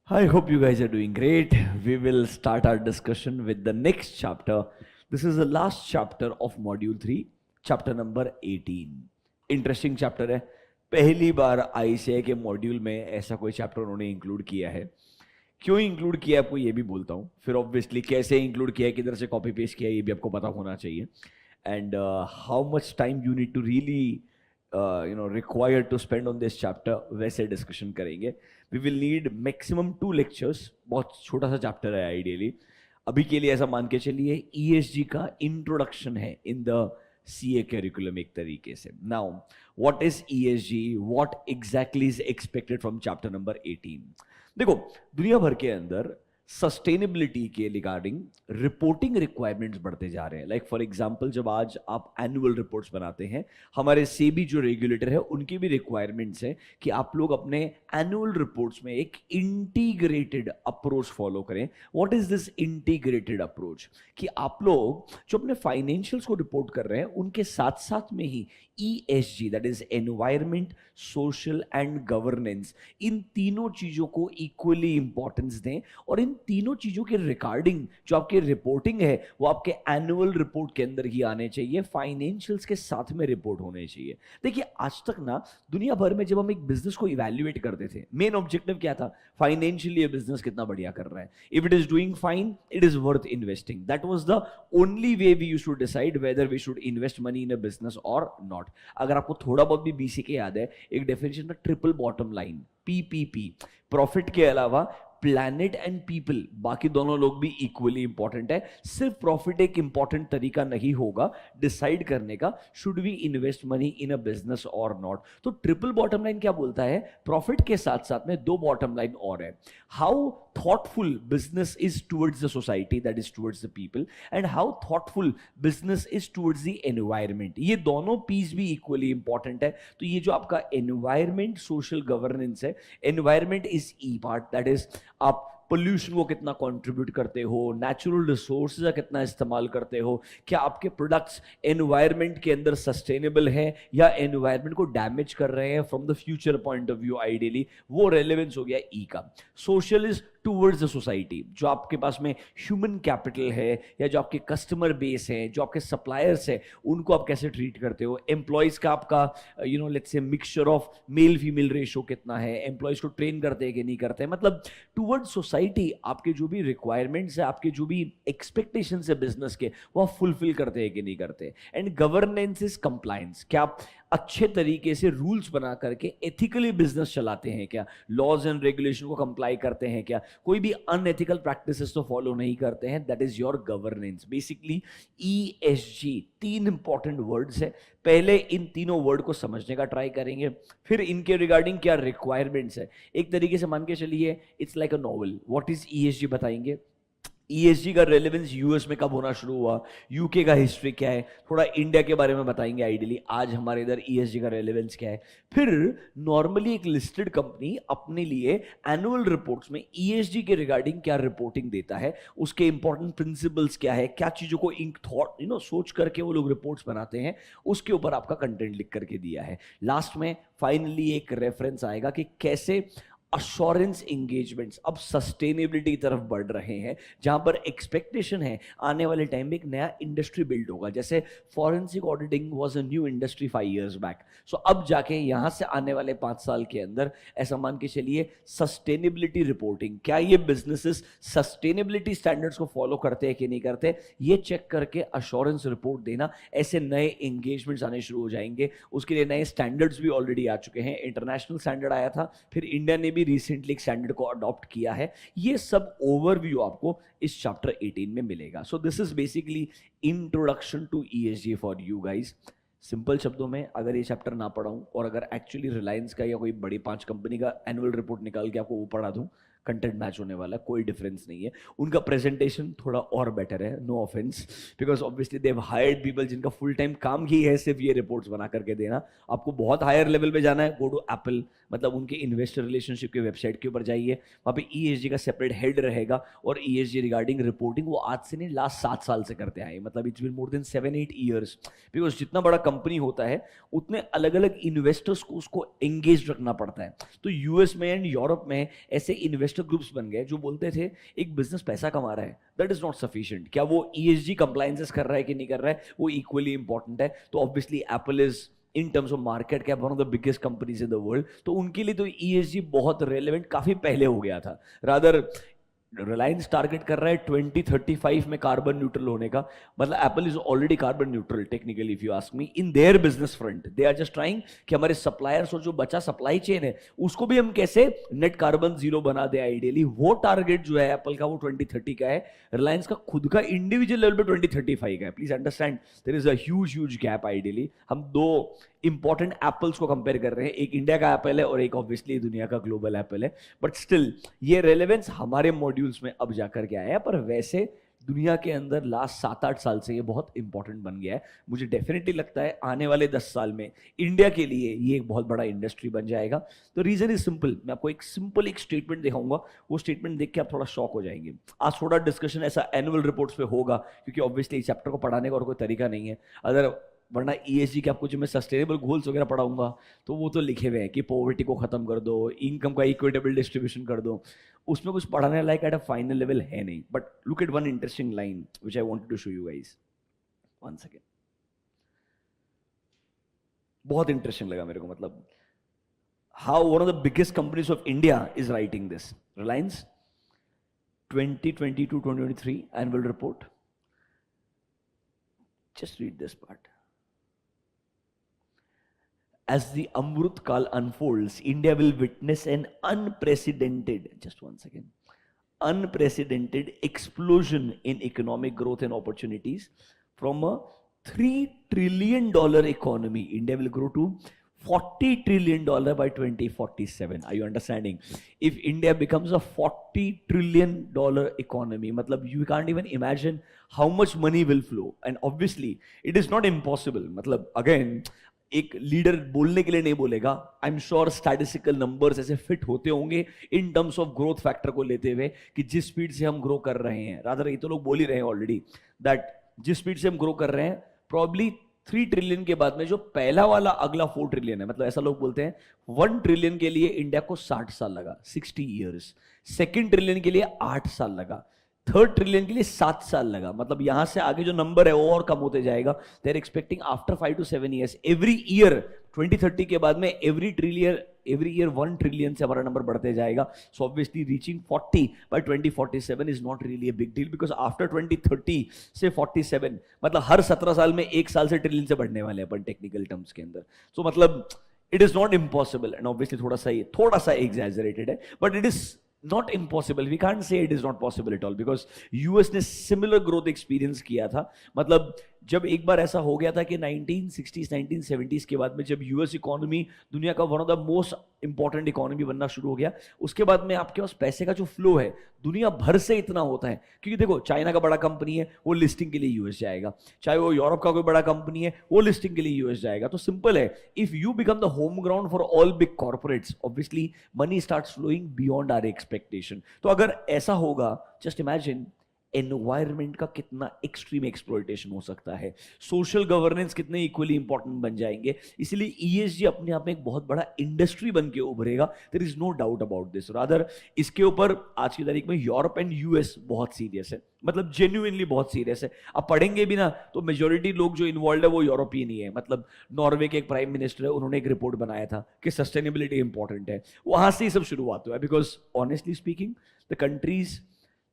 I hope you guys are doing great. We will start our discussion with the next chapter. This is the last chapter of Module 3, chapter number 18. Interesting chapter है. पहली बार ICAI के module में ऐसा कोई chapter उन्होंने include किया है. क्यों इंक्लूड किया आपको ये भी बोलता हूँ. फिर ऑब्वियसली कैसे इंक्लूड किया है, किधर से कॉपी पेस्ट किया है, ये भी आपको पता होना चाहिए. And how much time you need to really required to spend on this chapter, वैसे डिस्कशन करेंगे. We will need maximum 2 lectures. बहुत छोटा सा चैप्टर है आइडियली. अभी के लिए ऐसा मान के चलिए ESG का इंट्रोडक्शन है इन द CA करिकुलम एक तरीके से. Now what is ESG, what exactly is expected from chapter number 18. देखो, दुनिया भर के अंदर सस्टेनेबिलिटी के रिगार्डिंग रिपोर्टिंग रिक्वायरमेंट्स बढ़ते जा रहे हैं. लाइक फॉर एग्जांपल, जब आज आप एनुअल रिपोर्ट्स बनाते हैं, हमारे सेबी जो रेगुलेटर है उनकी भी रिक्वायरमेंट्स है कि आप लोग अपने एनुअल रिपोर्ट्स में एक इंटीग्रेटेड अप्रोच फॉलो करें. What is this integrated approach? कि आप लोग जो अपने फाइनेंशियल्स को रिपोर्ट कर रहे हैं उनके साथ साथ में ही ESG, that is environment, social and governance, इन तीनों चीजों को इक्वली इंपॉर्टेंस दें. और इन तीनों चीजों के रिगार्डिंग जो आपकी रिपोर्टिंग है वो आपके एनुअल रिपोर्ट के अंदर ही आने चाहिए, फाइनेंशियल्स के साथ में रिपोर्ट होने चाहिए. देखिए, आज तक ना दुनिया भर में जब हम एक बिजनेस को इवैल्यूएट करते थे, मेन ऑब्जेक्टिव क्या था? फाइनेंशियली ये बिजनेस कितना बढ़िया कर रहा है. If it is doing fine, it is worth investing. That was the only way we used to decide whether we should invest money in a business और नॉट. अगर आपको थोड़ा बहुत भी BC के याद है, एक डेफिनेशन था triple bottom line, PPP. Profit के अलावा प्लैनेट एंड पीपल, बाकी दोनों लोग भी इक्वली इंपॉर्टेंट है. सिर्फ प्रॉफिट एक इंपॉर्टेंट तरीका नहीं होगा डिसाइड करने का, should we invest money in a business और नॉट. तो ट्रिपल बॉटम लाइन क्या बोलता है? प्रॉफिट के साथ साथ में 2 बॉटम लाइन और है. How thoughtful business is towards the society, that is towards the people, and how thoughtful business is towards the environment. ये दोनों पीस भी इक्वली इंपॉर्टेंट है. तो ये जो आपका एनवायरमेंट, सोशल गवर्नेंस है, environment is E part, that is आप पोल्यूशन को कितना कंट्रीब्यूट करते हो, नेचुरल रिसोर्सेज का कितना इस्तेमाल करते हो, क्या आपके प्रोडक्ट्स एनवायरनमेंट के अंदर सस्टेनेबल हैं या एनवायरनमेंट को डैमेज कर रहे हैं from the future point of view. Ideally वो रेलेवेंस हो गया ई का. Social is towards the society, जो आपके पास में ह्यूमन कैपिटल है या जो आपके कस्टमर बेस है, जो आपके सप्लायर्स है, उनको आप कैसे ट्रीट करते हो. एम्प्लॉयज का आपका let's say mixture of male female ratio कितना है, एम्प्लॉयज को ट्रेन करते हैं कि नहीं करते हैं. मतलब टूवर्ड्स सोसाइटी आपके जो भी रिक्वायरमेंट्स है, आपके जो भी एक्सपेक्टेशंस है बिजनेस के, वो आप फुलफिल करते हैं कि नहीं करते. एंड गवर्नेंस इज कंप्लायंस, क्या आप अच्छे तरीके से रूल्स बना करके एथिकली बिजनेस चलाते हैं, क्या लॉज एंड रेगुलेशन को कंप्लाई करते हैं, क्या कोई भी अनएथिकल प्रैक्टिसेस तो फॉलो नहीं करते हैं. That is your governance. Basically ESG 3 important words है. पहले इन तीनों वर्ड को समझने का ट्राई करेंगे, फिर इनके रिगार्डिंग क्या रिक्वायरमेंट्स है. एक तरीके से मान के चलिए it's like a novel. What is ESG बताएंगे. ESG का रेलेवेंस यूएस में कब होना शुरू हुआ, यूके का हिस्ट्री क्या है, थोड़ा इंडिया के बारे में बताएंगे. आइडियली आज हमारे इधर ESG का रेलेवेंस क्या है. फिर नॉर्मली एक लिस्टेड कंपनी अपने लिए एनुअल रिपोर्ट्स में ESG के रिगार्डिंग क्या रिपोर्टिंग देता है, उसके इंपॉर्टेंट प्रिंसिपल्स क्या है, क्या चीजों को इन थॉट सोच करके वो लोग रिपोर्ट्स बनाते हैं, उसके ऊपर आपका कंटेंट लिख करके दिया है. लास्ट में फाइनली एक रेफरेंस आएगा कि कैसे अश्योरेंस एंगेजमेंट्स अब सस्टेनेबिलिटी की तरफ बढ़ रहे हैं, जहां पर एक्सपेक्टेशन है आने वाले टाइम में एक नया इंडस्ट्री बिल्ड होगा. जैसे forensic auditing was a new industry 5 years back. So अब जाके यहां से आने वाले 5 साल के अंदर ऐसा मान के चलिए सस्टेनेबिलिटी रिपोर्टिंग, क्या ये बिजनेसेस सस्टेनेबिलिटी स्टैंडर्ड्स को फॉलो करते हैं कि नहीं करते, ये चेक करके अश्योरेंस रिपोर्ट देना. ऐसे नए एंगेजमेंट्स आने शुरू हो जाएंगे. उसके लिए नए स्टैंडर्ड्स भी ऑलरेडी आ चुके हैं. इंटरनेशनल स्टैंडर्ड आया था, फिर इंडिया ने भी रिसेंटली एक स्टैंडर्ड को अडॉप्ट किया है. ये सब ओवरव्यू आपको इस चैप्टर 18 में मिलेगा. So this is basically introduction to ESG for you guys. Simple शब्दों में, अगर ये चैप्टर ना पढ़ाऊं और अगर एक्चुअली रिलायंस का या कोई बड़ी 5 कंपनी का एनुअल रिपोर्ट निकाल के आपको वो पढ़ा दूं, कंटेंट मैच होने वाला, कोई डिफरेंस नहीं है. उनका प्रेजेंटेशन थोड़ा और बेटर है, no offence, because obviously they have hired people जिनका फुल टाइम काम ही है सिर्फ ये रिपोर्ट्स बना करके देना. आपको बहुत हायर लेवल पे जाना है, गो टू एप्पल, मतलब उनके इन्वेस्टर रिलेशनशिप के वेबसाइट के ऊपर जाइए, वहाँ पे ESG का सेपरेट हेड रहेगा और ESG रिगार्डिंग रिपोर्टिंग वो आज से नहीं लास्ट 7 साल से करते आए. मतलब it's been more than 7-8 years. Because जितना बड़ा कंपनी होता है उतने अलग अलग इन्वेस्टर्स को उसको एंगेज रखना पड़ता है. तो US में एंड यूरोप में ऐसे इन्वेस्टर इन्वेस्टर ग्रुप्स बन गए जो बोलते थे एक बिजनेस पैसा कमा रहा है, दैट इज नॉट सफिशिएंट। क्या वो ईएसजी कंप्लायंसेस कर रहा है कि नहीं कर रहा है, वो इक्वली इंपॉर्टेंट है। तो obviously Apple is in terms of market cap one of the biggest companies in the world, तो उनके लिए तो ईएसजी बहुत रेलेवेंट काफी पहले हो गया था। रादर रिलायंस टारगेट कर रहा है 2035 में कार्बन न्यूट्रल होने का, मतलब Apple is already carbon neutral technically if you ask me in their business front. They are just trying कि हमारे सप्लायर्स और जो बचा सप्लाई चेन है उसको भी हम कैसे नेट कार्बन जीरो बना दे आइडियली। वो टारगेट जो है एप्पल का वो 2030 का है, रिलायंस का खुद का इंडिविजुअल लेवल पे 2035 का है। Please understand there is a huge gap. Ideally हम दो इंपॉर्टेंट एप्पल्स को कंपेयर कर रहे हैं, एक इंडिया का एप्पल है और एक ऑब्वियसली दुनिया का ग्लोबल एप्पल है, बट स्टिल ये रेलेवेंस हमारे मॉड्यूल्स में अब जाकर के आया है। पर वैसे दुनिया के अंदर लास्ट 7-8 साल से ये बहुत इंपॉर्टेंट बन गया है। मुझे डेफिनेटली लगता है आने वाले 10 साल में इंडिया के लिए ये एक बहुत बड़ा इंडस्ट्री बन जाएगा। तो रीजन इज सिंपल, मैं आपको एक स्टेटमेंट दिखाऊंगा, वो स्टेटमेंट देख के आप थोड़ा शॉक हो जाएंगे। आज थोड़ा डिस्कशन ऐसा एनुअल रिपोर्ट्स पे होगा क्योंकि ऑब्वियसली इस चैप्टर को पढ़ाने का और कोई तरीका नहीं है, अदर वरना ईएसजी के आपको जो मैं सस्टेनेबल गोल्स वगैरह पढ़ाऊंगा तो वो तो लिखे हुए हैं कि पॉवर्टी को खत्म कर दो, इनकम का इक्विटेबल डिस्ट्रीब्यूशन कर दो, उसमें कुछ पढ़ाने लायक एट अ फाइनल लेवल है नहीं। But look at one interesting line which I wanted to show you guys. One second, बहुत इंटरेस्टिंग लगा मेरे को, मतलब how one of the biggest companies of India is writing this. Reliance 2022-2023 annual report, just read this part. As the Amrut Kal unfolds, India will witness an unprecedented, just one second, unprecedented explosion in economic growth and opportunities. From a $3 trillion economy, India will grow to $40 trillion by 2047. Are you understanding? If India becomes a $40 trillion economy, matlab you can't even imagine how much money will flow. And obviously, it is not impossible. Matlab again, एक leader बोलने के लिए नहीं बोलेगा, I am sure statistical numbers ऐसे fit होते होंगे in terms of growth factor को लेते हुए कि जिस स्पीड से हम ग्रो कर रहे हैं, रादर ये तो लोग बोल ही रहे हैं ऑलरेडी दैट जिस स्पीड से हम ग्रो कर रहे हैं प्रॉब्ली 3 ट्रिलियन के बाद में जो पहला वाला अगला 4 ट्रिलियन है, मतलब ऐसा लोग बोलते हैं 1 ट्रिलियन के लिए इंडिया को 60 साल लगा, 60 ईयर्स। सेकेंड ट्रिलियन के लिए 8 साल लगा, 3rd ट्रिलियन के लिए 7 साल लगा। मतलब यहां से आगे जो नंबर है वो और कम होते जाएगा। They are expecting after 5 to 7 years every year 2030 के बाद में एवरी ईयर 1 ट्रिलियन से हमारा नंबर बढ़ते जाएगा। So obviously reaching 40 by 2047 is not really a big deal, because after 2030 से 47 मतलब हर 17 साल में 1 साल से ट्रिलियन से बढ़ने वाले हैं अपन टेक्निकल टर्म्स के अंदर। सो मतलब it is not impossible and obviously थोड़ा सा एग्जैजरेटेड है, but it is not impossible. We can't say it is not possible at all because US ने similar growth experience किया था। मतलब जब एक बार ऐसा हो गया था कि 1960s 1970s के बाद में जब यूएस इकोनॉमी दुनिया का one of the most important economy बनना शुरू हो गया, उसके बाद में आपके पास पैसे का जो फ्लो है दुनिया भर से इतना होता है। क्योंकि देखो चाइना का बड़ा कंपनी है वो लिस्टिंग के लिए यूएस जाएगा, चाहे वो यूरोप का कोई बड़ा कंपनी है वो लिस्टिंग के लिए यूएस जाएगा। तो सिंपल है, if you become the home ground for all big corporates obviously money starts flowing beyond our expectation. तो अगर ऐसा होगा, जस्ट इमेजिन एनवायरमेंट का कितना एक्सट्रीम एक्सप्लॉयटेशन हो सकता है, सोशल गवर्नेंस कितने इक्वली इंपॉर्टेंट बन जाएंगे। इसलिए ईएसजी अपने आप में एक बहुत बड़ा इंडस्ट्री बन के उभरेगा, there is no doubt about this. Rather इसके ऊपर आज की तारीख में यूरोप एंड यूएस बहुत सीरियस है, मतलब जेन्युइनली बहुत सीरियस है। अब पढ़ेंगे भी ना तो मेजोरिटी लोग जो इन्वॉल्व है वो यूरोपियन ही है। मतलब नॉर्वे के एक प्राइम मिनिस्टर है, उन्होंने एक रिपोर्ट बनाया था कि सस्टेनेबिलिटी इंपॉर्टेंट है, वहां से ही सब शुरुआत हुआ है। Because honestly speaking the countries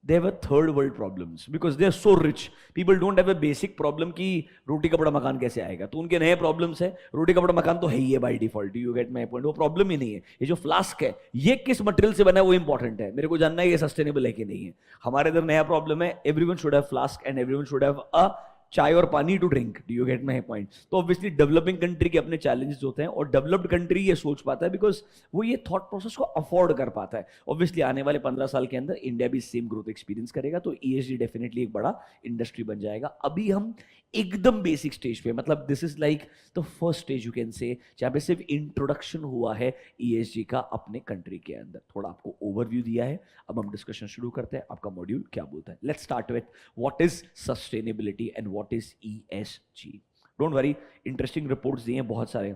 they have a third world problems because they are so rich. People don't have a basic problem कि रोटी कपड़ा मकान कैसे आएगा, तो उनके नए प्रॉब्लम्स है। रोटी कपड़ा मकान तो है ही है by default, you get my point. वो प्रॉब्लम ही नहीं है। ये जो फ्लास्क है ये किस मटेरियल से बना है वो इंपॉर्टेंट है, मेरे को जानना है ये सस्टेनेबल है कि नहीं है। हमारे इधर नया प्रॉब्लम है, everyone should have flask and everyone should have a chai और पानी to drink. Do you get my point? तो ऑब्वियसली डेवलपिंग कंट्री के अपने चैलेंजेस होते हैं और डेवलप्ड कंट्री ये सोच पाता है बिकॉज वो ये थॉट प्रोसेस को अफोर्ड कर पाता है। ऑब्वियसली आने वाले 15 साल के अंदर इंडिया भी सेम ग्रोथ एक्सपीरियंस करेगा, तो ईएसजी डेफिनेटली एक बड़ा इंडस्ट्री बन जाएगा। अभी हम एकदम बेसिक स्टेज पे, मतलब this is like the first stage you can से, जहां पे सिर्फ इंट्रोडक्शन हुआ है ईएसजी का अपने कंट्री के अंदर। थोड़ा आपको ओवरव्यू दिया है, अब हम डिस्कशन शुरू करते हैं। आपका मॉड्यूल क्या बोलता है? Let's start with what is sustainability and what is ESG. Don't worry, interesting reports दिए हैं बहुत सारे,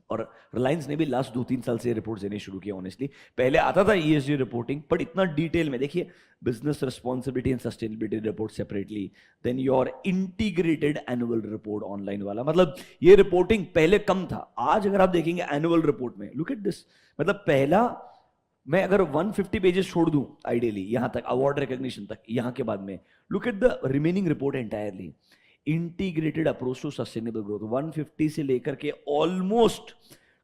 और रिलायंस ने भी लास्ट 2-3 साल से रिपोर्ट देने शुरू किया ऑनेस्टली। पहले आता था ईएसजी रिपोर्टिंग, बट इतना डिटेल में देखिए, business responsibility and sustainability report separately, then your integrated annual report online वाला, मतलब ये रिपोर्टिंग पहले कम था। आज अगर आप देखेंगे एनुअल रिपोर्ट में, लुक एट दिस, मतलब पहला मैं अगर 150 पेजेस छोड़ दूं आइडियली यहां तक, अवार्ड रिकॉग्निशन तक, यहां के बाद में look at the remaining report entirely, integrated approach to sustainable growth, 150 से लेकर के ऑलमोस्ट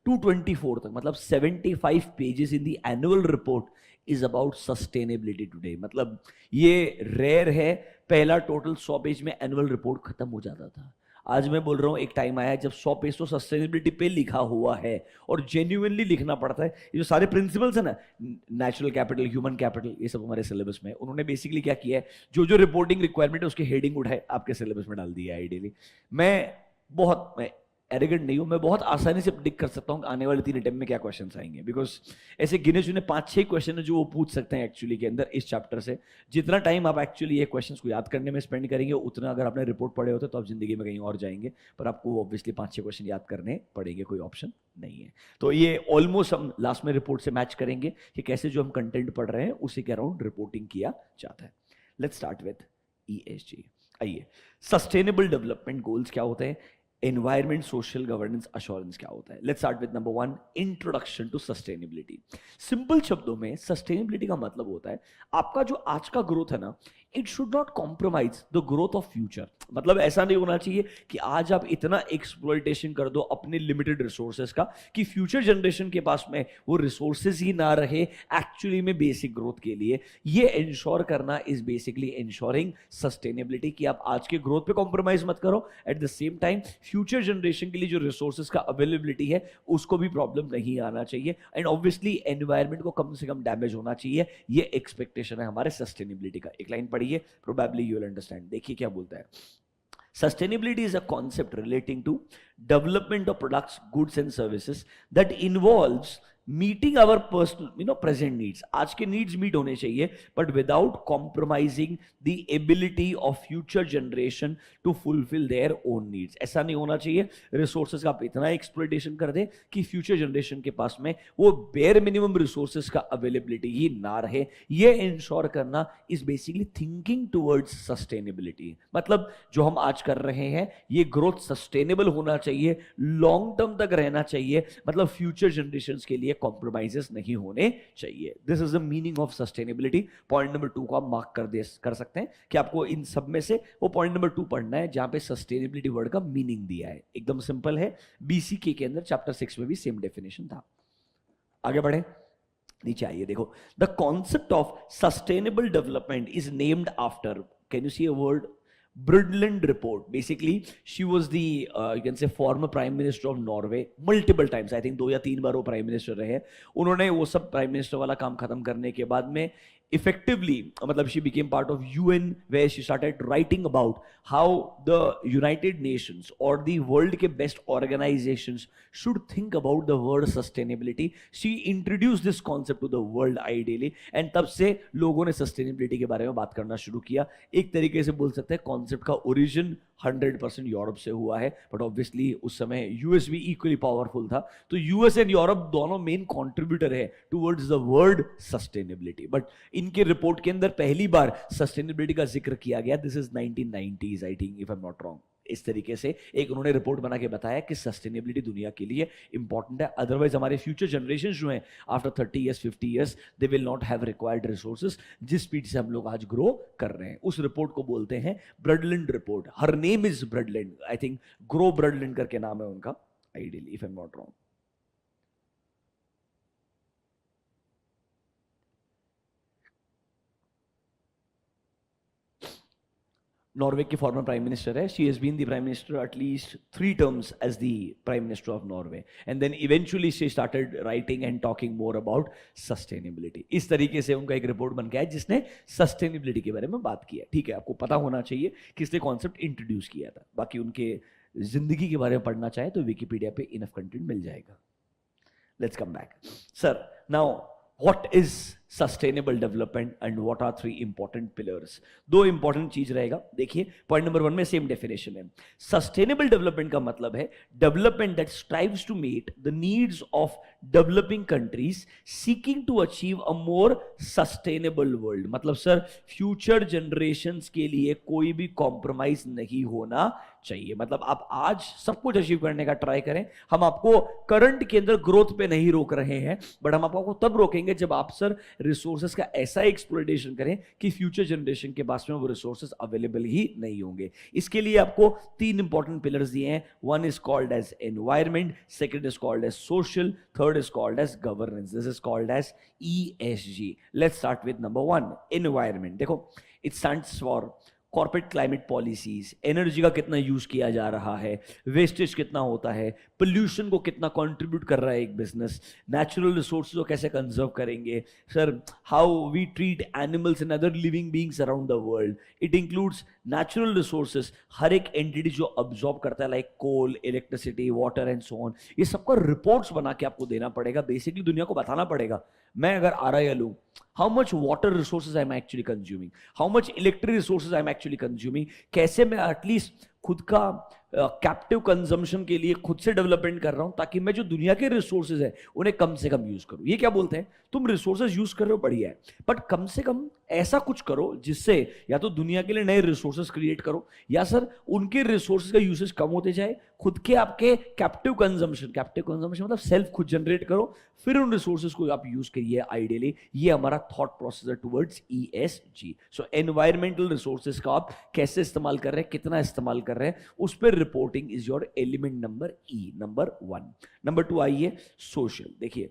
224 तक, मतलब 75 pages in the annual report is about sustainability today. मतलब ये रेयर है, पहला टोटल 100 पेज में एनुअल रिपोर्ट खत्म हो जाता था। आज मैं बोल रहा हूं एक टाइम आया जब 100 पेज तो सस्टेनेबिलिटी पे लिखा हुआ है और जेन्युइनली लिखना पड़ता है। ये जो सारे प्रिंसिपल्स है ना, नेचुरल कैपिटल, ह्यूमन कैपिटल, ये सब हमारे सिलेबस में उन्होंने बेसिकली क्या किया है, जो जो रिपोर्टिंग रिक्वायरमेंट है उसके हेडिंग उठाए आपके सिलेबस में डाल दिया है आइडियली। मैं एरोगेंट नहीं हूं, मैं बहुत आसानी से प्रेडिक्ट कर सकता हूं आने वाले 3 अटेम्प्ट में क्या क्वेश्चंस आएंगे, बिकॉज ऐसे गिने चुने 5-6 क्वेश्चन है जो वो पूछ सकते हैं एक्चुअली के अंदर इस चैप्टर से। जितना टाइम आप एक्चुअली ये क्वेश्चंस को याद करने में स्पेंड करेंगे, उतना अगर आपने रिपोर्ट पढ़े होते तो आप जिंदगी में कहीं और जाएंगे, पर आपको ऑब्वियसली 5-6 क्वेश्चन याद करने पड़ेंगे, कोई ऑप्शन नहीं है। तो ये ऑलमोस्ट हम लास्ट में रिपोर्ट से मैच करेंगे कि कैसे जो हम कंटेंट पढ़ रहे हैं उसी के अराउंड रिपोर्टिंग किया जाता है। Let's start with ESG। आइए, सस्टेनेबल डेवलपमेंट गोल्स क्या होते हैं, एनवायरमेंट सोशल गवर्नेंस अश्योरेंस क्या होता है। Let's start with number 1, introduction to sustainability. सिंपल शब्दों में सस्टेनेबिलिटी का मतलब होता है आपका जो आज का ग्रोथ है ना, it should not compromise the growth of future. मतलब ऐसा नहीं होना चाहिए कि आज आप इतना एक्सप्लॉइटेशन कर दो अपने लिमिटेड रिसोर्सेज का कि फ्यूचर जनरेशन के पास में वो रिसोर्सेज ही ना रहे एक्चुअली में बेसिक ग्रोथ के लिए। ये इंश्योर करना इज बेसिकली इंश्योरिंग सस्टेनेबिलिटी कि आप आज के ग्रोथ पे कॉम्प्रोमाइज मत करो, at the same time future generation के लिए जो रिसोर्सेज का अवेलेबिलिटी है उसको भी प्रॉब्लम नहीं आना चाहिए, एंड ऑब्वियसली एनवायरमेंट को कम से कम डैमेज होना चाहिए। ये एक्सपेक्टेशन है हमारे सस्टेनेबिलिटी का। एक लाइन पढ़िए, प्रोबेबली यू विल अंडरस्टैंड। देखिए क्या बोलता है, sustainability is a concept relating to development of products, goods and services that involves meeting our personal present needs. आज के नीड्स मीट होने चाहिए but without compromising the ability of future generation to fulfil their own needs. ऐसा नहीं होना चाहिए resources का आप इतना एक्सप्लॉइटेशन कर दें कि फ्यूचर जनरेशन के पास में वो बेयर मिनिमम रिसोर्सेज का अवेलेबिलिटी ही ना रहे। ये इंश्योर करना is basically thinking towards sustainability. मतलब जो हम आज कर रहे हैं ये ग्रोथ सस्टेनेबल होना चाहिए, लॉन्ग टर्म तक रहना चाहिए, मतलब फ्यूचर जनरेशन के लिए कॉम्प्रोमाइजेस नहीं होने चाहिए। This is the meaning of sustainability. Point number 2 को आप मार्क कर सकते हैं कि आपको इन सब में से वो पॉइंट नंबर 2 पढ़ना है जहां पे सस्टेनेबिलिटी वर्ड का मीनिंग दिया है। एकदम सिंपल है, BCK के अंदर चैप्टर 6 में भी सेम डेफिनेशन था। आगे बढ़े, नीचे आइए, देखो, the concept of sustainable development is named after, can you see a word, Brundtland report. Basically, she was the you can say former prime minister of Norway multiple times. I think 2 या 3 बार वो prime minister रहे। उन्होंने वो सब prime minister वाला काम खत्म करने के बाद में effectively, मतलब she became part of UN where she started writing about how the United Nations or the world के best organizations should think about the word sustainability. She introduced this concept to the world ideally, and तब से लोगों ने sustainability के बारे में बात करना शुरू किया। एक तरीके से बोल सकते हैं कॉन्सेप्ट का ओरिजिन 100% यूरोप से हुआ है, बट ऑब्वियसली उस समय यूएस भी इक्वली पावरफुल था, तो यूएस एंड यूरोप दोनों मेन कंट्रीब्यूटर है towards the word sustainability. But इनके रिपोर्ट के अंदर पहली बार सस्टेनेबिलिटी का जिक्र किया गया, this is 1990s I think, if I am not wrong. इस तरीके से एक उन्होंने रिपोर्ट बना के बताया कि सस्टेनेबिलिटी दुनिया के लिए इंपॉर्टेंट है, अदरवाइज हमारे फ्यूचर जनरेशन जो हैं after 30 years 50 years they will not have required resources जिस स्पीड से हम लोग आज ग्रो कर रहे हैं। उस रिपोर्ट को बोलते हैं Brundtland report. Her name is Brundtland, I think Gro Brundtland करके नाम है उनका ideally, if I am not wrong. Norway की फॉर्मर प्राइम मिनिस्टर है। She has been the prime minister at least 3 terms as the prime minister of Norway, and then eventually she started writing and talking more about sustainability. इस तरीके से उनका एक report बन गया है जिसने सस्टेनेबिलिटी के बारे में बात की है। ठीक है, आपको पता होना चाहिए किसने कॉन्सेप्ट इंट्रोड्यूस किया था। बाकी उनके जिंदगी के बारे में पढ़ना चाहे तो विकिपीडिया पे इनफ कंटेंट मिल जाएगा। Let's come back. Sir, now what is sustainable development and what are three important pillars. दो इंपॉर्टेंट चीज रहेगा। देखिए पॉइंट नंबर 1 में सेम डेफिनेशन है। सस्टेनेबल डेवलपमेंट का मतलब है development that strives to meet the needs of developing countries seeking to achieve a more sustainable world. मतलब सर फ्यूचर जनरेशंस के लिए कोई भी कॉम्प्रोमाइज नहीं होना चाहिए। मतलब आप आज सब कुछ अचीव करने का ट्राई करें, हम आपको करंट के अंदर ग्रोथ पे नहीं रोक रहे हैं, बट हम आपको तब रोकेंगे जब आप सर रिसोर्सेज का ऐसा एक्सप्लॉयटेशन करें कि फ्यूचर जनरेशन के पास में वो रिसोर्सेज अवेलेबल ही नहीं होंगे। इसके लिए आपको 3 इंपॉर्टेंट पिलर्स दिए हैं। 1 is called as environment, second is called as social, third is called as governance. This is called as ESG। Let's start with number 1, environment. देखो it stands for corporate climate policies, energy का कितना use किया जा रहा है, wastage कितना होता है, पोल्यूशन को कितना कंट्रीब्यूट कर रहा है एक बिजनेस, नेचुरल रिसोर्सेज को कैसे कंजर्व करेंगे, sir how we treat animals and other living beings around the world. It includes natural resources, हर एक एंटिटी जो अब्जॉर्ब करता है like coal, electricity, water and so on, ये सबका रिपोर्ट्स बना के आपको देना पड़ेगा। बेसिकली दुनिया को बताना पड़ेगा मैं अगर RIL हूं, how much water resources I am actually consuming, how much electric resources I am actually consuming, कैसे मैं एटलीस्ट खुद का कैप्टिव कंजम्पशन के लिए खुद से डेवलपमेंट कर रहा हूं ताकि मैं जो दुनिया के रिसोर्सेज है उन्हें कम से कम यूज करूं। ये क्या बोलते हैं, तुम रिसोर्सेज यूज कर रहे हो बढ़िया है, बट कम से कम ऐसा कुछ करो जिससे या तो दुनिया के लिए नए रिसोर्सेज क्रिएट करो या सर उनके रिसोर्सेज का यूसेज कम होते जाए, खुद के आपके कैप्टिव कंजम्पशन मतलब सेल्फ खुद जनरेट करो, फिर उन रिसोर्सेज को आप यूज करिए आइडियली। ये हमारा थॉट प्रोसेस है टुवर्ड्स ESG। सो एनवायरमेंटल रिसोर्सेज का आप कैसे इस्तेमाल कर रहे हैं, कितना इस्तेमाल कर रहे हैं, उस पर reporting is your element number E, number 1। Number 2 आइए सोशल। देखिए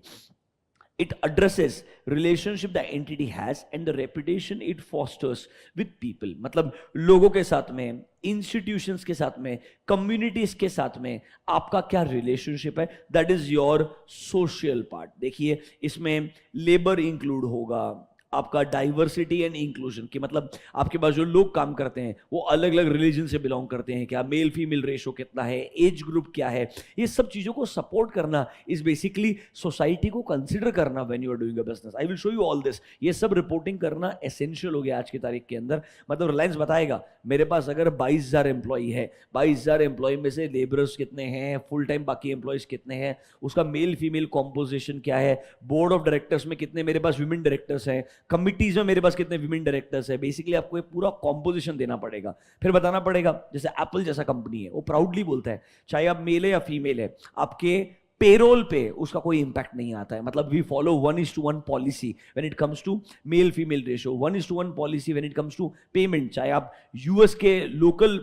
it addresses relationship the entity has and the reputation it fosters with people। मतलब लोगों के साथ में, इंस्टीट्यूशंस के साथ में, कम्युनिटीज के साथ में आपका क्या रिलेशनशिप है, that is your social part. देखिए इसमें लेबर इंक्लूड होगा, आपका डाइवर्सिटी एंड इंक्लूजन की मतलब आपके पास जो लोग काम करते हैं वो अलग अलग रिलीजन से बिलोंग करते हैं, क्या मेल फीमेल रेशो कितना है, एज ग्रुप क्या है, ये सब चीजों को सपोर्ट करना इज बेसिकली सोसाइटी को कंसिडर करना when you are doing a business. I will show you all this. ये सब रिपोर्टिंग करना एसेंशियल हो गया आज की तारीख के अंदर। मतलब रिलायंस बताएगा मेरे पास अगर 22,000 एम्प्लॉई है, 22,000 एम्प्लॉय में से लेबरर्स कितने हैं, फुल टाइम बाकी एम्प्लॉयज कितने हैं, उसका मेल फीमेल कॉम्पोजिशन क्या है, बोर्ड ऑफ डायरेक्टर्स में कितने मेरे पास विमेन डायरेक्टर्स हैं, कमिटीज में मेरे पास कितने विमेन डायरेक्टर्स है। बेसिकली आपको एक पूरा कॉम्पोजिशन देना पड़ेगा, फिर बताना पड़ेगा। जैसे एप्पल जैसा कंपनी है वो प्राउडली बोलता है चाहे आप मेल है या फीमेल है, आपके पेरोल पे उसका कोई इंपैक्ट नहीं आता है। मतलब we follow 1:1 policy when it comes to male female ratio, 1:1 policy when it comes to payment. चाहे आप यूएस के लोकल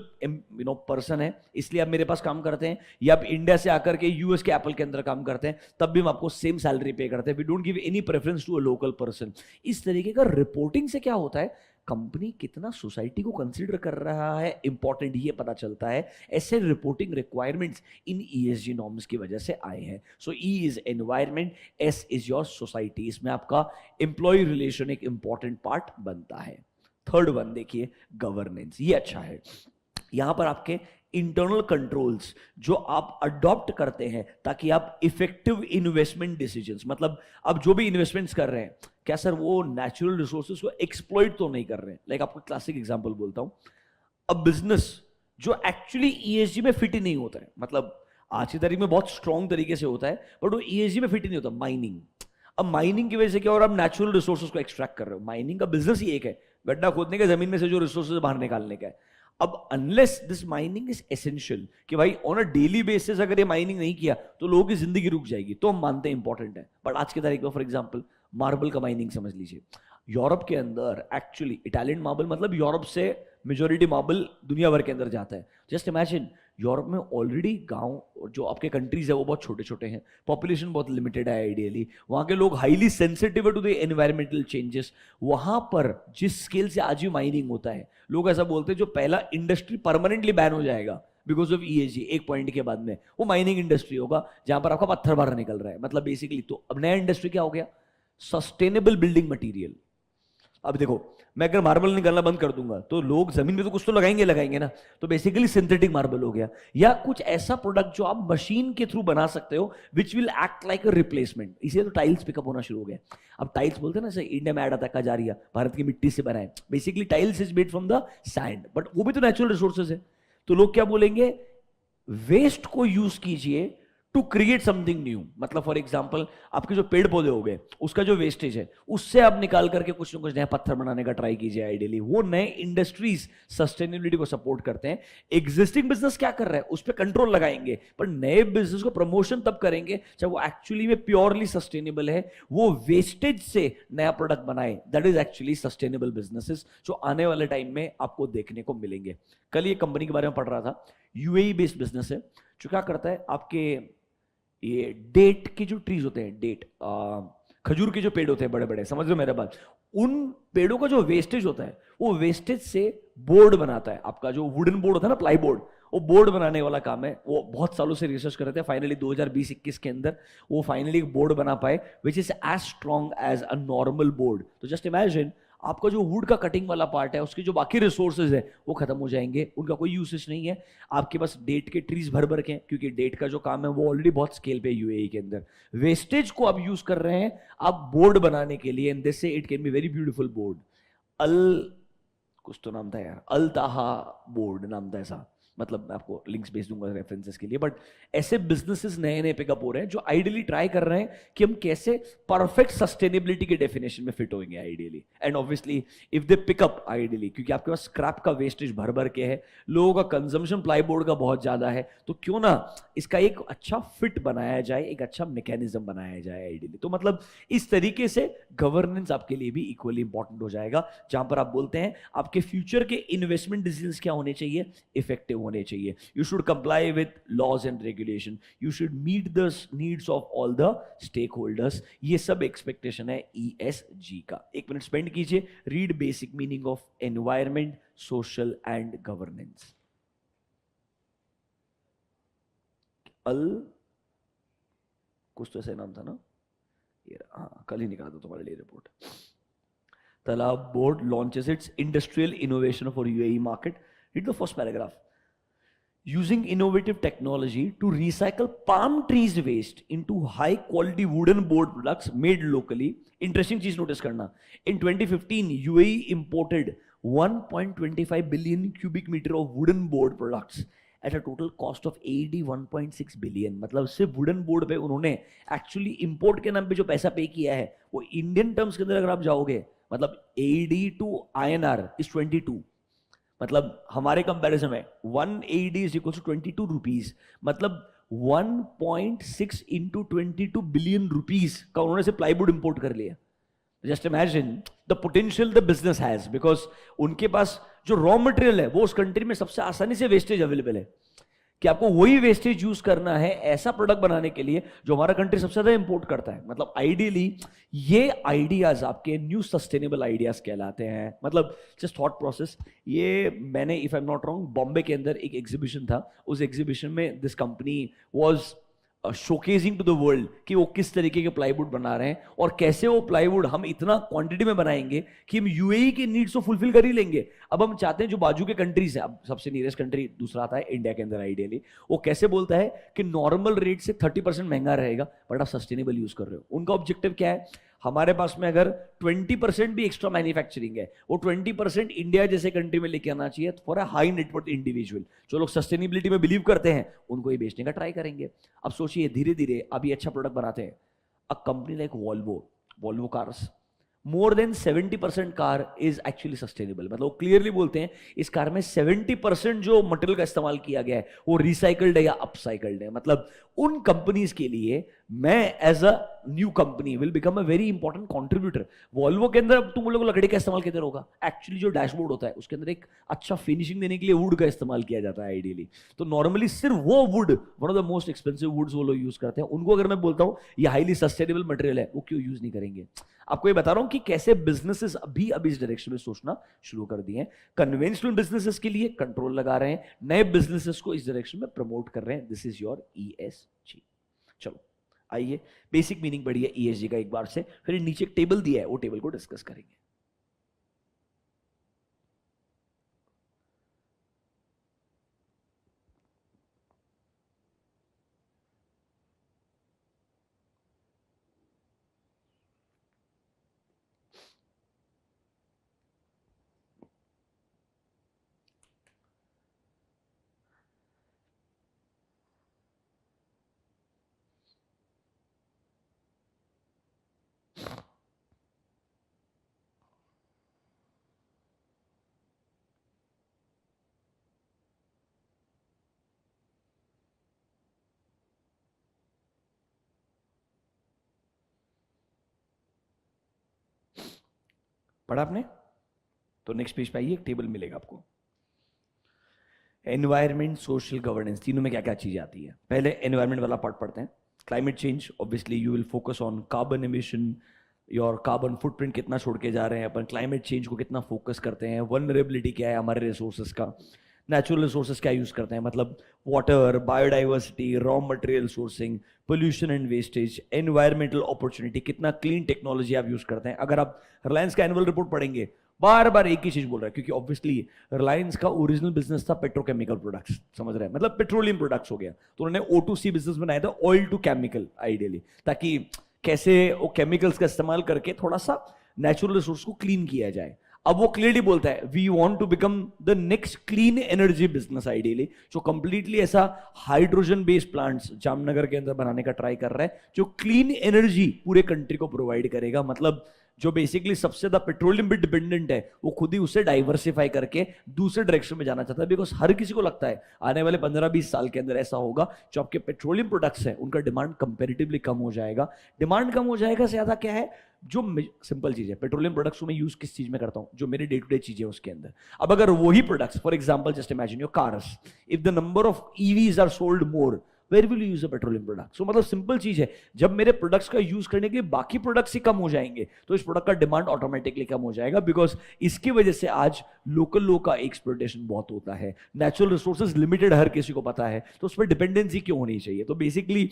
पर्सन है इसलिए आप मेरे पास काम करते हैं, या आप इंडिया से आकर के यूएस के एप्पल के अंदर काम करते हैं, तब भी हम आपको सेम सैलरी पे करते हैं। We don't give any preference to a local person. इस तरीके का रिपोर्टिंग से क्या होता है, कंपनी कितना सोसाइटी को कंसीडर कर रहा है इंपॉर्टेंट ये पता चलता है। ऐसे reporting requirements in ESG norms की वजह से आए हैं। सो E is environment, S is your society. इसमें आपका एम्प्लॉय रिलेशन एक इंपॉर्टेंट पार्ट बनता है। थर्ड वन देखिए गवर्नेंस। ये अच्छा है, यहां पर आपके इंटरनल कंट्रोल्स जो आप अडॉप्ट करते हैं ताकि आप इफेक्टिव इन्वेस्टमेंट डिसीजंस, मतलब आप जो भी इन्वेस्टमेंट्स कर रहे हैं क्या सर वो नेचुरल रिसोर्सेज को एक्सप्लॉइट तो नहीं कर रहे हैं। लाइक आपको क्लासिक एग्जांपल बोलता हूं, अब बिजनेस जो एक्चुअली ESG में फिट ही नहीं होता है, मतलब आज की तारीख में बहुत स्ट्रॉन्ग तरीके से होता है बट वो ESG में फिट ही नहीं होता। माइनिंग, अब माइनिंग की वजह से क्या हो रहा है, आप नेचुरल रिसोर्सेज को एक्सट्रैक्ट कर रहे हो। माइनिंग का बिजनेस ही एक है, गड्ढा खोदने का, जमीन में से जो रिसोर्सेज बाहर निकालने का है। अब unless this mining is essential कि भाई ऑन अ डेली बेसिस अगर ये माइनिंग नहीं किया तो लोगों की जिंदगी रुक जाएगी, तो हम मानते हैं इंपॉर्टेंट है। बट आज की तारीख में फॉर एग्जांपल मार्बल का माइनिंग समझ लीजिए, यूरोप के अंदर एक्चुअली इटालियन मार्बल, मतलब यूरोप से मेजोरिटी मार्बल दुनिया भर के अंदर जाता है। जस्ट इमेजिन यूरोप में ऑलरेडी गांव जो आपके कंट्रीज है वो बहुत छोटे छोटे हैं, पॉपुलेशन बहुत लिमिटेड है आइडियली, वहां के लोग highly sensitive to the environmental changes. वहां पर जिस स्केल से आज भी माइनिंग होता है, लोग ऐसा बोलते हैं जो पहला इंडस्ट्री परमानेंटली बैन हो जाएगा बिकॉज ऑफ ESG, एक पॉइंट के बाद में वो माइनिंग इंडस्ट्री होगा जहां पर आपका पत्थर बाहर निकल रहा है। मतलब बेसिकली तो अब नया इंडस्ट्री क्या हो गया, सस्टेनेबल बिल्डिंग मटीरियल। अब देखो, मैं अगर मार्बल निकालना बंद कर दूंगा तो लोग जमीन में तो कुछ तो लगाएंगे ना, तो बेसिकली सिंथेटिक मार्बल हो गया, या कुछ ऐसा प्रोडक्ट जो आप मशीन के थ्रू बना सकते हो which will act like a replacement. इसीलिए तो टाइल्स पिकअप होना शुरू हो गया। अब टाइल्स बोलते हैं ना, इंडिया में ऐड आता है कजारिया, भारत की मिट्टी से बना है। Basically tiles is made from the sand, but वो भी तो नेचुरल रिसोर्सेज है। तो लोग क्या बोलेंगे, वेस्ट को यूज कीजिए टू क्रिएट समथिंग न्यू। मतलब फॉर एग्जाम्पल, आपके जो पेड़ पौधे हो गए, उसका जो वेस्टेज है, उससे आप निकाल करके कुछ ना कुछ नया पत्थर बनाने का ट्राई कीजिए। आइडियली वो नए इंडस्ट्रीज सस्टेनेबिलिटी को सपोर्ट करते हैं। एग्जिस्टिंग बिजनेस क्या कर रहा है उस पर कंट्रोल लगाएंगे, पर नए बिजनेस को प्रमोशन तब करेंगे चाहे वो एक्चुअली में प्योरली सस्टेनेबल है, वो वेस्टेज से नया प्रोडक्ट बनाए। That is actually sustainable businesses, जो आने वाले टाइम में आपको देखने को मिलेंगे। कल ये कंपनी के बारे में पढ़ रहा था, यूएई बेस्ड बिजनेस है, जो क्या करता है, आपके ये डेट के जो ट्रीज होते हैं, डेट खजूर के जो पेड़ होते हैं बड़े बड़े, समझ लो मेरा बात, उन पेड़ों का जो वेस्टेज होता है, वो वेस्टेज से बोर्ड बनाता है। आपका जो वुडन बोर्ड होता है ना, प्लाई बोर्ड, वो बोर्ड बनाने वाला काम है। वो बहुत सालों से रिसर्च कर रहे थे, फाइनली 2020-21 के अंदर वो फाइनली एक बोर्ड बना पाए which is as strong as a normal board. तो जस्ट इमेजिन, आपका जो वुड का कटिंग वाला पार्ट है, उसके जो बाकी रिसोर्सेज है वो खत्म हो जाएंगे, उनका कोई यूसेज नहीं है। आपके पास डेट के ट्रीज भर भर के हैं, क्योंकि डेट का जो काम है वो ऑलरेडी बहुत स्केल पे यूएई के अंदर। वेस्टेज को आप यूज कर रहे हैं आप बोर्ड बनाने के लिए, एंड दिस से it can be very beautiful board. अल कुछ तो नाम था यार, अल ताहा बोर्ड नाम था ऐसा, मतलब मैं आपको लिंक्स भेज दूंगा रेफरेंसेस के लिए। बट ऐसे बिजनेसेस नए नए पिकअप हो रहे हैं जो आइडियली ट्राई कर रहे हैं कि हम कैसे परफेक्ट सस्टेनेबिलिटी के डेफिनेशन में फिट होंगे ideally. And obviously if they pick up ideally, क्योंकि आपके पास स्क्रैप का वेस्टेज भर भर के है, लोगों का कंजम्पशन प्लाईबोर्ड का बहुत ज्यादा है, तो क्यों ना इसका एक अच्छा फिट बनाया जाए, एक अच्छा मैकेनिज्म बनाया जाए आइडियली। तो मतलब इस तरीके से गवर्नेंस आपके लिए भी इक्वली इंपॉर्टेंट हो जाएगा, जहां पर आप बोलते हैं आपके फ्यूचर के इन्वेस्टमेंट डिसीजंस क्या होने चाहिए, इफेक्टिव होने चाहिए। You should comply with laws and regulation, you should meet the needs of all the stakeholders. ये सब एक्सपेक्टेशन है ईएसजी का। 1 मिनट स्पेंड कीजिए, read basic meaning of environment, social and governance. अल कुछ तो ऐसा नाम था ना ये, हाँ कल ही निकाला था तुम्हारे लिए रिपोर्ट। तालाब board launches its industrial innovation for UAE market. Read the first paragraph. Using innovative technology to recycle palm trees waste into high quality wooden board products made locally. Interesting चीज notice करना, in 2015 UAE imported 1.25 billion cubic meter of wooden board products at a total cost of AED 1.6 billion। मतलब सिर्फ wooden board पे उन्होंने actually import के नाम पे जो पैसा पे किया है, वो इंडियन टर्म्स के अंदर अगर आप जाओगे, मतलब AED टू INR इज 22। मतलब हमारे कंपैरिजन में 1 AED is equal to 22 rupees, मतलब 1.6 इंटू 22 बिलियन रुपीज का उन्होंने से प्लाईवुड इंपोर्ट कर लिया। Just imagine the potential the business has, because उनके पास जो रॉ मटेरियल है वो उस कंट्री में सबसे आसानी से वेस्टेज अवेलेबल है, कि आपको वही वेस्टेज यूज करना है ऐसा प्रोडक्ट बनाने के लिए जो हमारा कंट्री सबसे ज्यादा इंपोर्ट करता है। मतलब आइडियली ये आइडियाज आपके न्यू सस्टेनेबल आइडियाज कहलाते हैं। मतलब जस्ट थॉट प्रोसेस, ये मैंने if I am not wrong Bombay के अंदर एक एग्जीबिशन था, उस एग्जीबिशन में this company was showcasing to the world कि वो किस तरीके के प्लाईवुड बना रहे हैं, और कैसे वो प्लाईवुड हम इतना क्वांटिटी में बनाएंगे कि हम यूएई के नीड्स को फुलफिल कर ही लेंगे। अब हम चाहते हैं जो बाजू के कंट्रीज है, अब सबसे नियरेस्ट कंट्री दूसरा आता है इंडिया के अंदर आइडियली, वो कैसे बोलता है कि नॉर्मल रेट से 30% महंगा रहेगा बट आप सस्टेनेबल यूज कर रहे हो। उनका ऑब्जेक्टिव क्या है, हमारे पास में अगर 20% भी एक्स्ट्रा मैन्युफैक्चरिंग है, वो 20% इंडिया जैसे कंट्री में लेके आना चाहिए for a high net worth individual. जो लोग सस्टेनेबिलिटी में बिलीव करते हैं उनको ये बेचने का ट्राई करेंगे। अब सोचिए धीरे धीरे अब ये अच्छा प्रोडक्ट बनाते हैं। A company like Volvo cars, more than 70% car is actually sustainable. मतलब वो क्लियरली बोलते हैं इस कार में 70% जो मटेरियल का इस्तेमाल किया गया है वो रिसाइकल्ड है या अपसाइकल्ड है। मतलब उन कंपनीज के लिए मैं as a new company will become a very important contributor. Volvo के अंदर तुम लोग लकड़ी का इस्तेमाल किधर होगा, एक्चुअली जो डैशबोर्ड होता है उसके अंदर एक अच्छा फिनिशिंग देने के लिए वुड का इस्तेमाल किया जाता है आइडियली। तो नॉर्मली सिर्फ वो wood, one of the most expensive woods वो लोग यूज करते हैं। उनको अगर मैं बोलता हूं ये हाईली सस्टेनेबल मटेरियल है, वो क्यों यूज नहीं करेंगे। आपको ये बता रहा हूं कि कैसे बिजनेसेस अभी अभी इस डायरेक्शन में सोचना शुरू कर दिए हैं। कन्वेंशनल बिजनेसेस के लिए कंट्रोल लगा रहे हैं, नए बिजनेसेस को इस डायरेक्शन में प्रमोट कर रहे हैं। This is your ESG। चलो आइए बेसिक मीनिंग बढ़िया ESG का एक बार से, फिर नीचे एक टेबल दिया है वो टेबल को डिस्कस करेंगे। पढ़ा आपने? तो नेक्स्ट पेज पे आइए, एक टेबल मिलेगा आपको। एनवायरमेंट, सोशल गवर्नेंस, तीनों में क्या क्या चीजें आती है। पहले एनवायरमेंट वाला पार्ट पढ़ते हैं। Climate change, obviously you will focus on carbon emission, your carbon footprint कितना छोड़ के जा रहे हैं अपन, क्लाइमेट चेंज को कितना फोकस करते हैं, वल्नरेबिलिटी क्या है हमारे रिसोर्सेज का, नेचुरल रिसोर्सेज क्या यूज करते हैं, मतलब water, biodiversity, raw material sourcing, pollution and wastage, environmental opportunity, कितना क्लीन टेक्नोलॉजी आप यूज करते हैं। अगर आप रिलायंस का एनुअल रिपोर्ट पढ़ेंगे, बार बार एक ही चीज बोल रहा है, क्योंकि ऑब्वियसली रिलायंस का ओरिजिनल बिजनेस था पेट्रोकेमिकल प्रोडक्ट्स, समझ रहे हैं, मतलब पेट्रोलियम प्रोडक्ट्स हो गया, तो उन्होंने O2C बिजनेस बनाया था, ऑयल टू केमिकल आइडियली, ताकि कैसे वो केमिकल्स का इस्तेमाल करके थोड़ा सा नेचुरल रिसोर्स को क्लीन किया जाए। अब वो क्लियरली बोलता है we want to become the next clean energy business ideally, जो कंप्लीटली ऐसा हाइड्रोजन बेस्ड प्लांट्स जामनगर के अंदर बनाने का ट्राई कर रहा है, जो क्लीन एनर्जी पूरे कंट्री को प्रोवाइड करेगा। मतलब जो बेसिकली सबसे ज्यादा पेट्रोलियम पे डिपेंडेंट है, वो खुद ही उससे डाइवर्सिफाई करके दूसरे डायरेक्शन में जाना चाहता है। बिकॉज हर किसी को लगता है आने वाले 15-20 साल के अंदर ऐसा होगा, जो आपके पेट्रोलियम प्रोडक्ट्स हैं उनका डिमांड कंपेरेटिवली कम हो जाएगा। डिमांड कम हो जाएगा से ज्यादा क्या है, जो सिंपल चीज है, पेट्रोलियम प्रोडक्ट्स को मैं यूज किस चीज में करता हूं, जो मेरे डे टू डे चीजें उसके अंदर। अब अगर वही products, for example just imagine your cars, if the number of EVs are sold more, where will you use a petroleum product. So मतलब सिंपल चीज है, जब मेरे प्रोडक्ट्स का यूज करने के लिए बाकी प्रोडक्ट्स ही कम हो जाएंगे, तो इस प्रोडक्ट का डिमांड ऑटोमेटिकली कम हो जाएगा। बिकॉज इसकी वजह से आज लोकल लोग का एक्सप्लोइटेशन बहुत होता है, नेचुरल रिसोर्सेज लिमिटेड हर किसी को पता है, तो उस पर डिपेंडेंसी क्यों होनी चाहिए। तो बेसिकली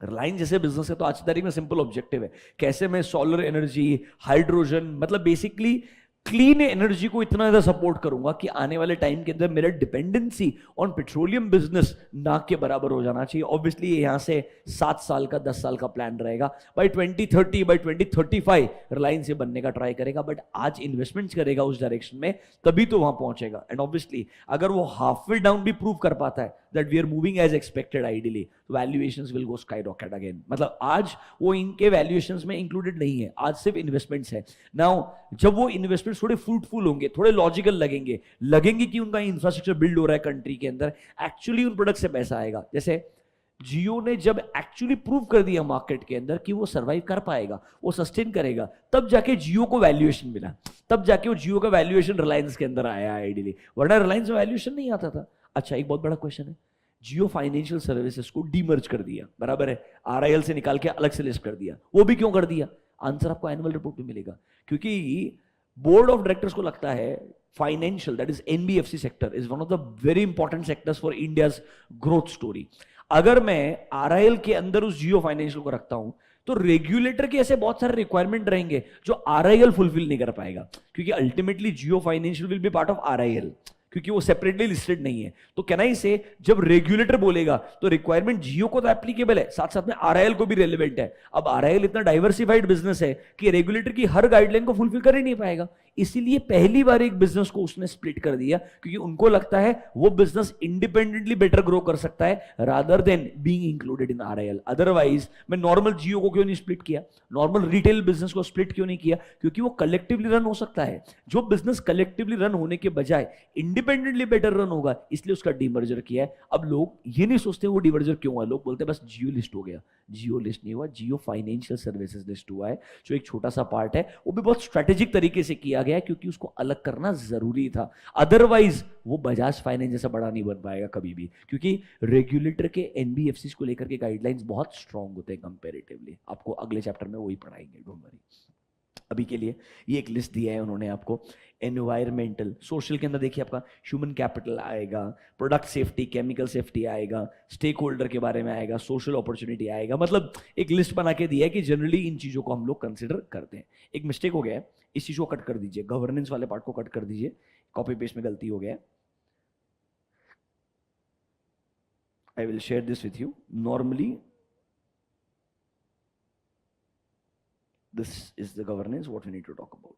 रिलायंस जैसे बिजनेस है तो आज की तारीख में सिंपल ऑब्जेक्टिव है, कैसे मैं सोलर एनर्जी, हाइड्रोजन, मतलब बेसिकली क्लीन एनर्जी को इतना ज्यादा सपोर्ट करूंगा कि आने वाले टाइम के अंदर मेरा डिपेंडेंसी ऑन पेट्रोलियम बिजनेस ना के बराबर हो जाना चाहिए। ऑब्वियसली यहां से 7 साल का 10 साल का प्लान रहेगा, बाय 2030 बाय 2035 रिलायंस से बनने का ट्राई करेगा, बट आज इन्वेस्टमेंट्स करेगा उस डायरेक्शन में, तभी तो वहां पहुंचेगा। एंड ऑब्वियसली अगर वो हाफ वे डाउन भी प्रूव कर पाता है that we are moving as expected ideally, valuations will go skyrocket again. मतलब आज वो इनके वैल्यूएशंस में इंक्लूडेड नहीं है, आज सिर्फ इन्वेस्टमेंट्स है। नाउ जब वो इन्वेस्टमेंट थोड़े फ्रूटफुल होंगे, थोड़े लॉजिकल लगेंगे कि उनका इंफ्रास्ट्रक्चर बिल्ड हो रहा है कंट्री के अंदर, एक्चुअली उन प्रोडक्ट से पैसा आएगा। जैसे जियो ने जब एक्चुअली प्रूव कर दिया मार्केट के अंदर कि वो सर्वाइव कर पाएगा, वो सस्टेन करेगा, तब जाके जियो को वैल्यूएशन मिला, तब जाके वो जियो का वैल्यूएशन रिलायंस के अंदर आया आइडियली, वरना रिलायंस में वैल्यूएशन नहीं आता था। अच्छा, एक बहुत बड़ा क्वेश्चन है, जियो फाइनेंशियल सर्विसेज को डीमर्ज कर दिया, बराबर है, आरआईएल से निकाल के अलग से लिस्ट कर दिया, वो भी क्यों कर दिया? आंसर आपको एनुअल रिपोर्ट में मिलेगा। क्योंकि बोर्ड ऑफ डायरेक्टर्स को लगता है financial, that is NBFC sector is one of the very important sectors for India's growth story. अगर मैं आरआईएल के अंदर उस जियो फाइनेंशियल को रखता हूं, तो रेगुलेटर के ऐसे बहुत सारे रिक्वायरमेंट रहेंगे जो आरआईएल फुलफिल नहीं कर पाएगा, क्योंकि ultimately Jio financial will be part of RIL, क्योंकि वो सेपरेटली लिस्टेड नहीं है। तो कहना ही से जब रेगुलेटर बोलेगा तो रिक्वायरमेंट जियो को तो एप्लीकेबल है, साथ साथ में आरआईएल को भी रेलेवेंट है। अब आरआईएल इतना डाइवर्सिफाइड बिजनेस है कि रेगुलेटर की हर गाइडलाइन को फुलफिल कर ही नहीं पाएगा, इसीलिए पहली बार एक बिजनेस को उसने स्प्लिट कर दिया, क्योंकि उनको लगता है वो बिजनेस इंडिपेंडेंटली बेटर ग्रो कर सकता है rather than being included in RIL. Otherwise मैं नॉर्मल जियो को क्यों नहीं स्प्लिट किया, नॉर्मल रिटेल बिजनेस को स्प्लिट क्यों नहीं किया? क्योंकि वो कलेक्टिवली रन हो सकता है। जो बिजनेस कलेक्टिवली रन होने के बजाय इंडिपेंडेंटली बेटर रन होगा, इसलिए उसका डीमर्जर किया है। अब लोग ये नहीं सोचते वो डीमर्जर क्यों हुआ, लोग बोलते हैं बस जियो लिस्ट हो गया। जियो लिस्ट नहीं हुआ, जियो फाइनेंशियल सर्विसेज लिस्ट हुआ है, जो एक छोटा सा पार्ट है, वो भी बहुत स्ट्रेटेजिक तरीके से किया गया है, क्योंकि उसको अलग करना जरूरी था। अदरवाइज वो बजाज फाइनेंस जैसा बड़ा नहीं बन पाएगा कभी भी, क्योंकि रेगुलेटर के एनबीएफसी को लेकर के गाइडलाइंस बहुत स्ट्रांग होते हैं कंपैरेटिवली। आपको अगले चैप्टर में वही पढ़ाएंगे, डोंट वरी। अभी के लिए ये एक लिस्ट दिया है उन्होंने आपको। एनवायरमेंटल, सोशल के अंदर देखिए आपका ह्यूमन कैपिटल आएगा, प्रोडक्ट सेफ्टी, केमिकल सेफ्टी आएगा, स्टेक होल्डर के बारे में आएगा, सोशल अपॉर्चुनिटी आएगा। मतलब एक लिस्ट बना के दिया है कि जनरली इन चीजों को हम लोग कंसिडर करते हैं। एक मिस्टेक हो गया है, इस चीज को कट कर दीजिए, गवर्नेंस वाले पार्ट को कट कर दीजिए, कॉपी पेस्ट में गलती हो गया है। I will share this with you. Normally this is the governance what we need to talk about.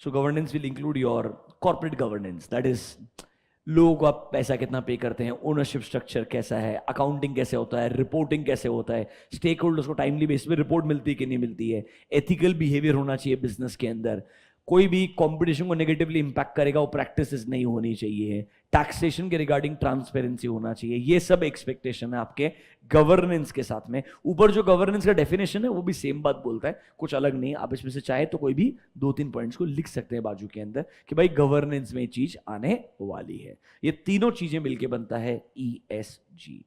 So governance will include your corporate governance, that is लोगों को आप पैसा कितना पे करते हैं, ओनरशिप स्ट्रक्चर कैसा है, अकाउंटिंग कैसे होता है, रिपोर्टिंग कैसे होता है, स्टेक होल्डर्स को टाइमली बेसिस पे रिपोर्ट मिलती है कि नहीं मिलती है, एथिकल बिहेवियर होना चाहिए बिजनेस के अंदर, कोई भी कंपटीशन को नेगेटिवली इंपैक्ट करेगा वो प्रैक्टिसेस नहीं होनी चाहिए, टैक्सेशन के रिगार्डिंग ट्रांसपेरेंसी होना चाहिए, ये सब एक्सपेक्टेशन है आपके गवर्नेंस के साथ में। ऊपर जो गवर्नेंस का डेफिनेशन है वो भी सेम बात बोलता है, कुछ अलग नहीं। आप इसमें से चाहे तो कोई भी 2-3 पॉइंट्स को लिख सकते हैं बाजू के अंदर कि भाई गवर्नेंस में चीज आने वाली है। ये तीनों चीजें मिलकर बनता है ESG।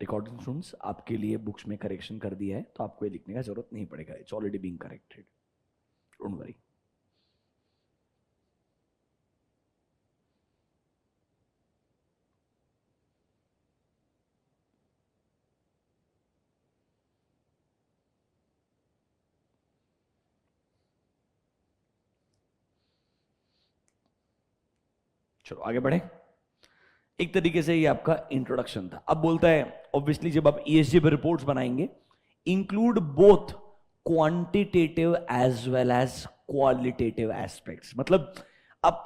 रिकॉर्डिंग स्टूडेंट्स आपके लिए बुक्स में करेक्शन कर दिया है, तो आपको ये लिखने का जरूरत नहीं पड़ेगा, it's already being corrected, don't worry. चलो आगे बढ़े। एक तरीके से ये आपका इंट्रोडक्शन था। अब बोलता है ऑब्वियसली जब आप ESG पे रिपोर्ट्स बनाएंगे, include both quantitative as well as qualitative aspects. मतलब आप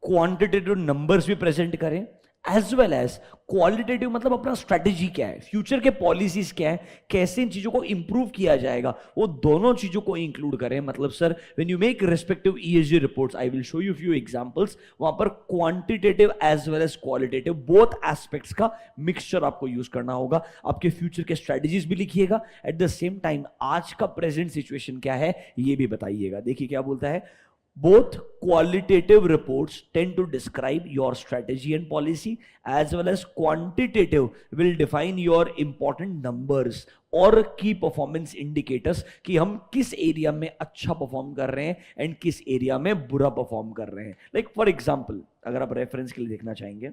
क्वांटिटेटिव नंबर्स भी प्रेजेंट करें एज वेल एज क्वालिटेटिव, मतलब अपना स्ट्रेटेजी क्या है, फ्यूचर के पॉलिसीज क्या है, कैसे इन चीजों को इंप्रूव किया जाएगा, वो दोनों चीजों को इंक्लूड करें। मतलब sir when you make respective ESG reports, I will show you few examples, वहां पर quantitative as well as qualitative both aspects का मिक्सचर आपको यूज करना होगा। आपके फ्यूचर के स्ट्रेटेजीज भी लिखिएगा, एट द सेम टाइम आज का प्रेजेंट सिचुएशन क्या है ये भी बताइएगा। देखिए क्या बोलता है, both qualitative reports tend to describe your strategy and policy, as well as quantitative will define your important numbers और key performance indicators कि हम किस एरिया में अच्छा परफॉर्म कर रहे हैं एंड किस एरिया में बुरा परफॉर्म कर रहे हैं। लाइक फॉर एग्जांपल अगर आप रेफरेंस के लिए देखना चाहेंगे,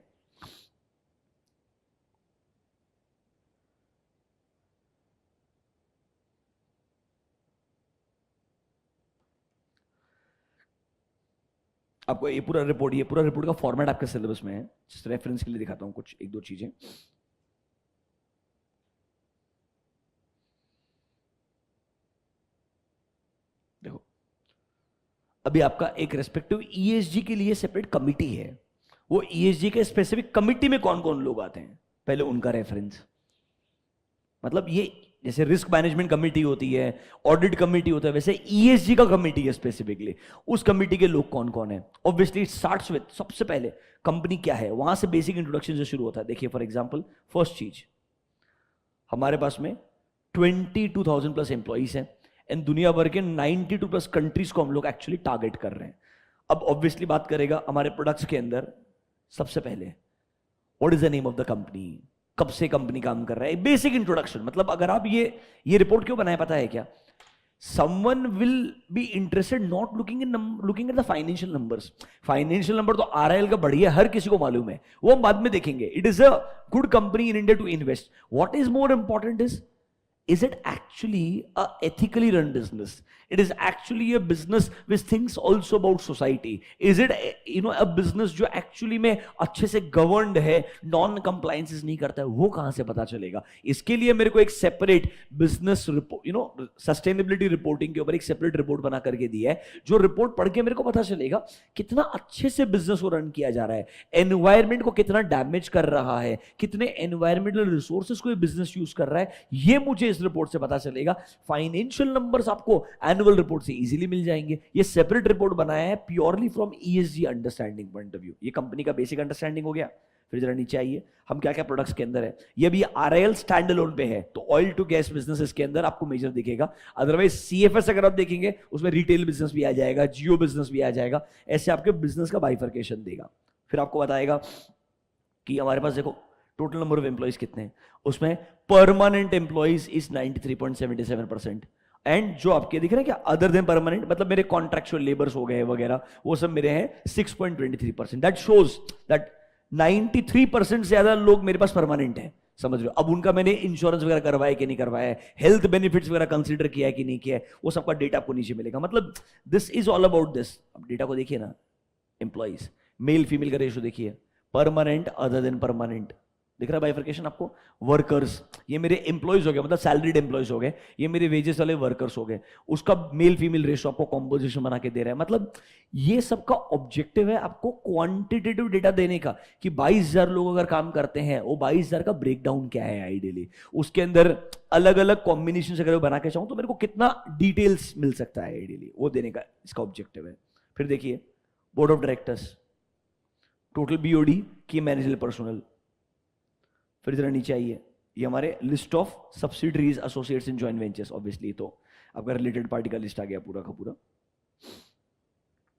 आपको ये पूरा रिपोर्ट का फॉर्मेट आपके सिलेबस में है, जिस रेफरेंस के लिए दिखाता हूं कुछ एक दो चीजें। देखो अभी आपका एक रेस्पेक्टिव ESG के लिए सेपरेट कमिटी है, वो ESG के स्पेसिफिक कमिटी में कौन कौन लोग आते हैं पहले उनका रेफरेंस। मतलब ये जैसे रिस्क मैनेजमेंट कमेटी होती है, ऑडिट कमेटी होता है, वैसे ESG का कमेटी है स्पेसिफिकली। उस कमेटी के लोग कौन कौन है, ऑब्वियसली इट स्टार्ट्स विद सबसे पहले कंपनी क्या है, वहां से बेसिक इंट्रोडक्शन से शुरू होता है। देखिए फॉर एग्जांपल फर्स्ट चीज, हमारे पास में 22,000 प्लस एम्प्लॉइज हैं एंड दुनिया भर के 92 प्लस कंट्रीज को हम लोग एक्चुअली टारगेट कर रहे हैं। अब ऑब्वियसली बात करेगा हमारे प्रोडक्ट्स के अंदर, सबसे पहले what is the name of the company, कब से कंपनी काम कर रहा है, बेसिक इंट्रोडक्शन। मतलब अगर आप ये रिपोर्ट क्यों बनाए पता है क्या, someone will be interested not looking at the financial numbers। Financial number तो RIL का बढ़िया हर किसी को मालूम है, वो हम बाद में देखेंगे। It is a good company in India to invest. What is more important is it actually a ethically run business? It is actually a business which thinks also about society. Is it a business जो actually में अच्छे से governed है, non compliances नहीं करता है, वो कहां से पता चलेगा। इसके लिए मेरे को एक separate business report, sustainability reporting के ऊपर एक separate report बना करके दिया है, जो रिपोर्ट पढ़ के मेरे को पता चलेगा कितना अच्छे से बिजनेस को रन किया जा रहा है, एनवायरमेंट को कितना डैमेज कर रहा है, कितने एनवायरमेंटल रिसोर्सेज को ये बिजनेस यूज कर रहा है, ये मुझे रिपोर्ट से पता चलेगा। फाइनेंशियल नंबर्स आपको एनुअल रिपोर्ट से इजीली मिल जाएंगे। ये सेपरेट रिपोर्ट बनाया है purely from ESG understanding point of view. ये कंपनी का बेसिक अंडरस्टैंडिंग हो गया। फिर जरा नीचे आइए, हम क्या क्या प्रोडक्ट्स के अंदर है। ये भी RIL स्टैंड अलोन पे है, तो ऑयल टू गैस बिजनेस के अंदर आपको मेजर दिखेगा। अदरवाइज CFS अगर आप देखेंगे उसमें रिटेल बिजनेस भी आ जाएगा, जियो बिजनेस भी आ जाएगा, ऐसे आपके बिजनेस का बाइफर्केशन देगा। फिर आपको बताएगा कि हमारे पास देखो टोटल नंबर ऑफ एम्प्लॉइज कितने हैं, उसमें परमानेंट एम्प्लॉइज इज 93.77%, एंड जो आपके दिख रहे हैं क्या अदर देन परमानेंट, मतलब मेरे कॉन्ट्रैक्चुअल लेबर्स हो गए वगैरह, वो सब मेरे हैं 6.23%। दैट शोज दैट 93% से ज्यादा लोग मेरे पास परमानेंट है, समझ रहे हो। अब उनका मैंने इंश्योरेंस वगैरह करवाया कि नहीं करवाया है, हेल्थ बेनिफिट्स वगैरह कंसीडर किया है कि नहीं किया है, वो सबका डेटा आपको नीचे मिलेगा। मतलब this is all about this. अब डेटा को देखिए ना, एम्प्लॉइज मेल फीमेल का रेशो देखिए, परमानेंट अदर देन परमानेंट, दिख रहा है बाइफर्केशन आपको। वर्कर्स, ये मेरे एम्प्लॉइज हो गए, मतलब सैलरीड एम्प्लॉइज हो गए, ये मेरे वेजेस वाले वर्कर्स हो गए, उसका मेल फीमेल रेशो आपको कॉम्पोजिशन बना के दे रहा है। मतलब ये सबका ऑब्जेक्टिव है आपको क्वांटिटेटिव डेटा देने का, कि 22,000 लोग अगर काम करते हैं, वो 22,000 का ब्रेकडाउन क्या है आइडियली, उसके अंदर अलग अलग कॉम्बिनेशन अगर बना के चाहूं तो मेरे को कितना डिटेल्स मिल सकता है आइडियली, वो देने का इसका ऑब्जेक्टिव है। फिर देखिए board of directors, total BOD की मैनेजर पर्सनल, फिर जरा नीचे आइए, ये हमारे list of subsidiaries associates in joint ventures, obviously तो आपका रिलेटेड पार्टी का लिस्ट आ गया पूरा का पूरा।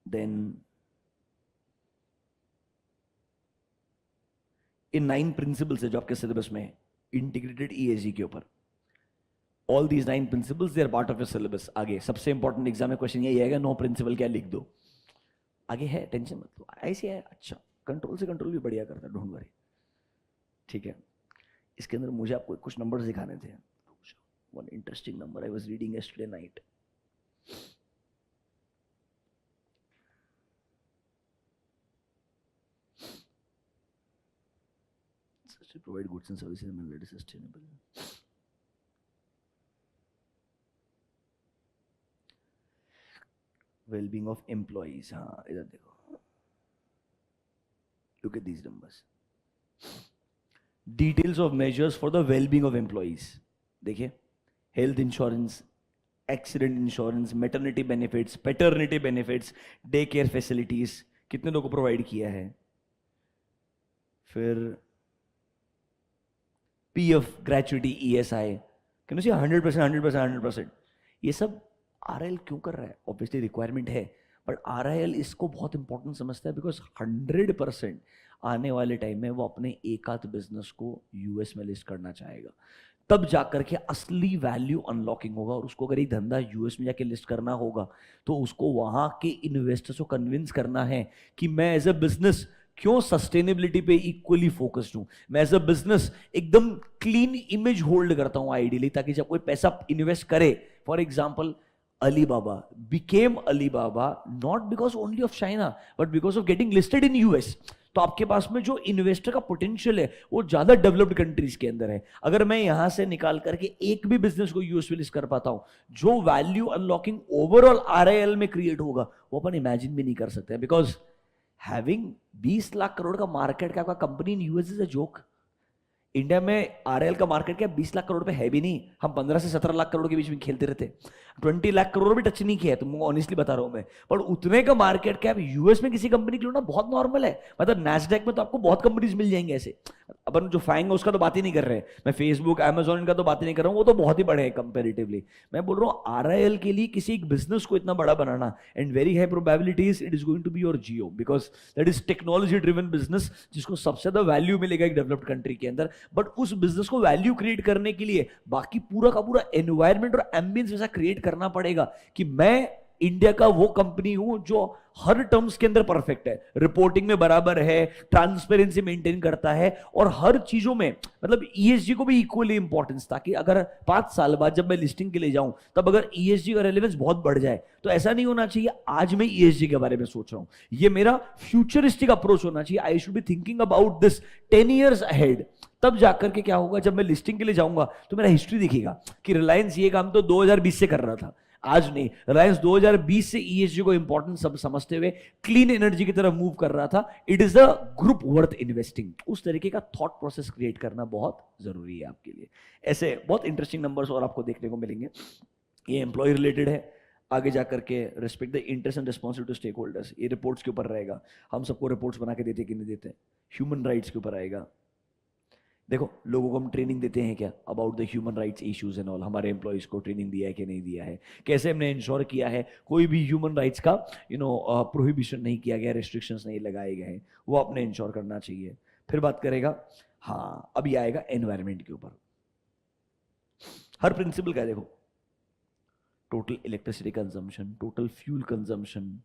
देन इन 9 प्रिंसिपल्स है जो आपके सिलेबस में है इंटीग्रेटेड ईएसजी के ऊपर। All these 9 principles they are part of your syllabus. आगे सबसे इंपॉर्टेंट एग्जाम में क्वेश्चन यही आएगा, 9 प्रिंसिपल क्या लिख दो। आगे है, टेंशन मत लो, ऐसे है। अच्छा, कंट्रोल से कंट्रोल भी बढ़िया करता है, डोंट वरी, ठीक है। इसके अंदर मुझे आपको कुछ नंबर्स दिखाने थे। One interesting number I was reading yesterday night. to provide goods and services and make it sustainable. Well-being of employees, हाँ इधर देखो, look at these numbers. Details of measures for the well-being of employees. देखिए, health insurance, accident insurance, maternity benefits, paternity benefits, day care facilities, कितने लोगों को provide किया है। फिर PF, gratuity, ESI, can you see 100%, ये सब RIL क्यों कर रहा है? ऑब्वियसली रिक्वायरमेंट है, बट RIL इसको बहुत इंपॉर्टेंट समझता है बिकॉज 100% आने वाले टाइम में वो अपने एक आध बिजनेस को यूएस में लिस्ट करना चाहेगा, तब जाकर के असली वैल्यू अनलॉकिंग होगा। और उसको अगर एक धंधा यूएस में जाके लिस्ट करना होगा तो उसको वहां के इन्वेस्टर्स को कन्विंस करना है कि मैं एज अ बिजनेस क्यों सस्टेनेबिलिटी पे इक्वली फोकस्ड हूं, मैं एज अ बिजनेस एकदम क्लीन इमेज होल्ड करता हूं आइडियली, ताकि जब कोई पैसा इन्वेस्ट करे, for example Alibaba became Alibaba not because only of China but because of getting listed in US। तो आपके पास में जो इन्वेस्टर का पोटेंशियल है वो ज्यादा डेवलप्ड कंट्रीज के अंदर है। अगर मैं यहां से निकाल करके एक भी बिजनेस को यूएस में लिस्ट कर पाता हूं, जो वैल्यू अनलॉकिंग ओवरऑल आरआईएल में क्रिएट होगा वो अपन इमेजिन भी नहीं कर सकते, बिकॉज हैविंग 20 लाख करोड़ का मार्केट कैप का company in US is a joke. India में आरएल का मार्केट कैप 20 लाख करोड़ पे है भी नहीं, हम 15 से 17 लाख करोड़ के बीच में खेलते रहते, 20 लाख करोड़ भी टच नहीं किया है, तुमको ऑनेस्टली बता रहा हूं मैं। पर उतने का मार्केट कैप यूएस में किसी कंपनी के लिए ना बहुत नॉर्मल है। मतलब नैस्डैक में तो आपको बहुत कंपनीज मिल जाएंगे ऐसे, अपन जो फाइंग उसका तो बात ही नहीं कर रहे, मैं फेसबुक अमेजोन का तो बात ही नहीं कर रहा हूं, वो तो बहुत ही बड़े हैं कंपेरेटिवली। मैं बोल रहा हूं आरआईएल के लिए किसी एक बिजनेस को इतना बड़ा बनाना, and very high probabilities it is going to be your Jio, because that is technology driven business जिसको सबसे ज्यादा वैल्यू मिलेगा एक डेवलप्ड कंट्री के अंदर। बट उस बिजनेस को वैल्यू क्रिएट करने के लिए बाकी पूरा का पूरा एनवायरमेंट और एम्बियंस वैसा क्रिएट करना पड़ेगा कि मैं इंडिया का वो कंपनी हूं जो हर टर्म्स के अंदर परफेक्ट है, रिपोर्टिंग में बराबर है, ट्रांसपेरेंसी मेंटेन करता है, और हर चीजों में मतलब ईएसजी को भी इक्वली इंपॉर्टेंस, ताकि अगर 5 साल बाद जब मैं लिस्टिंग के लिए जाऊं तब अगर ईएसजी का रेलेवेंस बहुत बढ़ जाए तो ऐसा नहीं होना चाहिए आज मैं ईएसजी के बारे में सोच रहा हूं, ये मेरा फ्यूचरिस्टिक अप्रोच होना चाहिए। I should be thinking about this 10 years ahead. तब जाकर के क्या होगा, जब मैं लिस्टिंग के लिए जाऊंगा तो मेरा हिस्ट्री दिखेगा कि रिलायंस ये काम तो 2020 से कर रहा था, आज नहीं। रिलायंस 2020 से ईएसजी को इंपॉर्टेंट सब समझते हुए क्लीन एनर्जी की तरफ मूव कर रहा था। It is the group worth investing. उस तरीके का थॉट प्रोसेस क्रिएट करना बहुत जरूरी है आपके लिए। ऐसे बहुत इंटरेस्टिंग नंबर्स और आपको देखने को मिलेंगे। ये एम्प्लॉय रिलेटेड है, आगे जाकर के respect the interest and responsibility to stakeholders, ये रिपोर्ट्स के ऊपर रहेगा, हम सबको रिपोर्ट्स बना के देते कि नहीं देते। ह्यूमन राइट्स के ऊपर आएगा, देखो लोगों को हम ट्रेनिंग देते हैं क्या about the human rights issues and all, हमारे एम्प्लॉइज को ट्रेनिंग दिया है कि नहीं दिया है, कैसे हमने इंश्योर किया है कोई भी ह्यूमन राइट्स का प्रोहिबिशन नहीं किया गया, रेस्ट्रिक्शंस नहीं लगाए गए हैं, वो अपने इंश्योर करना चाहिए। फिर बात करेगा हाँ, अभी आएगा एनवायरमेंट के ऊपर। हर प्रिंसिपल का है, देखो, total electricity consumption, total fuel consumption,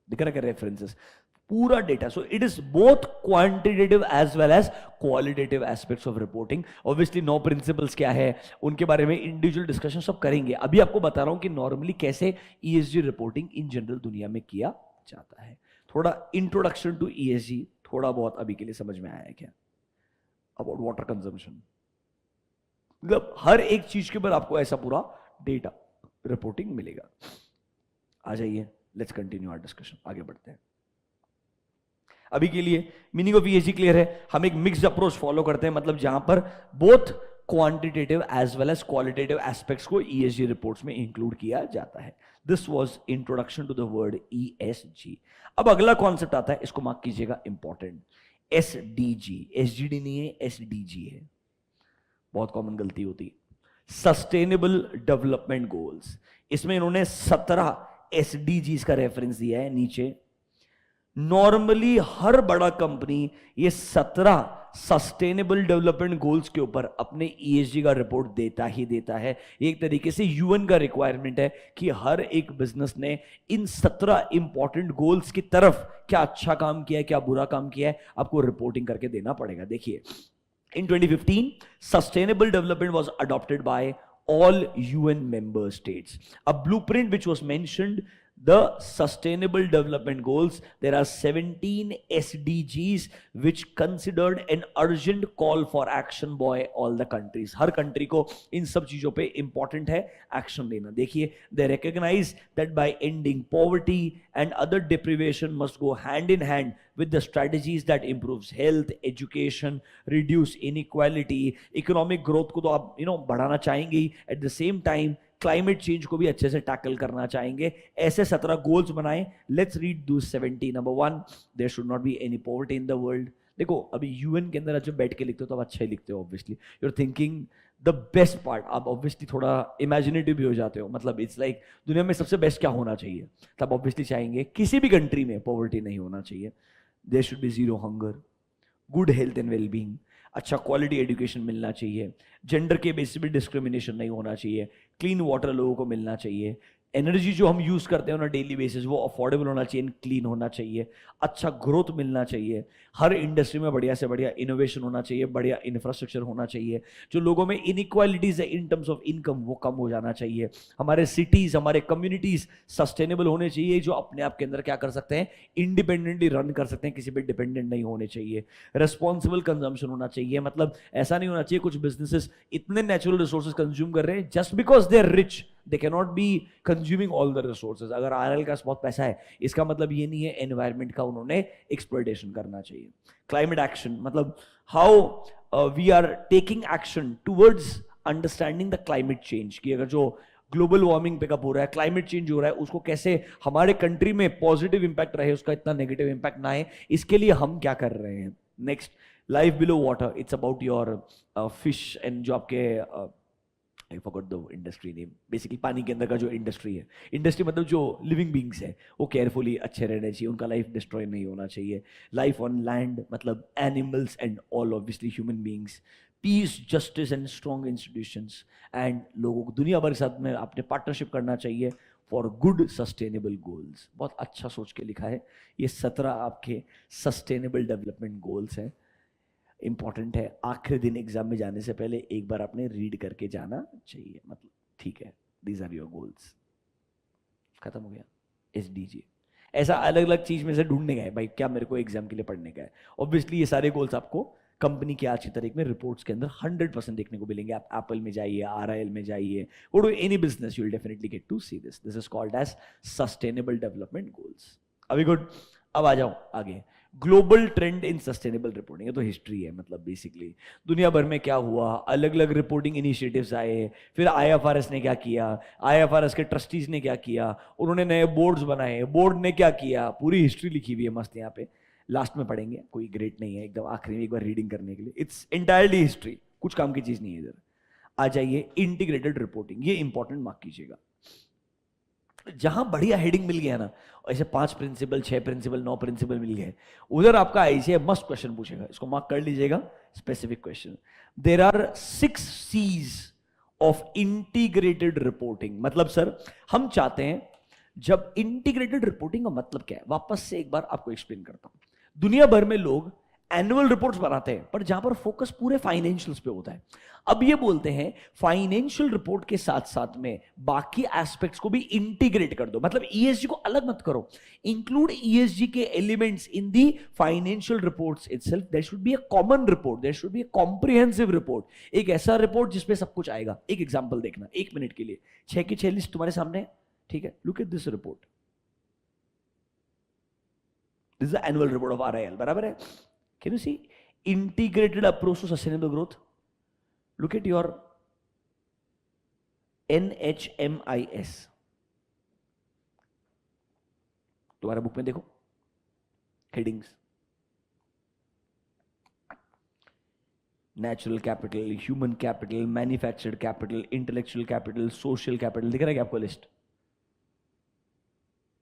दिख रहा है रेफरेंसेस, पूरा data. So it is both quantitative as well as qualitative aspects of reporting. Obviously 9 principles क्या है, उनके बारे में इंडिविजुअल डिस्कशन सब करेंगे। अभी आपको बता रहा हूं कि नॉर्मली कैसे ईएसजी रिपोर्टिंग इन जनरल दुनिया में किया जाता है। थोड़ा इंट्रोडक्शन टू ईएसजी, थोड़ा बहुत अभी के लिए समझ में आया है क्या? अबाउट वाटर कंजम्पशन, मतलब हर एक चीज के ऊपर आपको ऐसा पूरा डेटा रिपोर्टिंग मिलेगा। आ जाइए, लेट्स कंटिन्यू आवर डिस्कशन, आगे बढ़ते हैं। अभी के लिए मीनिंग ऑफ ईएसजी क्लियर है। हम एक मिक्स्ड अप्रोच फॉलो करते हैं, मतलब जहां पर both quantitative as well as qualitative aspects को ईएसजी रिपोर्ट्स में इंक्लूड किया जाता है। This was introduction to the word ESG. अब अगला कॉन्सेप्ट आता है, इसको मार्क कीजिएगा, इंपॉर्टेंट, एसडीजी। एसजीडी नहीं है, एसडीजी है, बहुत कॉमन गलती होती है। सस्टेनेबल डेवलपमेंट गोल्स, इसमें इन्होंने 17 एसडीजीज का रेफरेंस दिया है नीचे। नॉर्मली हर बड़ा कंपनी ये 17 सस्टेनेबल डेवलपमेंट गोल्स के ऊपर अपने ईएसजी का रिपोर्ट देता ही देता है। एक तरीके से यूएन का रिक्वायरमेंट है कि हर एक बिजनेस ने इन 17 इंपॉर्टेंट गोल्स की तरफ क्या अच्छा काम किया है, क्या बुरा काम किया है, आपको रिपोर्टिंग करके देना पड़ेगा। देखिए, in 2015 sustainable development was adopted by all UN member states, a blueprint which was mentioned the sustainable development goals. There are 17 SDGs which considered an urgent call for action by all the countries. Her country को इन सब चीजों पे important है action लेना। देखिए, they recognize that by ending poverty and other deprivation must go hand in hand with the strategies that improves health, education, reduce inequality, economic growth को तो आप बढ़ाना चाहेंगे ही, at the same time climate change को भी अच्छे से tackle करना चाहेंगे। ऐसे 17 गोल्स बनाए। लेट्स रीड दो 17। Number 1, there should not be any poverty in the world. देखो, अभी यूएन के अंदर जब बैठ के लिखते हो तो आप अच्छा ही लिखते हो, obviously you are thinking the best part. आप ऑब्वियसली थोड़ा इमेजिनेटिव भी हो जाते हो, मतलब इट्स लाइक दुनिया में सबसे बेस्ट क्या होना चाहिए, तब ऑब्वियसली चाहेंगे किसी भी कंट्री में पॉवर्टी नहीं होना चाहिए। There should be zero hunger, good health and wellbeing, अच्छा क्वालिटी एजुकेशन मिलना चाहिए, जेंडर के बेसिस पे डिस्क्रिमिनेशन नहीं होना चाहिए, क्लीन वाटर लोगों को मिलना चाहिए, एनर्जी जो हम यूज करते हैं ना डेली बेसिस वो अफोर्डेबल होना चाहिए, क्लीन होना चाहिए, अच्छा ग्रोथ मिलना चाहिए, हर इंडस्ट्री में बढ़िया से बढ़िया इनोवेशन होना चाहिए, बढ़िया इंफ्रास्ट्रक्चर होना चाहिए, जो लोगों में इनइक्वालिटीज है इन टर्म्स ऑफ इनकम वो कम हो जाना चाहिए, हमारे सिटीज हमारे कम्युनिटीज सस्टेनेबल होने चाहिए, जो अपने आप के अंदर क्या कर सकते हैं, इंडिपेंडेंटली रन कर सकते हैं, किसी पे डिपेंडेंट नहीं होने चाहिए, रेस्पॉन्सिबल कंजम्पशन होना चाहिए, मतलब ऐसा नहीं होना चाहिए कुछ बिजनेसेस इतने नेचुरल रिसोर्सेज कंज्यूम कर रहे हैं just because they are rich, they cannot be consuming all the resources। अगर आरएल का बहुत पैसा है इसका मतलब ये नहीं है एनवायरमेंट का उन्होंने एक्सप्लॉयटेशन करना चाहिए। क्लाइमेट एक्शन, मतलब how we are taking action towards understanding the climate change, कि अगर जो ग्लोबल वार्मिंग पिकअप हो रहा है, क्लाइमेट चेंज हो रहा है, उसको कैसे हमारे कंट्री में पॉजिटिव इंपैक्ट रहे, उसका इतना नेगेटिव इंपैक्ट ना आए, इसके लिए हम क्या कर रहे हैं। Next, life below water, it's about your fish and जो आपके I forgot the industry name, basically पानी के अंदर का जो इंडस्ट्री है, इंडस्ट्री मतलब जो लिविंग बींग्स है वो केयरफुली अच्छे रहने चाहिए, उनका लाइफ डिस्ट्रॉय नहीं होना चाहिए। लाइफ ऑन लैंड मतलब animals and all obviously human beings, peace, justice and strong institutions, and लोगों को दुनिया भर के साथ में आपने पार्टनरशिप करना चाहिए फॉर गुड सस्टेनेबल गोल्स। बहुत अच्छा सोच के लिखा है, ये 17 आपके सस्टेनेबल डेवलपमेंट गोल्स हैं। इंपॉर्टेंट है, आखिरी दिन एग्जाम में जाने से पहले एक बार आपने रीड करके जाना चाहिए, मतलब ठीक है, दीज आर योर गोल्स। खत्म हो गया एसडीजी। ऐसा अलग अलग चीज में से ढूंढने गए भाई क्या मेरे को एग्जाम के लिए पढ़ने का है, ऑब्वियसली ये सारे गोल्स आपको कंपनी की आज की तारीख में रिपोर्ट्स के अंदर 100% देखने को मिलेंगे। आप एप्पल में जाइए, आरआईएल में जाइए, go to any business, you will definitely get to see this. This is called as sustainable development goals. अभी गुड, अब आ जाओ आगे। Global trend in sustainable reporting, ये तो हिस्ट्री है, मतलब बेसिकली दुनिया भर में क्या हुआ, अलग अलग रिपोर्टिंग इनिशिएटिव्स आए, फिर आईएफआरएस ने क्या किया, आईएफआरएस के ट्रस्टीज ने क्या किया, उन्होंने नए बोर्ड्स बनाए, बोर्ड ने क्या किया, पूरी हिस्ट्री लिखी हुई है मस्त। यहाँ पे लास्ट में पढ़ेंगे, कोई ग्रेट नहीं है, एकदम आखिरी में एक बार रीडिंग करने के लिए, इट्स एंटायरली हिस्ट्री, कुछ काम की चीज नहीं है इधर। आ जाइए इंटीग्रेटेड रिपोर्टिंग, ये इंपॉर्टेंट मार्क कीजिएगा। जहां बढ़िया हेडिंग मिल गया ना, ऐसे 5 प्रिंसिपल, 6 प्रिंसिपल, 9 प्रिंसिपल मिल गए, उधर आपका आईसीए मस्त क्वेश्चन पूछेगा, इसको मार्क कर लीजिएगा, specific question. There are 6 C's of integrated reporting. मतलब सर हम चाहते हैं, जब इंटीग्रेटेड रिपोर्टिंग का मतलब क्या है, वापस से एक बार आपको एक्सप्लेन करता हूं। दुनिया भर में लोग एनुअल रिपोर्ट्स बनाते हैं, पर जहां पर फोकस पूरे फाइनेंशियल्स पे होता है। अब ये बोलते हैं फाइनेंशियल रिपोर्ट के साथ साथ में बाकी एस्पेक्ट्स को भी इंटीग्रेट कर दो, मतलब ईएसजी को अलग मत करो, इंक्लूड ईएसजी के elements in the financial reports itself. There should be a common report, there should be a comprehensive report, एक ऐसा रिपोर्ट जिसपे सब कुछ आएगा। एक एग्जांपल देखना 1 मिनट के लिए, 6 की 6 लिस्ट तुम्हारे सामने है, ठीक है? Look at this report, this is the annual report of RIL, बराबर है? Can you see integrated approach to sustainable growth? Look at your NHMIS, तुम्हारा बुक में देखो headings, natural capital, human capital, manufactured capital, intellectual capital, social capital. दिख रहा है क्या आपको लिस्ट?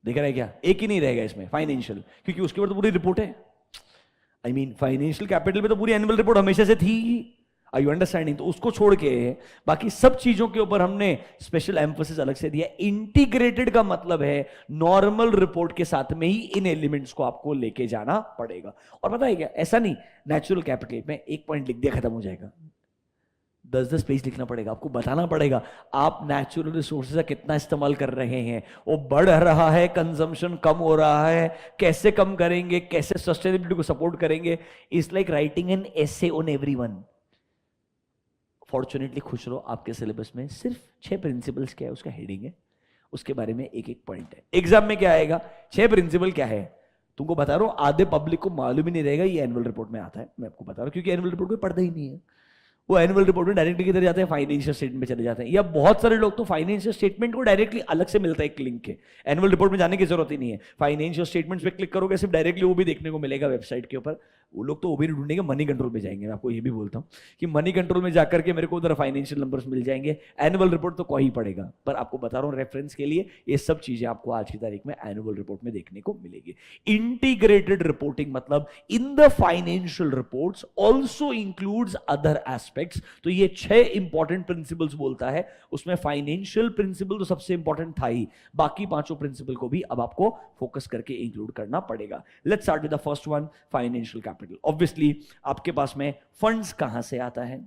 दिख रहा है क्या? एक ही नहीं रहेगा इसमें, फाइनेंशियल, क्योंकि उसके ऊपर तो पूरी रिपोर्ट है। आई मीन फाइनेंशियल कैपिटल पे तो पूरी एनुअल रिपोर्ट हमेशा से थी ही। Are you understanding? तो उसको छोड़ के बाकी सब चीजों के ऊपर हमने स्पेशल एम्फोसिस अलग से दिया। इंटीग्रेटेड का मतलब है नॉर्मल रिपोर्ट के साथ में ही इन एलिमेंट्स को आपको लेके जाना पड़ेगा। और पता है क्या, ऐसा नहीं नेचुरल कैपिटल में एक पॉइंट लिख दिया खत्म हो जाएगा, 10-10 पेज लिखना पड़ेगा, आपको बताना पड़ेगा आप नेचुरल रिसोर्सेज का कितना इस्तेमाल कर रहे हैं, वो बढ़ रहा है, कंजम्पशन कम हो रहा है, कैसे कम करेंगे, कैसे सस्टेनेबिलिटी को सपोर्ट करेंगे। It's like writing an essay on everyone. Fortunately खुश रहो, आपके सिलेबस में सिर्फ 6 प्रिंसिपल्स क्या है उसका हेडिंग है, उसके बारे में एक एक पॉइंट है। एग्जाम में क्या आएगा, 6 प्रिंसिपल क्या है तुमको बता रहा हूं, आधे पब्लिक को मालूम ही नहीं रहेगा ये एनुअल रिपोर्ट में आता है, मैं आपको बता रहा हूं, क्योंकि एनुअल रिपोर्ट में पढ़ता ही नहीं है। वो एनुअल रिपोर्ट में डायरेक्टली किधर जाते हैं, फाइनेंशियल स्टेटमेंट में चले जाते हैं, या बहुत सारे लोग तो फाइनेंशियल स्टेटमेंट को डायरेक्टली अलग से मिलता है एक लिंक के, एनुअल रिपोर्ट में जाने की जरूरत ही नहीं है। फाइनेंशियल स्टेटमेंट्स पे क्लिक करोगे सिर्फ डायरेक्टली वो भी देखने को मिलेगा वेबसाइट के ऊपर। वो लोग तो वो भी नहीं ढूंढेंगे, मनी कंट्रोल में जाएंगे। मैं आपको ये भी बोलता हूँ कि मनी कंट्रोल में जाकर के मेरे को उधर फाइनेंशियल नंबर्स मिल जाएंगे, एनुअल रिपोर्ट तो कोई पड़ेगा। पर आपको बता रहा हूँ रेफरेंस के लिए, ये सब चीजें आपको आज की तारीख में एनुअल रिपोर्ट में देखने को मिलेगी। इंटीग्रेटेड रिपोर्टिंग मतलब in the financial reports also includes other aspects. तो ये 6 इंपॉर्टेंट प्रिंसिपल्स बोलता है, उसमें फाइनेंशियल प्रिंसिपल तो सबसे इंपॉर्टेंट था ही, बाकी 5 प्रिंसिपल को भी अब आपको फोकस करके इंक्लूड करना पड़ेगा। Let's start with the first one, financial capital. Obviously आपके पास में फंड्स कहां से आता है,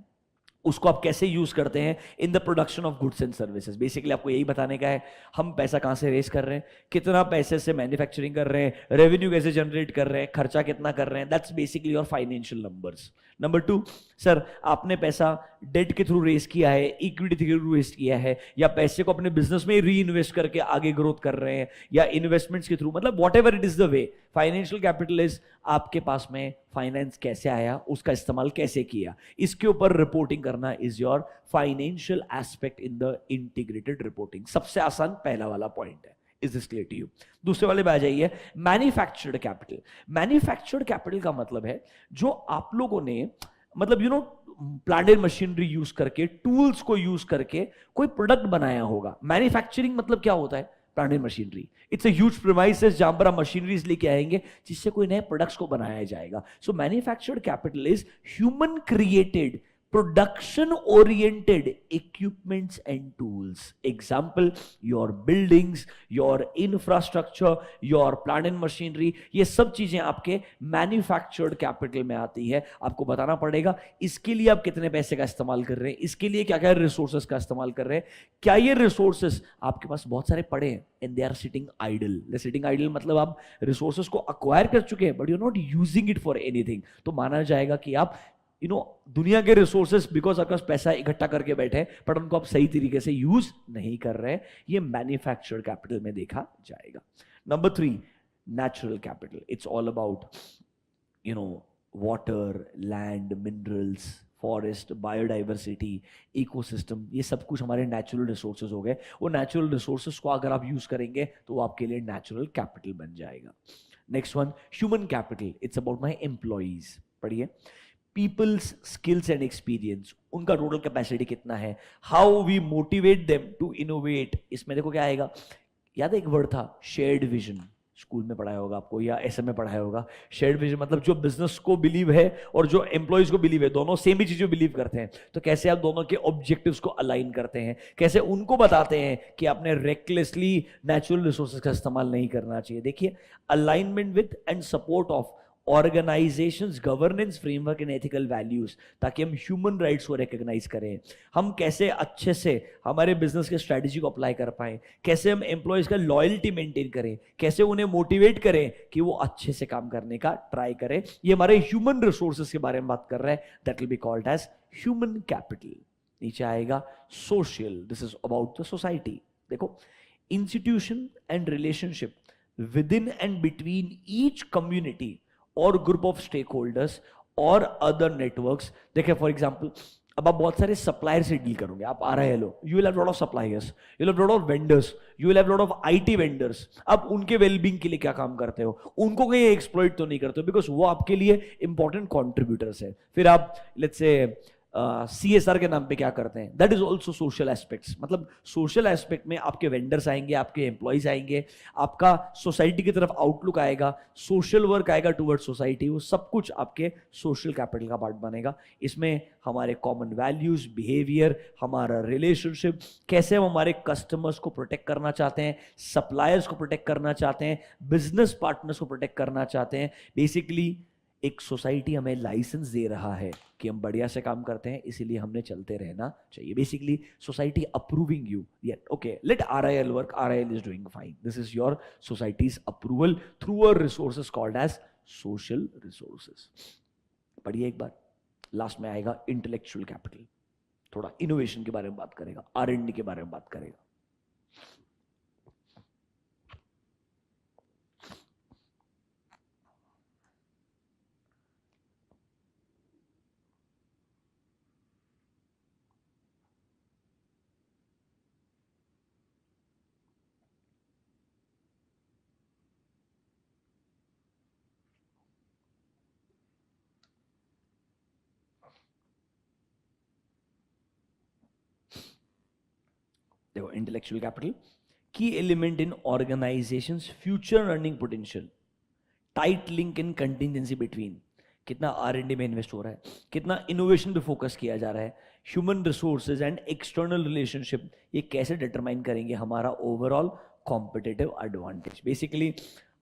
उसको आप कैसे यूज करते हैं in the production of goods and services. Basically आपको यही बताने का है हम पैसा कहां से रेस कर रहे हैं, कितना पैसे से मैन्युफैक्चरिंग कर रहे हैं, रेवेन्यू कैसे जनरेट कर रहे हैं, खर्चा कितना कर रहे हैं। That's basically your financial numbers. Number 2, sir आपने पैसा डेट के थ्रू रेस किया है, इक्विटी के थ्रू रेस किया है, या पैसे को अपने बिजनेस में री इन्वेस्ट करके आगे ग्रोथ कर रहे हैं, या इन्वेस्टमेंट्स के थ्रू, मतलब what ever it is the way. Financial capital is आपके पास में फाइनेंस कैसे आया, उसका इस्तेमाल कैसे किया, इसके ऊपर रिपोर्टिंग करना is your financial aspect in the integrated reporting. सबसे आसान पहला वाला पॉइंट है। Is this clear to you? दूसरे वाले में आ जाइए, मैन्युफैक्चर्ड कैपिटल। मैन्युफैक्चर्ड कैपिटल का मतलब है जो आप लोगों ने, मतलब you know, plant and machinery use करके, टूल्स को यूज करके कोई प्रोडक्ट बनाया होगा। मैन्युफैक्चरिंग मतलब क्या होता है, plant and machinery. It's a huge premises जहां पर आप मशीनरीज लेके आएंगे जिससे कोई नए प्रोडक्ट्स को बनाया जाएगा। So manufactured capital is human created production oriented equipments and tools. Example, your buildings, your infrastructure, your plant and machinery, ये सब चीजें आपके मैन्युफैक्चर्ड कैपिटल में आती है। आपको बताना पड़ेगा इसके लिए आप कितने पैसे का इस्तेमाल कर रहे हैं, इसके लिए क्या क्या रिसोर्सेस का इस्तेमाल कर रहे हैं, क्या ये रिसोर्सेस आपके पास बहुत सारे पड़े हैं and they are sitting idle. Sitting idle मतलब आप रिसोर्सेस को अक्वायर कर चुके हैं but you are not using it for anything, तो माना जाएगा कि आप दुनिया के रिसोर्सेस बिकॉज आपके पास पैसा इकट्ठा करके बैठे पर उनको आप सही तरीके से यूज नहीं कर रहे हैं। ये मैन्युफैक्चर्ड कैपिटल में देखा जाएगा। Number 3, natural capital. It's all about water, land, minerals, forest, biodiversity, ecosystem, ये सब कुछ हमारे नेचुरल रिसोर्सेज हो गए। वो नेचुरल रिसोर्सेज को अगर आप यूज करेंगे तो वो आपके लिए नेचुरल कैपिटल बन जाएगा। Next one, human capital. It's about my employees. पढ़िए, पीपल्स स्किल्स एंड एक्सपीरियंस, उनका टोटल कैपेसिटी कितना है, how we motivate them to innovate. इसमें देखो क्या आएगा, याद है एक वर्ड था शेयर्ड विजन, स्कूल में पढ़ाया होगा आपको या एसएम में पढ़ाया होगा। शेयर्ड विजन मतलब जो बिजनेस को बिलीव है और जो एम्प्लॉयज को बिलीव है, दोनों सेम ही चीजों बिलीव करते हैं, तो कैसे आप दोनों के ऑब्जेक्टिव्स को अलाइन करते हैं, कैसे उनको बताते हैं कि आपने रेकलेसली नेचुरल रिसोर्सेज का इस्तेमाल नहीं करना चाहिए। देखिए, alignment with and support of organisations governance framework and ethical values, ताकि हम ह्यूमन राइट्स को रिकॉग्नाइज करें, हम कैसे अच्छे से हमारे बिजनेस के स्ट्रेटजी को अप्लाई कर पाएं, कैसे हम एम्प्लॉयज का लॉयल्टी मेंटेन करें, कैसे उन्हें मोटिवेट करें कि वो अच्छे से काम करने का ट्राई करें। ये हमारे ह्यूमन रिसोर्सेज के बारे में बात कर रहे हैं, that will be called as human capital. नीचे आएगा social, this is about the society. देखो, institution and relationship with in and between each community और ग्रुप ऑफ स्टेक होल्डर्स और अदर नेटवर्क्स। देखिए फॉर एग्जांपल, अब आप बहुत सारे सप्लायर से डील करोगे, आप आ रहे हैं, लो you will have lot of suppliers, you will have lot of vendors, you will have lot of IT vendors. आप उनके वेलबींग के लिए क्या काम करते हो, उनको कहीं एक्सप्लॉइट तो नहीं करते हो, बिकॉज वो आपके लिए इंपॉर्टेंट कॉन्ट्रीब्यूटर्स है। फिर आप लेट्स से CSR के नाम पे क्या करते हैं, that is also social aspects. मतलब सोशल एस्पेक्ट में आपके वेंडर्स आएंगे, आपके एम्प्लॉयज आएंगे, आपका सोसाइटी की तरफ आउटलुक आएगा, सोशल वर्क आएगा टुवर्ड सोसाइटी, वो सब कुछ आपके सोशल कैपिटल का पार्ट बनेगा। इसमें हमारे कॉमन वैल्यूज, बिहेवियर, हमारा रिलेशनशिप, कैसे हम हमारे कस्टमर्स को प्रोटेक्ट करना चाहते हैं, सप्लायर्स को प्रोटेक्ट करना चाहते हैं, बिजनेस पार्टनर्स को प्रोटेक्ट करना चाहते हैं। बेसिकली एक सोसाइटी हमें लाइसेंस दे रहा है कि हम बढ़िया से काम करते हैं, इसीलिए हमने चलते रहना चाहिए। Basically society approving you, okay let RIL work, RIL is doing fine, this is your society's approval through a resources called as social resources. पढ़िए एक बार, लास्ट में आएगा इंटेलेक्चुअल कैपिटल, थोड़ा इनोवेशन के बारे में बात करेगा, R&D के बारे में बात करेगा। देखो, इंटेलेक्चुअल कैपिटल की element in organisations future earning potential, tight link in contingency between, कितना R&D में इन्वेस्ट हो रहा है, कितना इनोवेशन पे फोकस किया जा रहा है, human resources and external relationship, ये कैसे डिटरमाइन करेंगे हमारा overall competitive advantage. Basically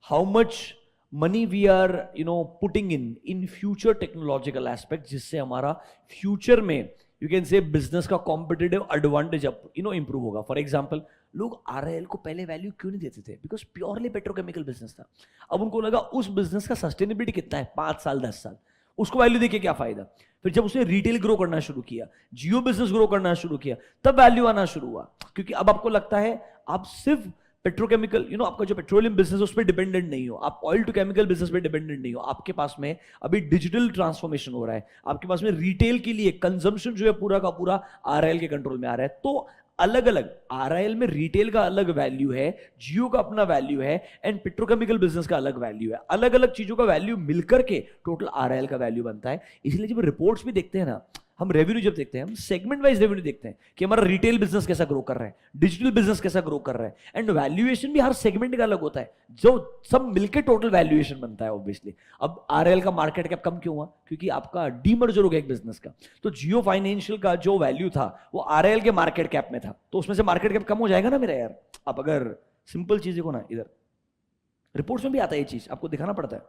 how much money we are putting in future technological aspect, जिससे हमारा फ्यूचर में यू कैन से बिजनेस का कॉम्पिटिटिव एडवांटेज इंप्रूव होगा। फॉर एग्जांपल, लोग RIL को पहले वैल्यू क्यों नहीं देते थे, बिकॉज प्योरली पेट्रोकेमिकल बिजनेस था। अब उनको लगा उस बिजनेस का सस्टेनेबिलिटी कितना है, 5 साल 10 साल, उसको वैल्यू देके क्या फायदा। फिर जब उसने रिटेल ग्रो करना शुरू किया, जियो बिजनेस ग्रो करना शुरू किया, तब वैल्यू आना शुरू हुआ, क्योंकि अब आपको लगता है आप सिर्फ पेट्रोकेमिकल आपका जो पेट्रोलियम बिजनेस है उस पर डिपेंडेंट नहीं हो, आप ऑयल टू केमिकल बिजनेस पे डिपेंडेंट नहीं हो, आपके पास में अभी डिजिटल ट्रांसफॉर्मेशन हो रहा है, आपके पास में रिटेल के लिए कंजम्पशन जो है पूरा का पूरा RIL के कंट्रोल में आ रहा है। तो अलग अलग RIL में रिटेल का अलग वैल्यू है, जियो का अपना वैल्यू है, एंड पेट्रोकेमिकल बिजनेस का अलग वैल्यू है। अलग अलग चीजों का वैल्यू मिलकर के टोटल RIL का वैल्यू बनता है। इसलिए जब रिपोर्ट्स भी देखते हैं ना, हम रेवेन्यू जब देखते हैं, हम सेगमेंट वाइज रेवेन्यू देखते हैं कि हमारा रिटेल बिजनेस कैसा ग्रो कर रहा है, डिजिटल बिजनेस कैसा ग्रो कर रहा है, एंड वैल्यूएशन भी हर सेगमेंट का अलग होता है, जो सब मिलकर टोटल वैल्यूएशन बनता है ऑब्वियसली। अब RIL का मार्केट कैप कम क्यों हुआ, क्योंकि आपका डीमर्जर हो गया एक बिजनेस का। तो जियो फाइनेंशियल का जो वैल्यू था वो RIL के मार्केट कैप में था, तो उसमें से मार्केट कैप कम हो जाएगा ना मेरा यार। आप अगर सिंपल चीजें को ना, इधर रिपोर्ट्स में भी आता है ये चीज, आपको दिखाना पड़ता है।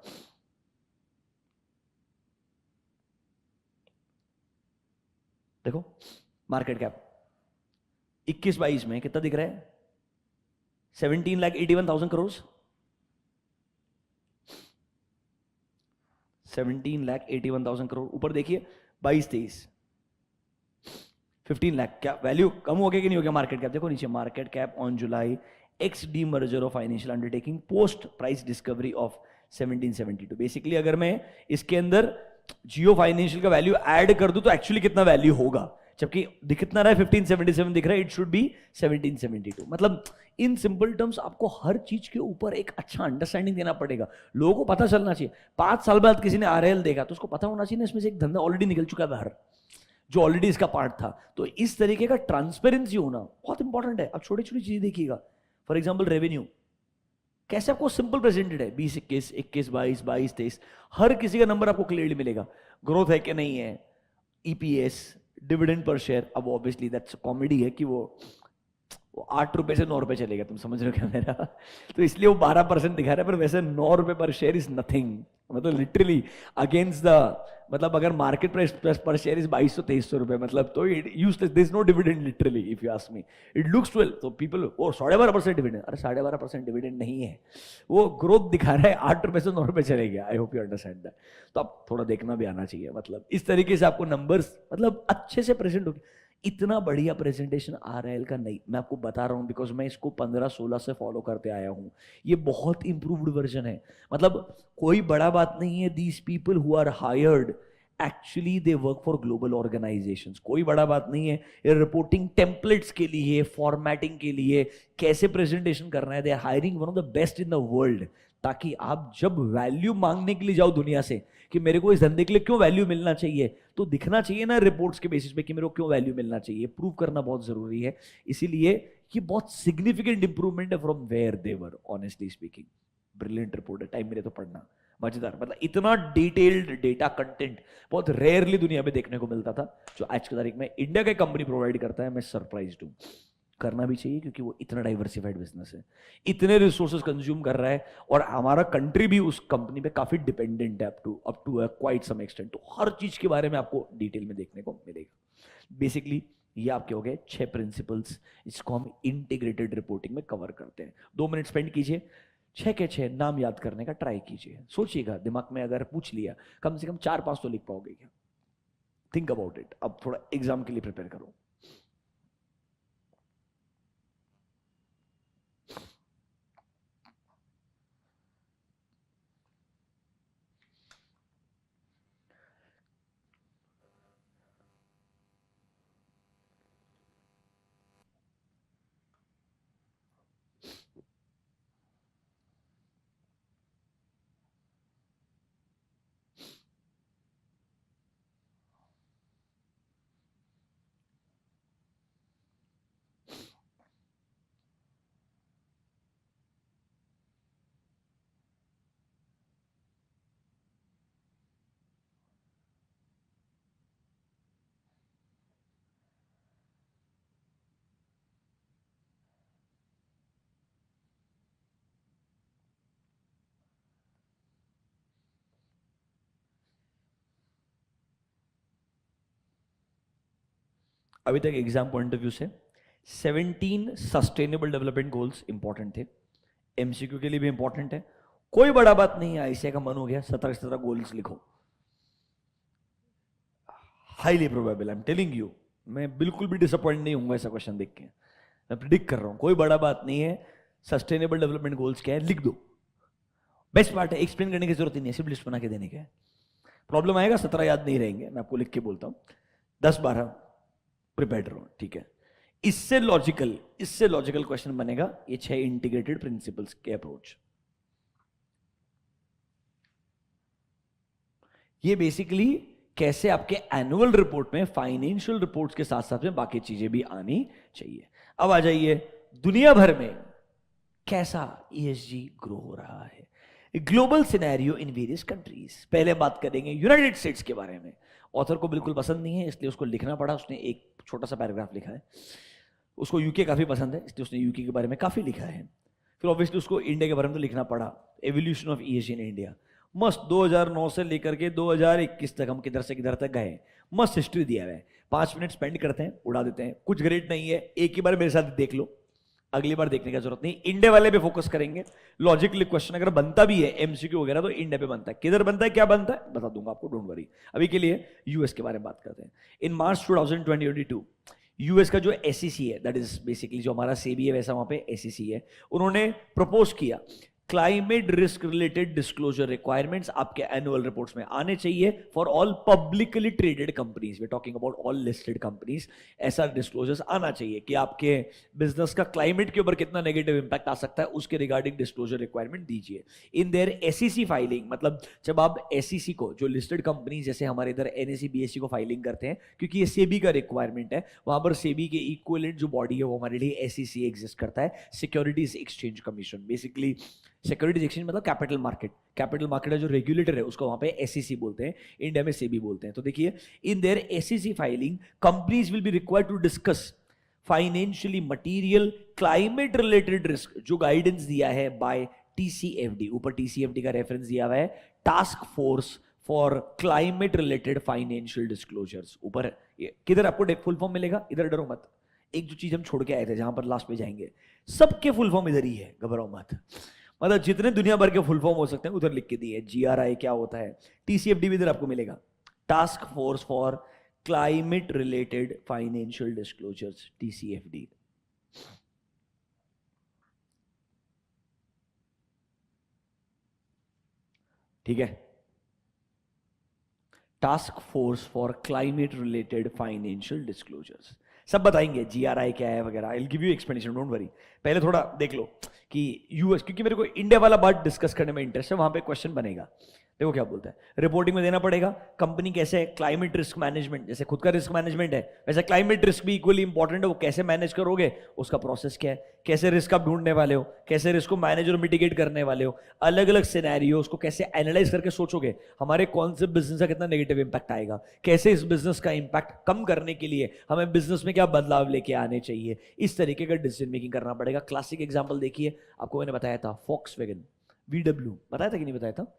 देखो मार्केट कैप 21-22 में कितना दिख रहा है, 17,81,000 करोड़, 17,81,000 करोड़। ऊपर देखिए 22-23 15 लाख। क्या वैल्यू कम हो गया कि नहीं हो गया मार्केट कैप? देखो नीचे, market cap on July x D merger of financial undertaking post price discovery of 1772। Basically अगर मैं इसके अंदर जियो फाइनेंशियल का वैल्यू ऐड कर दूं तो एक्चुअली कितना वैल्यू होगा, जबकि कितना रहा है 1577 दिख रहा है, इट शुड बी 1772। मतलब इन सिंपल टर्म्स आपको हर चीज के ऊपर एक अच्छा अंडरस्टैंडिंग देना पड़ेगा, लोगों को पता चलना चाहिए। 5 साल बाद किसी ने RIL देखा तो उसको पता होना चाहिए ना इसमें से एक धंधा ऑलरेडी निकल चुका है बाहर, जो ऑलरेडी इसका पार्ट था। तो इस तरीके का ट्रांसपेरेंसी होना बहुत इंपॉर्टेंट है। अब छोटी छोटी चीजें देखिएगा, फॉर एग्जाम्पल रेवेन्यू, कैसे आपको सिंपल प्रेजेंटेड है, 20 21 21 22 22 23, हर किसी का नंबर आपको क्लियरली मिलेगा, ग्रोथ है कि नहीं है, ईपीएस, डिविडेंड पर शेयर। अब ऑब्वियसली दैट्स कॉमेडी है कि वो 8 रुपए से 9 रुपए चलेगा, तुम समझ रहे हो क्या मेरा? तो इसलिए वो 12% दिखा रहा है, पर वैसे 9 रुपए पर शेयर इज नथिंग, मतलब लिटरली अगेंस्ट द, मतलब अगर market price per share is 2200-2300 रुपए, मतलब तो useless, there is no dividend literally if you ask me. It looks well, तो पीपल ओ 12.5% डिविडेंड, अरे 12.5% डिविडेंड नहीं है, वो ग्रोथ दिखा रहा है, 8 रुपए से 9 रुपए चले गया। I hope you understand that. तो अब थोड़ा देखना भी आना चाहिए, मतलब इस तरीके से आपको नंबर्स मतलब अच्छे से प्रेजेंट होगी। इतना बढ़िया प्रेजेंटेशन आरएल का नहीं, मैं आपको बता रहा हूं बिकॉज मैं इसको 15-16 से फॉलो करते आया हूं। ये बहुत इंप्रूव्ड वर्जन है, मतलब कोई बड़ा बात नहीं है। These people who are hired actually they work for global organizations, कोई बड़ा बात नहीं है। ये रिपोर्टिंग टेम्पलेट्स के लिए, फॉर्मेटिंग के लिए, कैसे प्रेजेंटेशन करना है, they are hiring one of the best in the world, ताकि आप जब वैल्यू मांगने के लिए जाओ दुनिया से कि मेरे को इस धंधे के लिए क्यों वैल्यू मिलना चाहिए, तो दिखना चाहिए ना रिपोर्ट्स के बेसिस पे कि मेरे को क्यों वैल्यू मिलना चाहिए, प्रूव करना बहुत जरूरी है। इसीलिए ये बहुत सिग्निफिकेंट इंप्रूवमेंट है from where they were, honestly speaking. Brilliant report है, टाइम मिले तो पढ़ना, मजेदार। मतलब इतना डिटेल्ड डेटा कंटेंट बहुत रेयरली दुनिया में देखने को मिलता था, जो आज की तारीख में इंडिया का कंपनी प्रोवाइड करता है। मैं सरप्राइज्ड हूं, करना भी चाहिए क्योंकि वो इतना डाइवर्सिफाइड बिजनेस है, इतने रिसोर्सेज कंज्यूम कर रहा है, और हमारा कंट्री भी उस कंपनी पे काफी डिपेंडेंट है up to quite some extent. तो हर चीज के बारे में आपको डिटेल में देखने को मिलेगा। बेसिकली ये आपके हो गए 6 प्रिंसिपल्स, इसको हम इंटीग्रेटेड रिपोर्टिंग में कवर करते हैं। 2 मिनट स्पेंड कीजिए, 6 के 6 नाम याद करने का ट्राई कीजिए। सोचिएगा, दिमाग में अगर पूछ लिया, कम से कम 4-5 तो लिख पाओगे क्या? Think about it. अब थोड़ा एग्जाम के लिए प्रिपेयर करो। अभी तक एग्जाम पॉइंट ऑफ व्यू से 17 सस्टेनेबल डेवलपमेंट गोल्स इंपॉर्टेंट थे, एमसीक्यू के लिए भी इंपॉर्टेंट है। कोई बड़ा बात नहीं है, ऐसे का मन हो गया 17 गोल्स लिखो, highly probable, I am telling you, मैं बिल्कुल भी डिसअपॉइंट नहीं हूंगा ऐसा क्वेश्चन देख के। मैं प्रिडिक्ट कर रहा हूं, कोई बड़ा बात नहीं है। सस्टेनेबल डेवलपमेंट गोल्स क्या है, लिख दो। बेस्ट पार्ट है, एक्सप्लेन करने की जरूरत ही नहीं है, सिर्फ लिस्ट बना के देने का है। प्रॉब्लम आएगा 17 याद नहीं रहेंगे, मैं आपको लिख के बोलता हूं, 10-12 प्रिपेयर्ड रहो, ठीक है। इससे लॉजिकल क्वेश्चन बनेगा ये 6 इंटीग्रेटेड प्रिंसिपल्स के अप्रोच। ये बेसिकली कैसे आपके एनुअल रिपोर्ट में, फाइनेंशियल रिपोर्ट्स के साथ साथ में बाकी चीजें भी आनी चाहिए। अब आ जाइए, दुनिया भर में कैसा ईएसजी ग्रो हो रहा है, global scenario in various countries. पहले बात करेंगे यूनाइटेड स्टेट्स के बारे में। ऑथर को बिल्कुल पसंद नहीं है, इसलिए उसको लिखना पड़ा, उसने एक छोटा सा पैराग्राफ लिखा है। उसको यूके काफी पसंद है, इसलिए उसने यूके के बारे में काफी लिखा है। फिर ऑब्वियसली उसको इंडिया के बारे में तो लिखना पड़ा, evolution of ESG in India. मस्त 2009 से लेकर के 2021 तक हम किधर से किधर तक गए, मस्त हिस्ट्री दिया है। 5 मिनट स्पेंड करते हैं, उड़ा देते हैं, कुछ ग्रेट नहीं है, एक ही बार मेरे साथ देख लो, अगली बार देखने की जरूरत नहीं। इंडिया वाले पे फोकस करेंगे, लॉजिकली क्वेश्चन अगर बनता भी है एमसीक्यू वगैरह तो इंडिया पे बनता है। किधर बनता है, क्या बनता है, बता दूंगा आपको, डोंट वरी। अभी के लिए यूएस के बारे में बात करते हैं। इन मार्च 2022 यूएस का जो एसईसी है, दैट इज बेसिकली जो हमारा सेबी है वैसा वहां पे एसईसी है, उन्होंने प्रपोज किया climate risk related disclosure requirements आपके एनुअल रिपोर्ट्स में आने चाहिए for all publicly traded companies, we talking about all listed companies. ऐसा डिस्क्लोजर्स आना चाहिए कि आपके बिजनेस का क्लाइमेट के ऊपर कितना नेगेटिव इंपैक्ट आ सकता है, उसके रिगार्डिंग डिस्क्लोजर रिक्वायरमेंट दीजिए। इन देयर एसईसी फाइलिंग, मतलब जब आप एसईसी को, जो लिस्टेड कंपनीज जैसे हमारे इधर एनएसई बीएसई को फाइलिंग करते हैं, क्योंकि ये सेबी का रिक्वायरमेंट है, वहां पर सेबी के इक्विवेलेंट जो बॉडी है वो हमारे लिए एसईसी एग्जिस्ट करता है, securities exchange commission. Basically securities exchange मतलब कैपिटल मार्केट, कैपिटल मार्केट का जो रेगुलेटर है उसको वहां पे एसईसी बोलते हैं, इंडिया में सेबी बोलते हैं। तो देखिए, in their SEC filing companies will be required to discuss financially material climate related risk, जो गाइडेंस दिया है बाय टीसीएफडी, ऊपर टीसीएफडी का रेफरेंस दिया हुआ है, task force for climate related financial disclosures. ऊपर किधर आपको फुल फॉर्म मिलेगा, इधर डरो मत, एक जो चीज हम छोड़ के आए थे जहां पर लास्ट पे जाएंगे, सबके फुल फॉर्म इधर ही है, घबराओ मत। मतलब जितने दुनिया भर के फुल फॉर्म हो सकते हैं उधर लिख के दिए। जीआरआई क्या होता है, टीसीएफडी भी इधर आपको मिलेगा, task force for climate related financial disclosures, TCFD. ठीक है, task force for climate related financial disclosures, सब बताएंगे जीआरआई क्या है वगैरह। I will give you explanation, don't worry. पहले थोड़ा देख लो कि यूएस, क्योंकि मेरे को इंडिया वाला बात डिस्कस करने में इंटरेस्ट है, वहां पे क्वेश्चन बनेगा। देखो क्या बोलता है, रिपोर्टिंग में देना पड़ेगा कंपनी कैसे है, क्लाइमेट रिस्क मैनेजमेंट, जैसे खुद का रिस्क मैनेजमेंट है वैसे क्लाइमेट रिस्क भी इक्वली इंपॉर्टेंट है, वो कैसे मैनेज करोगे, उसका प्रोसेस क्या है, कैसे रिस्क आप ढूंढने वाले हो, कैसे रिस्क को मैनेज और मिटिगेट करने वाले हो, अलग अलग सिनेरियोस को कैसे एनालाइज करके सोचोगे, हमारे कौन से बिजनेस का कितना नेगेटिव इंपैक्ट आएगा, कैसे इस बिजनेस का इंपैक्ट कम करने के लिए हमें बिजनेस में क्या बदलाव लेके आने चाहिए, इस तरीके का डिसीजन मेकिंग करना पड़ेगा। क्लासिक एग्जांपल देखिए, आपको मैंने बताया था फॉक्सवैगन, वीडब्ल्यू, बताया था कि नहीं बताया था,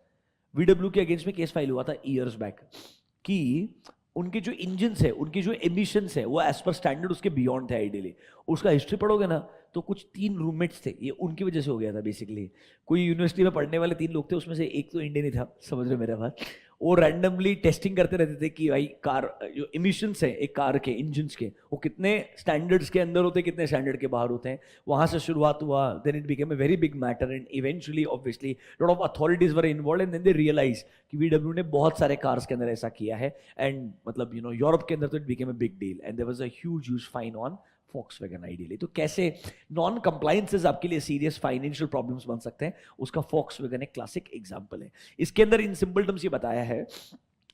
वीडब्ल्यू के अगेंस्ट में केस फाइल हुआ था ईयर्स बैक कि उनके जो इंजन्स है, उनके जो एमिशंस है वो एज पर स्टैंडर्ड उसके बियॉन्ड थे आइडियली। उसका हिस्ट्री पढ़ोगे ना तो कुछ 3 रूममेट्स थे, ये उनकी वजह से हो गया था बेसिकली। कोई यूनिवर्सिटी में पढ़ने वाले 3 लोग थे, उसमें से एक तो इंडियन ही था, समझ रहे मेरा बात। वो रैंडमली टेस्टिंग करते रहते थे कि भाई कार जो इमिशंस है एक कार के इंजन्स के, वो कितने स्टैंडर्ड्स के अंदर होते हैं, कितने स्टैंडर्ड के बाहर होते हैं। वहां से शुरुआत हुआ, then it became a very big matter and eventually obviously lot of authorities were involved and then they realise कि वीडब्ल्यू ने बहुत सारे कार्स के अंदर ऐसा किया है एंड मतलब यूरोप के अंदर तो it became a big deal and there was a huge fine on Volkswagen ideally. तो कैसे नॉन कंप्लायंसेस आपके लिए सीरियस फाइनेंशियल प्रॉब्लम्स बन सकते हैं, उसका फॉक्सवैगन एक क्लासिक एग्जांपल है। इसके अंदर इन सिंपल टर्म्स ये बताया है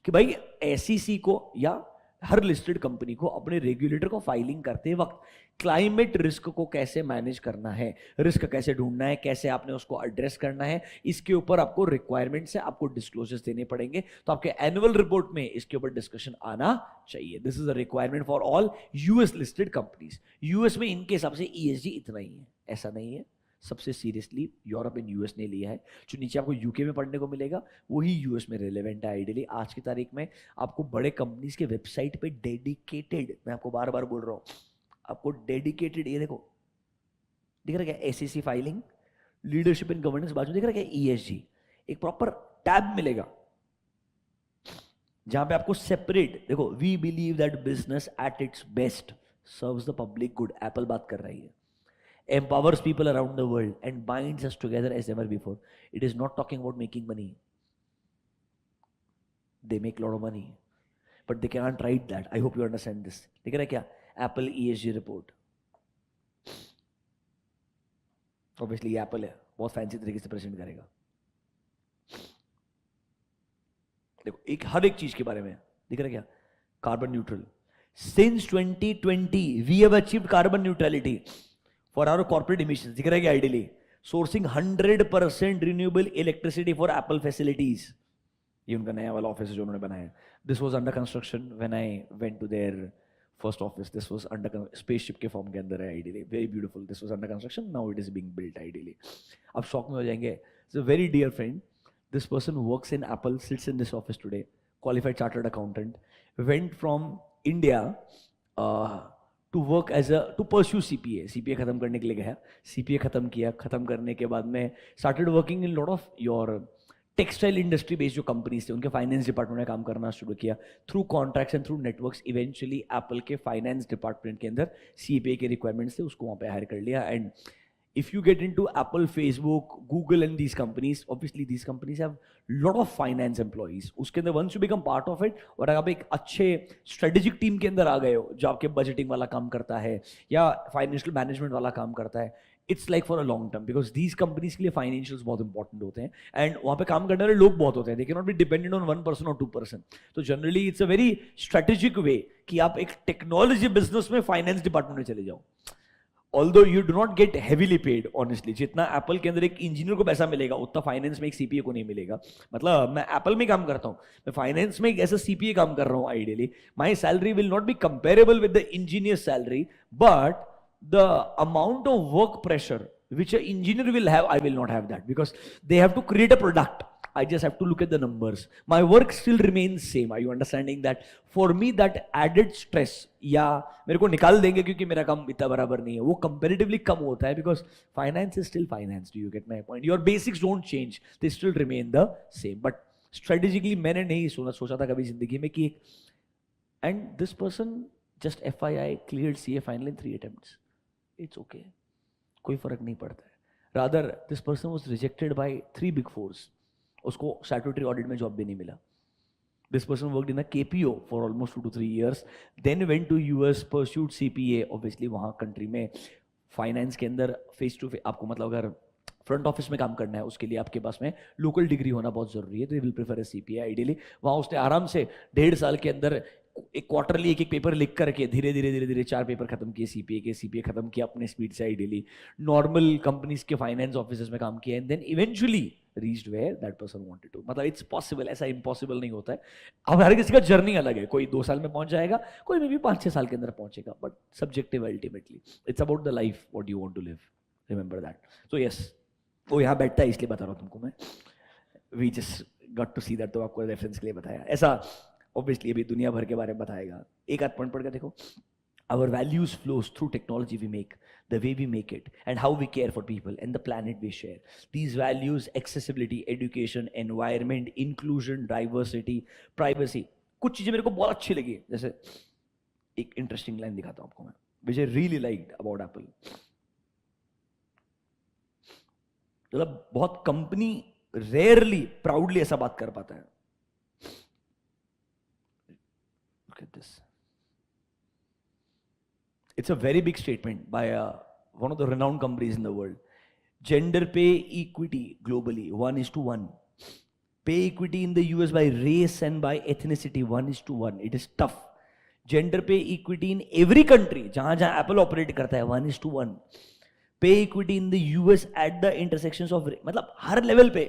कि भाई एसईसी को या हर लिस्टेड कंपनी को अपने रेगुलेटर को फाइलिंग करते वक्त क्लाइमेट रिस्क को कैसे मैनेज करना है, रिस्क कैसे ढूंढना है, कैसे आपने उसको एड्रेस करना है, इसके ऊपर आपको रिक्वायरमेंट्स है, आपको डिस्क्लोजर्स देने पड़ेंगे। तो आपके एनुअल रिपोर्ट में इसके ऊपर डिस्कशन आना चाहिए। This is a requirement for all US listed companies. US में इनके हिसाब से ईएसजी इतना ही है, ऐसा नहीं है, सबसे सीरियसली यूरोप एंड यूएस ने लिया है। जो नीचे आपको यूके में पढ़ने को मिलेगा वही यूएस में रिलेवेंट है आइडियली। आज की तारीख में आपको बड़े कंपनीज के वेबसाइट पे डेडिकेटेड, मैं आपको बार बार बोल रहा हूँ, आपको डेडिकेटेड, ये देखो दिख रहा क्या, SEC filing, leadership and governance, बाजू दिख रहा क्या ईएसजी, एक प्रॉपर टैब मिलेगा जहां पे आपको सेपरेट, देखो we believe that business at its best serves the public good, Apple बात कर रही है, empowers people around the world and binds us together as ever before. It is not talking about making money. They make a lot of money, but they can't write that. I hope you understand this. देख रहे क्या, Apple ESG report. Obviously ये Apple है, बहुत fancy तरीके से present करेगा। देखो एक हर एक चीज के बारे में दिख रहा क्या, carbon neutral. Since 2020 we have achieved carbon neutrality for our corporate emissions, दिख रहा है कि ideally sourcing 100% renewable electricity for Apple facilities. ये उनका नया वाला ऑफिस है जो उन्होंने बनाया। This was under construction when I went to their first office. This was under spaceship के फॉर्म के अंदर है ideally, very beautiful. This was under construction, now it is being built ideally. आप शॉक में हो जाएंगे, so very dear friend, this person works in Apple, sits in this office today, qualified chartered accountant, went from India to work as a to pursue CPA. CPA खत्म करने के लिए गया, CPA खत्म किया, खत्म करने के बाद में started working in lot of your textile industry based जो कंपनीज थे उनके फाइनेंस डिपार्टमेंट में काम करना शुरू किया। Through contracts and through networks eventually Apple के फाइनेंस डिपार्टमेंट के अंदर सीपीए के रिक्वायरमेंट्स थे, उसको वहाँ पे हायर कर लिया and if you get into Apple, Facebook, Google and these companies, obviously these companies have lot of finance employees. उसके अंदर once you become part of it, और अगर आप एक अच्छे strategic team के अंदर आ गए हो जो आपके budgeting वाला काम करता है या financial management वाला काम करता है, it's like for a long term because these companies के लिए financials बहुत important होते हैं and वहाँ पे काम करने वाले लोग बहुत होते हैं. They cannot be dependent on 1% or 2%. तो generally it's a very strategic way कि आप एक technology business में finance department में चले जाओ. Although you do not get heavily paid, honestly, जितना एप्पल के अंदर एक इंजीनियर को पैसा मिलेगा उतना फाइनेंस में एक सीपीए को नहीं मिलेगा. मतलब मैं एप्पल में काम करता हूँ, मैं फाइनेंस में एक ऐसा सीपीए काम कर रहा हूँ. Ideally my salary will not be comparable with the engineer salary, but the amount of work pressure which an engineer will have, I will not have that because they have to create a product. I just have to look at the numbers. My work still remains same. Are you understanding that? For me, that added stress, या मेरे को निकाल देंगे क्योंकि मेरा काम इतना बराबर नहीं है, वो comparatively कम होता है because finance is still finance. Do you get my point? Your basics don't change. They still remain the same. But strategically मैंने नहीं सोचा था कभी जिंदगी में कि and this person just FYI cleared CA final in 3 attempts. It's okay. कोई फर्क नहीं पड़ता है. Rather, this person was rejected by 3 big fours. उसको statutory audit में job भी नहीं मिला. This person worked in a KPO for almost 2 to 3 years. Then went to US, pursued CPA. Obviously वहाँ country में finance के अंदर face to face आपको मतलब अगर फ्रंट ऑफिस में काम करना है उसके लिए आपके पास में लोकल डिग्री होना बहुत जरूरी है. तो will prefer A CPA ideally. वहाँ उसने आराम से 1.5 साल के अंदर एक क्वार्टरली एक पेपर लिख करके धीरे धीरे 4 पेपर खत्म किए सीपीए खत्म किया अपने स्पीड से. आइडियली नॉर्मल कंपनीज के फाइनेंस ऑफिसर्स में काम किया and then eventually reached where that person wanted to. मतलब इट्स पॉसिबल, ऐसा इम्पॉसिबल नहीं होता है. अब हर किसी का जर्नी अलग है. कोई 2 साल में पहुंच जाएगा, कोई मे भी 5-6 साल के अंदर पहुंचेगा. But subjective ultimately it's about the life what you want to live. Remember that. So yes, वो यहाँ बैठता है इसलिए बता रहा हूँ तुमको मैं. We just got to see that. तो आपको रेफरेंस के लिए बताया. ऐसा ऑब्वियसली अभी दुनिया भर के बारे में बताएगा. एक आध पॉइंट पढ़ के देखो. Our values flows through technology we make, the way we make it, and how we care for people and the planet we share. These values, accessibility, education, environment, inclusion, diversity, privacy. कुछ चीजें मेरे को बहुत अच्छी लगी. जैसे एक interesting line दिखाता हूं आपको मैं, which I really liked about Apple. मतलब बहुत कंपनी रेयरली प्राउडली ऐसा बात कर पाता है. Look at this. It's a very big statement by one of the renowned companies in the world. Gender pay equity globally 1:1. Pay equity in the US by race and by ethnicity 1:1. It is tough. Gender pay equity in every country जहां जहां Apple operate करता है 1:1. Pay equity in the US at the intersections of मतलब हर level पे.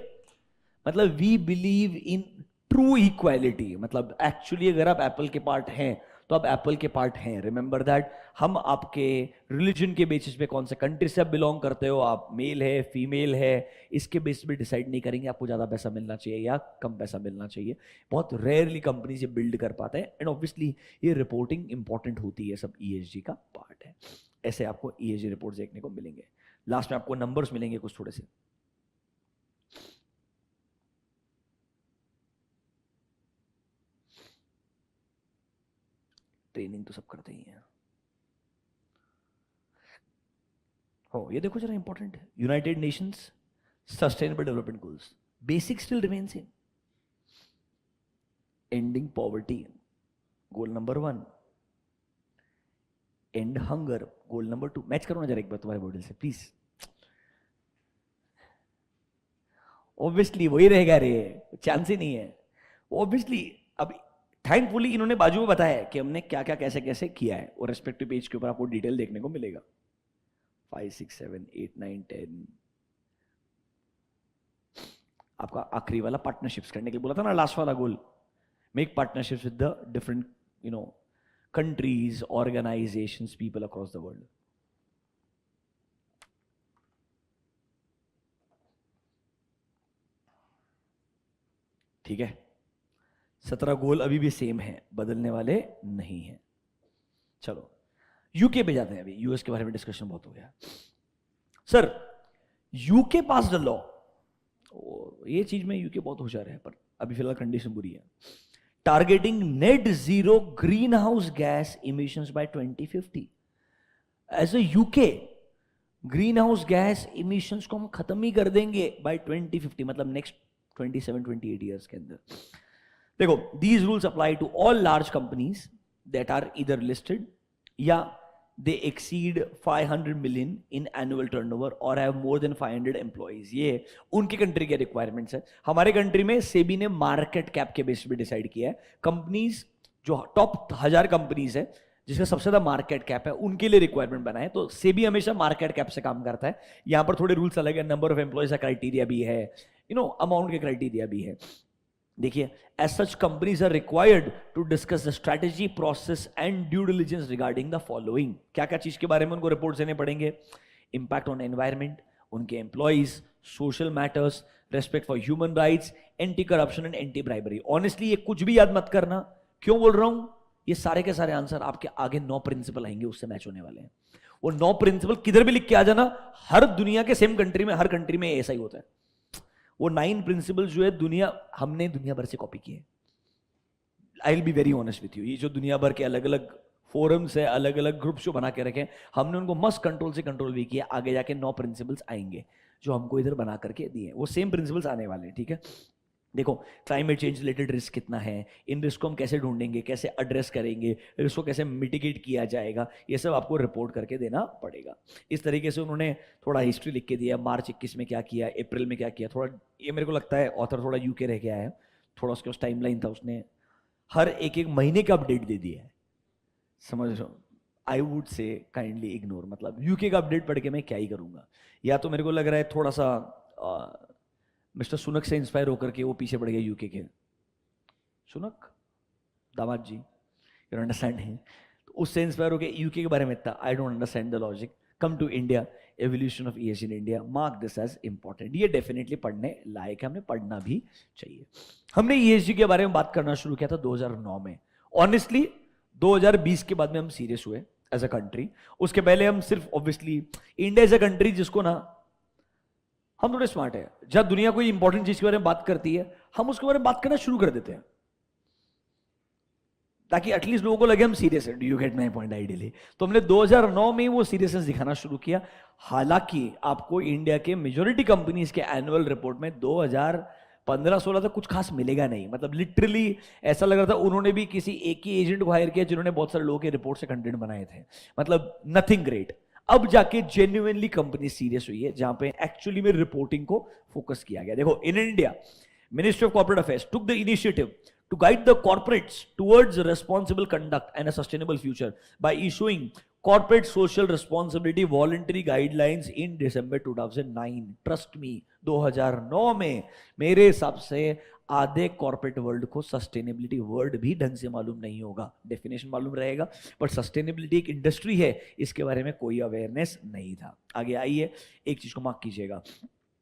मतलब we believe in true equality. मतलब actually अगर आप एप्पल के पार्ट हैं तो आप एप्पल के पार्ट हैं. Remember that. हम आपके रिलीजन के बेसिस पे कौन से कंट्री से आप बिलोंग करते हो, आप मेल है फीमेल है, इसके बेसिस पे डिसाइड नहीं करेंगे आपको ज़्यादा पैसा मिलना चाहिए या कम पैसा मिलना चाहिए. बहुत रेयरली कंपनी से बिल्ड कर पाते हैं. एंड ऑब्वियसली ये रिपोर्टिंग इंपॉर्टेंट होती है, सब ESG का पार्ट है. ऐसे आपको ESG रिपोर्ट देखने को मिलेंगे. लास्ट में आपको नंबर्स मिलेंगे कुछ थोड़े से. ट्रेनिंग तो सब करते ही हैं. हो ये देखो जरा इंपॉर्टेंट है. United Nations sustainable development goals. Basic still remain same. Ending poverty goal number 1. And hunger goal number 2. Match करो ना जरा एक बार तुम्हारे मॉडल से प्लीज. ऑब्वियसली वही रहेगा रे, चांस ही नहीं है. ऑब्वियसली अब थैंकफुली इन्होंने बाजू में बताया कि हमने क्या क्या कैसे कैसे किया है, और रेस्पेक्टिव पेज के ऊपर आपको डिटेल देखने को मिलेगा. 5, 6, 7, 8, 9, 10. आपका आखिरी वाला पार्टनरशिप्स करने के लिए बोला था ना, लास्ट वाला goal. Make partnerships with the different countries, organizations, people across the world. ठीक है. 17 गोल अभी भी सेम है, बदलने वाले नहीं हैं. चलो यूके पे जाते हैं. अभी यूएस के बारे में डिस्कशन बहुत हो गया. Sir UK pass the law. ये चीज में यूके बहुत होशियार है, पर अभी फिलहाल कंडीशन बुरी है. Targeting net zero green house gas emissions by 2050. As a UK green house gas emissions को हम खत्म ही कर देंगे बाय 2050, मतलब नेक्स्ट 27-28 ईयर्स के अंदर। देखो, these rules apply to all large companies that are इधर लिस्टेड या they exceed 500 million in annual turnover और हैव मोर देन 500 एम्प्लॉइज। ये उनकी कंट्री के रिक्वायरमेंट्स है। हमारे कंट्री में सेबी ने मार्केट कैप के बेस पे डिसाइड किया है, कंपनीज जो टॉप 1000 कंपनीज है जिसका सबसे ज्यादा मार्केट कैप है उनके लिए रिक्वायरमेंट बनाए। तो सेबी हमेशा मार्केट कैप से काम करता है। यहां पर थोड़े रूल्स अलग है, नंबर ऑफ एम्प्लॉइज का क्राइटेरिया भी है, अमाउंट के क्राइटेरिया भी है। देखिए, as such companies are required to discuss the strategy, process and due diligence regarding the following. क्या क्या चीज के बारे में उनको रिपोर्ट देने पड़ेंगे? इंपैक्ट ऑन एनवायरमेंट, उनके employees, social matters, respect for human rights, anti corruption and anti bribery. Honestly ये कुछ भी याद मत करना। क्यों बोल रहा हूं? ये सारे के सारे आंसर आपके आगे 9 प्रिंसिपल आएंगे, उससे मैच होने वाले हैं। वो 9 प्रिंसिपल किधर भी लिख के आ जाना, हर दुनिया के सेम कंट्री में, हर कंट्री में ऐसा ही होता है। वो 9 प्रिंसिपल जो है हमने दुनिया भर से कॉपी किए। I will be very honest with you, ये जो दुनिया भर के अलग अलग फोरम्स है, अलग अलग ग्रुप्स जो बना के रखे, हमने उनको मस्त कंट्रोल से कंट्रोल भी किया। आगे जाके 9 प्रिंसिपल्स आएंगे जो हमको इधर बना करके दिए, वो सेम प्रिंसिपल्स आने वाले हैं, ठीक है। देखो, क्लाइमेट चेंज रिलेटेड रिस्क कितना है, इन रिस्क को हम कैसे ढूंढेंगे, कैसे एड्रेस करेंगे, रिस्क को कैसे मिटिगेट किया जाएगा, ये सब आपको रिपोर्ट करके देना पड़ेगा। इस तरीके से उन्होंने थोड़ा हिस्ट्री लिख के दिया, मार्च 21 में क्या किया, अप्रैल में क्या किया। थोड़ा ये मेरे को लगता है ऑथर थोड़ा यूके रह गया है, थोड़ा उसके उस टाइमलाइन था, उसने हर एक महीने का अपडेट दे दिया है, समझ रहे हो। I would say kindly ignore, मतलब यूके का अपडेट पढ़ के मैं क्या ही करूंगा। या तो मेरे को लग रहा है थोड़ा सा मिस्टर सुनक से इंस्पायर होकर के वो पीछे पड़ गए यूके के। सुनक दामाद जी, यू अंडरस्टैंड है, तो उससे इंस्पायर होकर यूके के बारे में इतना I don't understand the logic. Come to India, evolution of ESG in India, mark this as important. ये डेफिनेटली पढ़ने लायक है, हमें पढ़ना भी चाहिए। हमने ईएसजी के बारे में बात करना शुरू किया था 2009 में। ऑनेस्टली 2020 के बाद में हम सीरियस हुए एज अ कंट्री। उसके पहले हम सिर्फ obviously India as a country, जिसको ना हम थोड़े स्मार्ट है, जब दुनिया कोई इंपॉर्टेंट चीज के बारे में बात करती है हम उसके बारे में बात करना शुरू कर देते हैं, ताकि एटलीस्ट लोगों को लगे हम सीरियस है। Do you get my point? Ideally तो हमने 2009 में वो सीरियसनेस दिखाना शुरू किया। हालांकि आपको इंडिया के मेजॉरिटी कंपनीज के एनुअल रिपोर्ट में 2015-16 तक कुछ खास मिलेगा नहीं। मतलब लिटरली ऐसा लग रहा था उन्होंने भी किसी एक ही एजेंट को हायर किया जिन्होंने बहुत सारे लोगों के रिपोर्ट से कंटेंट बनाए थे, मतलब नथिंग ग्रेट। अब जाके जेन्युइनली कंपनी सीरियस हुई है, जहां पे एक्चुअली में रिपोर्टिंग को फोकस किया गया। देखो, in India ministry of corporate affairs took the initiative to guide the corporates towards responsible conduct and a sustainable future by issuing corporate social responsibility voluntary guidelines in December 2009. Trust me, 2009 में मेरे हिसाब से आधे corporate world को sustainability word भी ढंग से मालूम नहीं होगा। डेफिनेशन मालूम रहेगा, बट सस्टेनेबिलिटी एक इंडस्ट्री है, इसके बारे में कोई अवेयरनेस नहीं था। आगे आइए, एक चीज को मार्क कीजिएगा,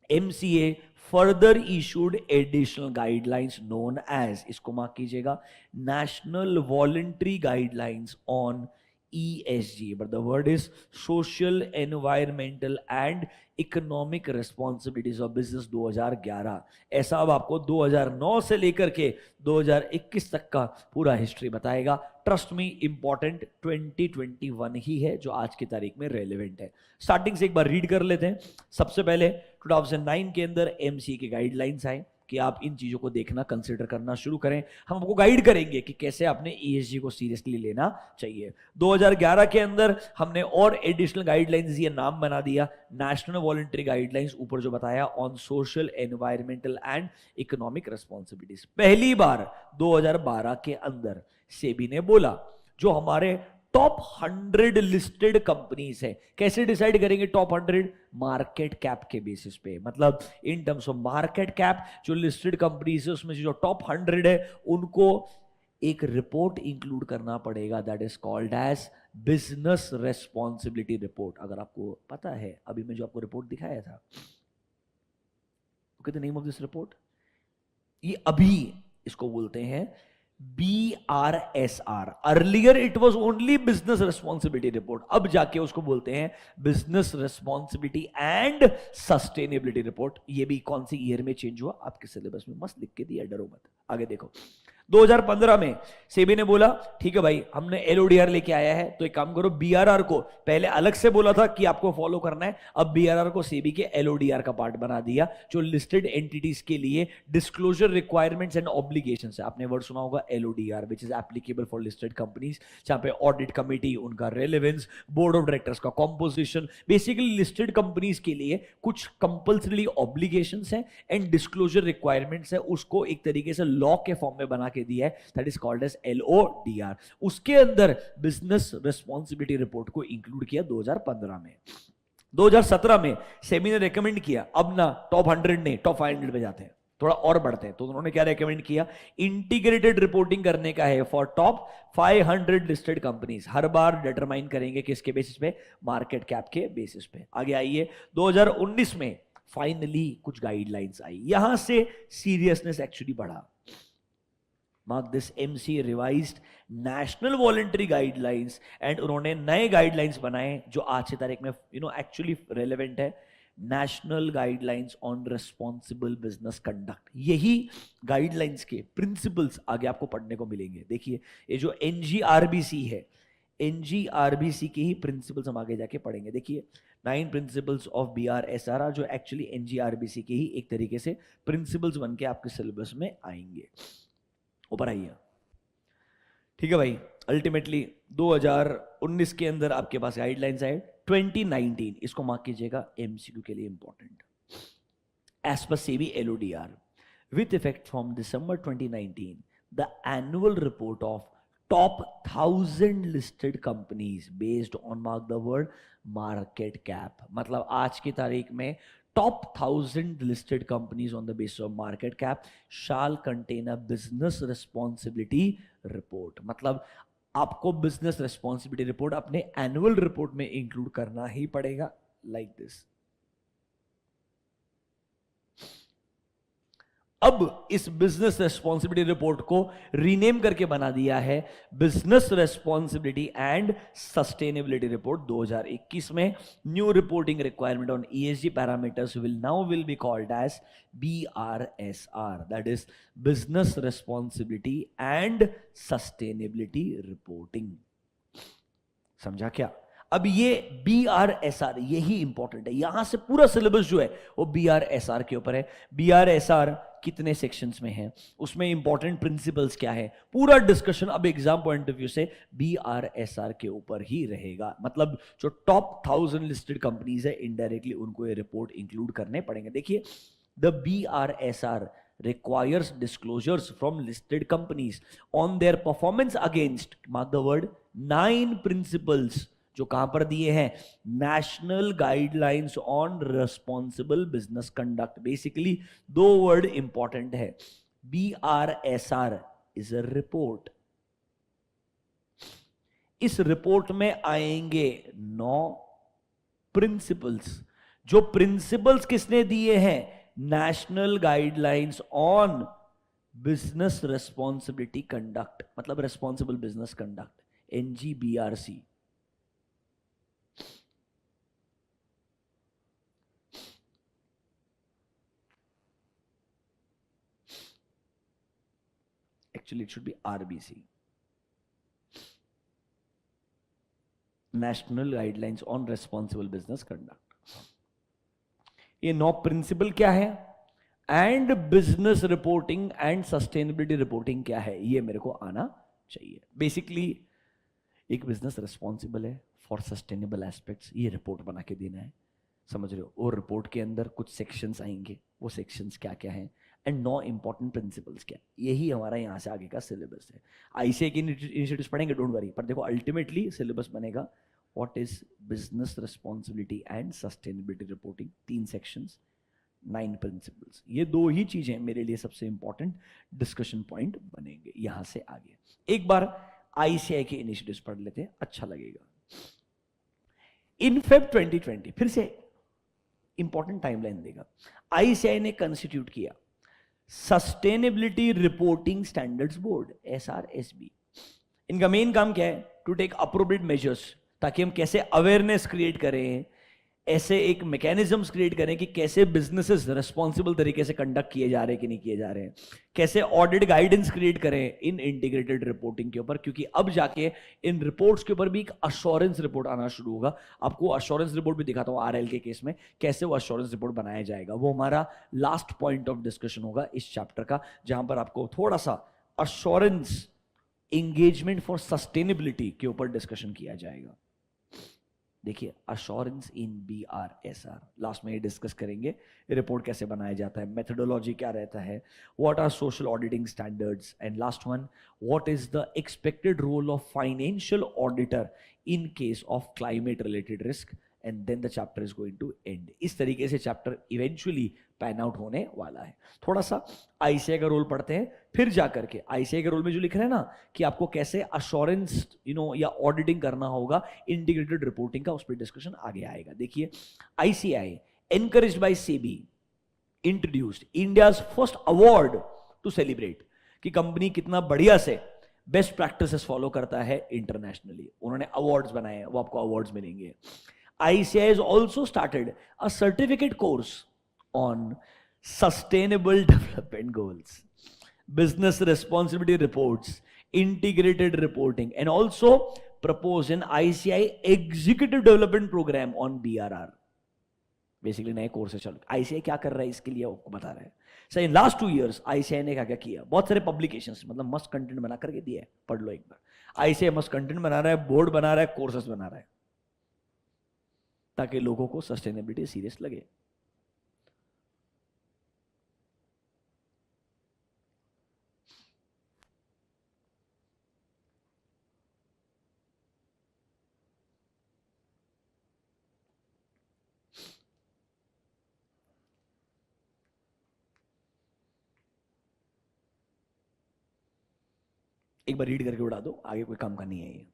MCA further issued additional guidelines known as, इसको मार्क कीजिएगा, National Voluntary Guidelines on ESG, but the word is Social, Environmental and Economic Responsibilities of Business 2011। ऐसा अब आपको 2009 से लेकर के 2021 तक का पूरा हिस्ट्री बताएगा। ट्रस्ट मी, इंपॉर्टेंट 2021 ही है जो आज की तारीख में रेलेवेंट है। स्टार्टिंग से एक बार रीड कर लेते हैं। सबसे पहले 2009 के अंदर MCA के गाइडलाइंस आए कि आप इन चीजों को देखना, कंसिडर करना शुरू करें। हम आपको गाइड करेंगे कि कैसे आपने ESG को सीरियसली लेना चाहिए। 2011 के अंदर हमने और एडिशनल गाइडलाइंस, ये नाम बना दिया, नेशनल वॉलंटरी गाइडलाइंस, ऊपर जो बताया on social, environmental and economic responsibilities. पहली बार 2012 के अंदर सेबी ने बोला जो हमारे टॉप 100 लिस्टेड कंपनीज है, कैसे डिसाइड करेंगे टॉप 100? मार्केट कैप के बेसिस पे। मतलब in terms of market cap जो लिस्टेड कंपनीज है उसमें से जो टॉप 100 है उनको एक रिपोर्ट इंक्लूड करना पड़ेगा, that is called as business responsibility report. अगर आपको पता है, अभी मैं जो आपको रिपोर्ट दिखाया था, the name of this report, ये अभी इसको बोलते हैं BRSR। Earlier it was only business responsibility report, अब जाके उसको बोलते हैं business responsibility and sustainability report. ये भी कौन सी ईयर में चेंज हुआ आपके सिलेबस में मस्त लिख के दिया, डरो मत। आगे देखो, 2015 में सेबी ने बोला ठीक है भाई हमने एलओडीआर लेके आया है, तो एक काम करो बीआरआर को, पहले अलग से बोला था कि आपको फॉलो करना है, अब बीआरआर को सेबी के एलओडीआर का पार्ट बना दिया, जो लिस्टेड एंटिटीज के लिए डिस्क्लोजर रिक्वायरमेंट्स एंड ऑब्लिगेशंस है। आपने वर्ड सुना होगा LODR, which is applicable for listed companies, जहां पे ऑडिट कमिटी, उनका रेलेवेंस, बोर्ड ऑफ डायरेक्टर्स का कॉम्पोजिशन, बेसिकली लिस्टेड कंपनीज के लिए कुछ कंपल्सरी ऑब्लिगेशंस है एंड डिस्क्लोजर रिक्वायरमेंट्स है, उसको एक तरीके से लॉ के फॉर्म में बना के दिया है, that is called as LODR. उसके अंदर बिजनेस रिस्पॉन्सिबिलिटी रिपोर्ट को इंक्लूड किया 2015 में। 2017 में सेबी ने रेकमेंड किया अब ना टॉप 100 नहीं टॉप 500 पे जाते हैं, थोड़ा और बढ़ते हैं, तो उन्होंने क्या रेकमेंड किया, इंटीग्रेटेड रिपोर्टिंग करने का है for top 500 listed companies. Her bar determine करेंगे किसके बेसिस पे, मार्केट कैप के बेसिस पे। आगे आइए 2019 में फाइनली कुछ गाइडलाइंस आई, यहां से सीरियसनेस एक्चुअली बढ़ा। Mark this, MC revised national voluntary guidelines, and उन्होंने नए गाइडलाइंस बनाए जो आज की तारीख में एक्चुअली रेलेवेंट है, national guidelines on responsible business conduct. यही गाइडलाइंस के प्रिंसिपल्स आगे आपको पढ़ने को मिलेंगे। देखिए ये जो एनजीआरबीसी है, एनजीआरबीसी के ही प्रिंसिपल्स हम आगे जाके पढ़ेंगे। देखिए 9 प्रिंसिपल्स ऑफ बीआरएसआर जो एक्चुअली एनजीआरबीसी के ही एक तरीके से प्रिंसिपल्स बन के आपके सिलेबस में आएंगे। ऊपर आइए, ठीक है भाई। अल्टीमेटली 2019 के अंदर आपके पास गाइडलाइंस आए। 2019 इसको मार्क कीजिएगा, एमसीक्यू के लिए important. As per SEBI LODR, with effect from December 2019, the annual report of top 1000 listed companies based on, mark the word, market cap. मतलब आज की तारीख में top 1000 listed companies on the basis of market cap shall contain a business responsibility report। मतलब आपको business responsibility report अपने annual report में include करना ही पड़ेगा, like this। अब इस बिजनेस रेस्पॉन्सिबिलिटी रिपोर्ट को रीनेम करके बना दिया है business responsibility and sustainability report 2021 में। New reporting requirement on ESG parameters will be called as BRSR, that is business responsibility and sustainability reporting. समझा क्या? अब ये बीआरएसआर यही इंपॉर्टेंट है, यहां से पूरा सिलेबस जो है वो बीआरएसआर के ऊपर है। बीआरएसआर कितने सेक्शंस में है, उसमें इंपॉर्टेंट प्रिंसिपल्स क्या है, पूरा डिस्कशन अब एग्जाम पॉइंट ऑफ व्यू से बीआरएसआर के ऊपर ही रहेगा। मतलब जो टॉप 1000 लिस्टेड कंपनीज है इनडायरेक्टली उनको ये रिपोर्ट इंक्लूड करने पड़ेंगे। देखिए the बीआरएसआर requires disclosures from listed companies on their performance against, mark the word, 9 principles जो कहां पर दिए हैं, national guidelines on responsible business conduct. Basically 2 word important है, बीआरएसआर इज अ रिपोर्ट। इस रिपोर्ट में आएंगे 9 प्रिंसिपल्स। जो प्रिंसिपल्स किसने दिए हैं, national guidelines on business responsibility conduct, मतलब responsible business conduct, NGBRC. Actually, it should be RBC, National Guidelines on Responsible Business Conduct। ये 9 प्रिंसिपल क्या है and business reporting and sustainability reporting क्या है, ये मेरे को आना चाहिए। बेसिकली एक बिजनेस रिस्पॉन्सिबल है फॉर सस्टेनेबल एस्पेक्ट्स, ये रिपोर्ट बना के देना है, समझ रहे हो। और रिपोर्ट के अंदर कुछ सेक्शंस आएंगे, वो सेक्शंस क्या क्या हैं एंड 9 इंपॉर्टेंट प्रिंसिपल्स क्या, यही हमारा यहाँ से आगे का सिलेबस है। आईसीए की इनिशिएटिव्स पढ़ेंगे, डोंट वरी, पर देखो अल्टीमेटली सिलेबस बनेगा what is business responsibility and sustainability reporting, 3 sections, 9 principles. ये 2 ही चीजें मेरे लिए सबसे इंपॉर्टेंट डिस्कशन पॉइंट बनेंगे यहाँ से आगे। एक बार आईसीआई के इनिशिएटिव्स पढ़ लेते हैं, अच्छा लगेगा। इन फेब 2020 फिर से इंपॉर्टेंट टाइमलाइन देगा, आईसीआई ने कंस्टिट्यूट किया सस्टेनेबिलिटी रिपोर्टिंग स्टैंडर्ड्स बोर्ड, एसआरएसबी। इनका मेन काम क्या है, टू टेक अप्रोप्रिएट मेजर्स, ताकि हम कैसे अवेयरनेस क्रिएट करें, ऐसे एक मैकेनिज्म्स क्रिएट करें कि कैसे बिजनेसेस रिस्पॉन्सिबल तरीके से कंडक्ट किए जा रहे हैं कि नहीं किए जा रहे हैं, कैसे ऑडिट गाइडेंस क्रिएट करें इन इंटीग्रेटेड रिपोर्टिंग के ऊपर, क्योंकि अब जाके इन रिपोर्ट्स के ऊपर भी एक अश्योरेंस रिपोर्ट आना शुरू होगा। आपको अश्योरेंस रिपोर्ट भी दिखाता हूं आरएल के केस में कैसे वो अश्योरेंस रिपोर्ट बनाया जाएगा। वो हमारा लास्ट पॉइंट ऑफ डिस्कशन होगा इस चैप्टर का, जहां पर आपको थोड़ा सा अश्योरेंस एंगेजमेंट फॉर सस्टेनेबिलिटी के ऊपर डिस्कशन किया जाएगा। देखिए अश्योरेंस इन BRSR लास्ट में ये डिस्कस करेंगे, रिपोर्ट कैसे बनाया जाता है, मेथोडोलॉजी क्या रहता है, what are social auditing standards, and last one what is the expected role of financial auditor in case of climate related risk, and then the chapter is going to end. इस तरीके से chapter eventually pan out होने वाला है। थोड़ा सा ICAI का role पढ़ते हैं, फिर जाकर के ICAI के रोल में जो लिख रहे हैं ना कि आपको कैसे अश्योरेंस या ऑडिटिंग करना होगा इंटीग्रेटेड रिपोर्टिंग का, उस पर डिस्कशन आगे आएगा। देखिए ICAI encouraged by SEBI introduced India's first award to celebrate कि कंपनी कितना बढ़िया से बेस्ट प्रैक्टिसेस फॉलो करता है इंटरनेशनली। उन्होंने अवार्ड्स बनाए हैं, वो आपको अवार्ड्स मिलेंगे। ICAI has also started a certificate course on sustainable development goals, business responsibility reports, integrated reporting, and also proposed an ICAI executive development program on BRR. Basically नए courses चल ICAI क्या कर रहा है इसके लिए आपको बता रहा है। Sir in last 2 years ICAI ने क्या क्या किया, बहुत सारे पब्लिकेशंस मतलब मस्त कंटेंट बना करके दिया है, पढ़ लो एक बार। ICAI मस्त कंटेंट बना रहा है, बोर्ड बना रहा है, कोर्सेज बना रहा है, ताकि लोगों को सस्टेनेबिलिटी सीरियस लगे। एक बार रीड करके उड़ा दो, आगे कोई काम का नहीं है ये,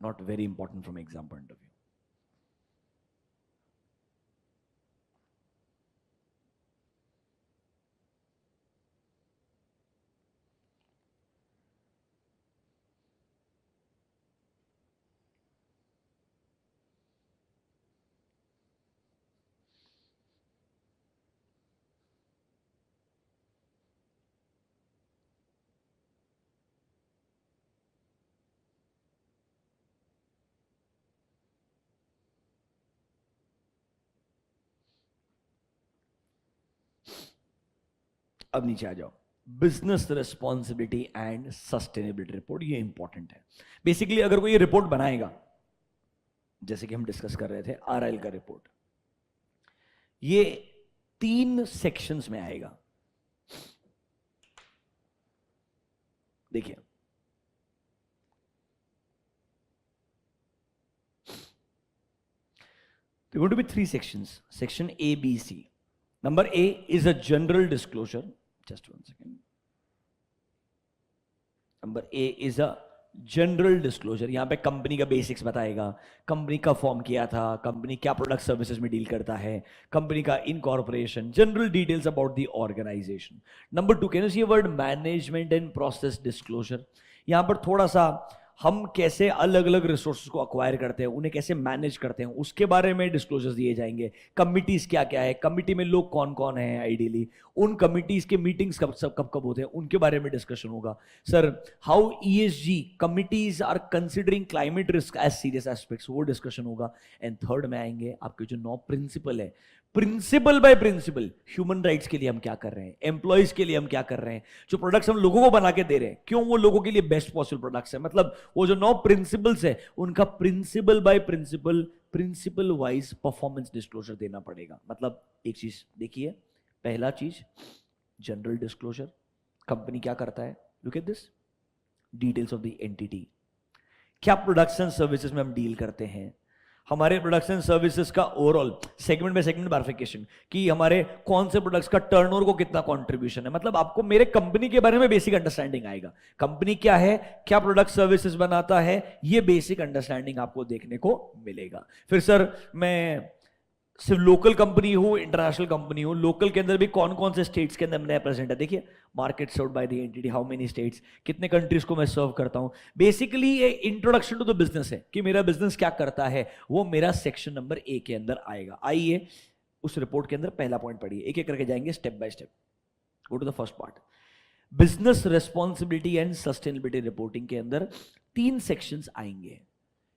not very important from exam point of view. अब नीचे आ जाओ, business responsibility and sustainability report, ये इंपॉर्टेंट है। बेसिकली अगर कोई रिपोर्ट बनाएगा, जैसे कि हम डिस्कस कर रहे थे RIL का रिपोर्ट, ये 3 सेक्शंस में आएगा। देखिए there are going to be 3 sections. Section A, B, C. Number A is a general disclosure. Just 1 second. Number A is a general disclosure. यहां पे कंपनी का बेसिक्स बताएगा, कंपनी का फॉर्म किया था, कंपनी क्या प्रोडक्ट सर्विसेज में deal करता है, कंपनी का incorporation, general details about the organization. Number 2, can you see word management and process disclosure. यहां पर थोड़ा सा हम कैसे अलग अलग रिसोर्सेज को अक्वायर करते हैं, उन्हें कैसे मैनेज करते हैं, उसके बारे में डिस्क्लोजर्स दिए जाएंगे। कमिटीज क्या क्या है, कमिटी में लोग कौन कौन हैं आइडियली, उन कमिटीज के मीटिंग्स कब कब होते हैं, उनके बारे में डिस्कशन होगा। Sir how ESG committees are considering climate risk as serious aspects, वो डिस्कशन होगा। एंड थर्ड में आएंगे आपके जो 9 प्रिंसिपल है, principle by principle, human rights के लिए हम क्या कर रहे हैं, एम्प्लॉइज के लिए हम क्या कर रहे हैं, जो प्रोडक्ट्स हम लोगों को बना के दे रहे हैं, क्यों वो लोगों के लिए बेस्ट पॉसिबल प्रोडक्ट्स है। मतलब वो जो 9 प्रिंसिपल्स है, उनका principle by principle, principle wise performance disclosure देना पड़ेगा। मतलब एक चीज देखिए, पहला चीज जनरल डिस्क्लोजर, कंपनी क्या करता है, look at this, details of the entity, क्या प्रोडक्ट्स एंड सर्विसेज में हम डील करते हैं, हमारे प्रोडक्ट्स एंड सर्विसेज का overall segment by segment bifurcation, कि हमारे कौन से प्रोडक्ट्स का टर्नओवर को कितना कंट्रीब्यूशन है। मतलब आपको मेरे कंपनी के बारे में बेसिक अंडरस्टैंडिंग आएगा, कंपनी क्या है, क्या प्रोडक्ट सर्विसेज बनाता है, ये बेसिक अंडरस्टैंडिंग आपको देखने को मिलेगा। फिर सर मैं सिर्फ लोकल कंपनी हो, इंटरनेशनल कंपनी हो, लोकल के अंदर भी कौन कौन से स्टेट्स के अंदर मैं प्रेजेंट है, देखिए market served by the entity, how many states, कितने कंट्रीज को मैं सर्व करता हूं। बेसिकली ये इंट्रोडक्शन टू द बिजनेस है कि मेरा बिजनेस क्या करता है, वो मेरा सेक्शन नंबर ए के अंदर आएगा। आइए उस रिपोर्ट के अंदर पहला पॉइंट पढ़िए, एक एक करके जाएंगे step by step. Go to the first part, business responsibility and sustainability reporting के अंदर 3 सेक्शंस आएंगे।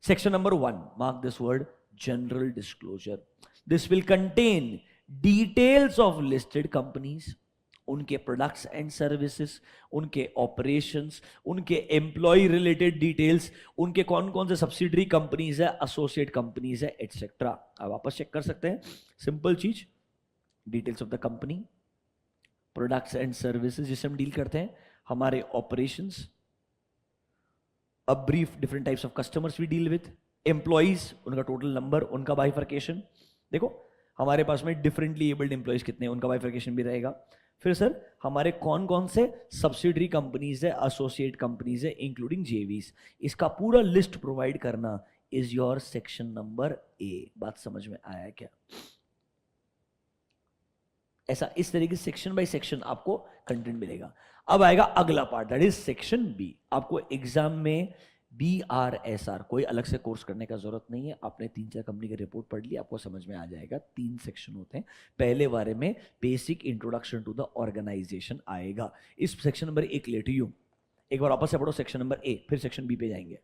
Section number 1, mark this word, general disclosure. This will contain details of listed companies, उनके प्रोडक्ट्स एंड सर्विसेज, उनके operations, उनके employee related details, उनके कौन कौन से सब्सिडरी कंपनीज है, एसोसिएट कंपनीज है, एटसेट्रा। आप वापस चेक कर सकते हैं, सिंपल चीज, details of the company, products and services जिससे हम डील करते हैं, हमारे operations, a brief different types of customers we deal with, employees, उनका टोटल नंबर, उनका बाइफर्केशन, देखो हमारे पास में डिफरेंटली एबल्ड एम्प्लॉइज कितने हैं, उनका बाइफर्केशन भी रहेगा। फिर सर हमारे कौन कौन से सब्सिडरी कंपनीज है, एसोसिएट कंपनीज है, इंक्लूडिंग जेवीज, इसका पूरा लिस्ट प्रोवाइड करना is your section number A. बात समझ में आया क्या? ऐसा इस तरीके से सेक्शन बाय सेक्शन आपको कंटेंट मिलेगा। अब आएगा अगला part, that is section B. आपको एग्जाम में BRSR कोई अलग से कोर्स करने का जरूरत नहीं है, आपने 3-4 कंपनी की रिपोर्ट पढ़ ली, आपको समझ में आ जाएगा। 3 सेक्शन होते हैं। पहले बारे में basic introduction to the organization आएगा। इस सेक्शन नंबर 1 लेट यू, एक बार वापस से पढ़ो सेक्शन नंबर ए, फिर सेक्शन बी पे जाएंगे।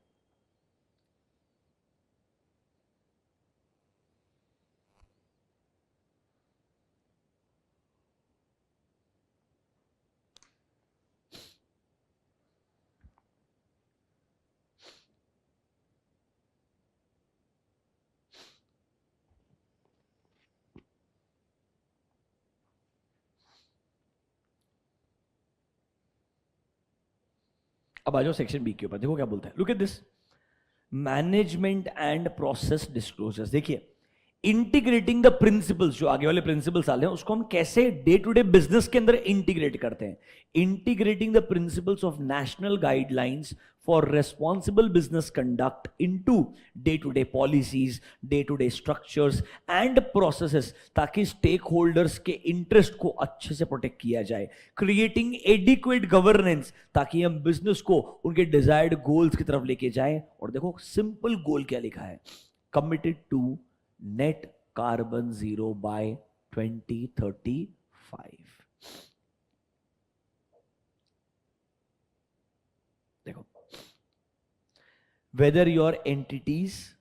अब आ जाओ सेक्शन बी के ऊपर, देखो क्या बोलता है, look at this, management and process disclosures. देखिए इंटीग्रेटिंग द प्रिंसिपल्स, जो आगे वाले प्रिंसिपल्स आ रहे हैं उसको हम कैसे डे टू डे बिजनेस के अंदर इंटीग्रेट करते हैं। Integrating the principles of national guidelines for responsible business conduct into day to day policies, day to day structures and processes, ताकि स्टेक होल्डर्स के इंटरेस्ट को अच्छे से प्रोटेक्ट किया जाए। क्रिएटिंग एडिक्वेट गवर्नेंस, ताकि हम बिजनेस को उनके डिजायर्ड गोल्स की तरफ लेके जाएं। और देखो सिंपल गोल क्या लिखा है, committed to net carbon zero by 2035। देखो, whether your entities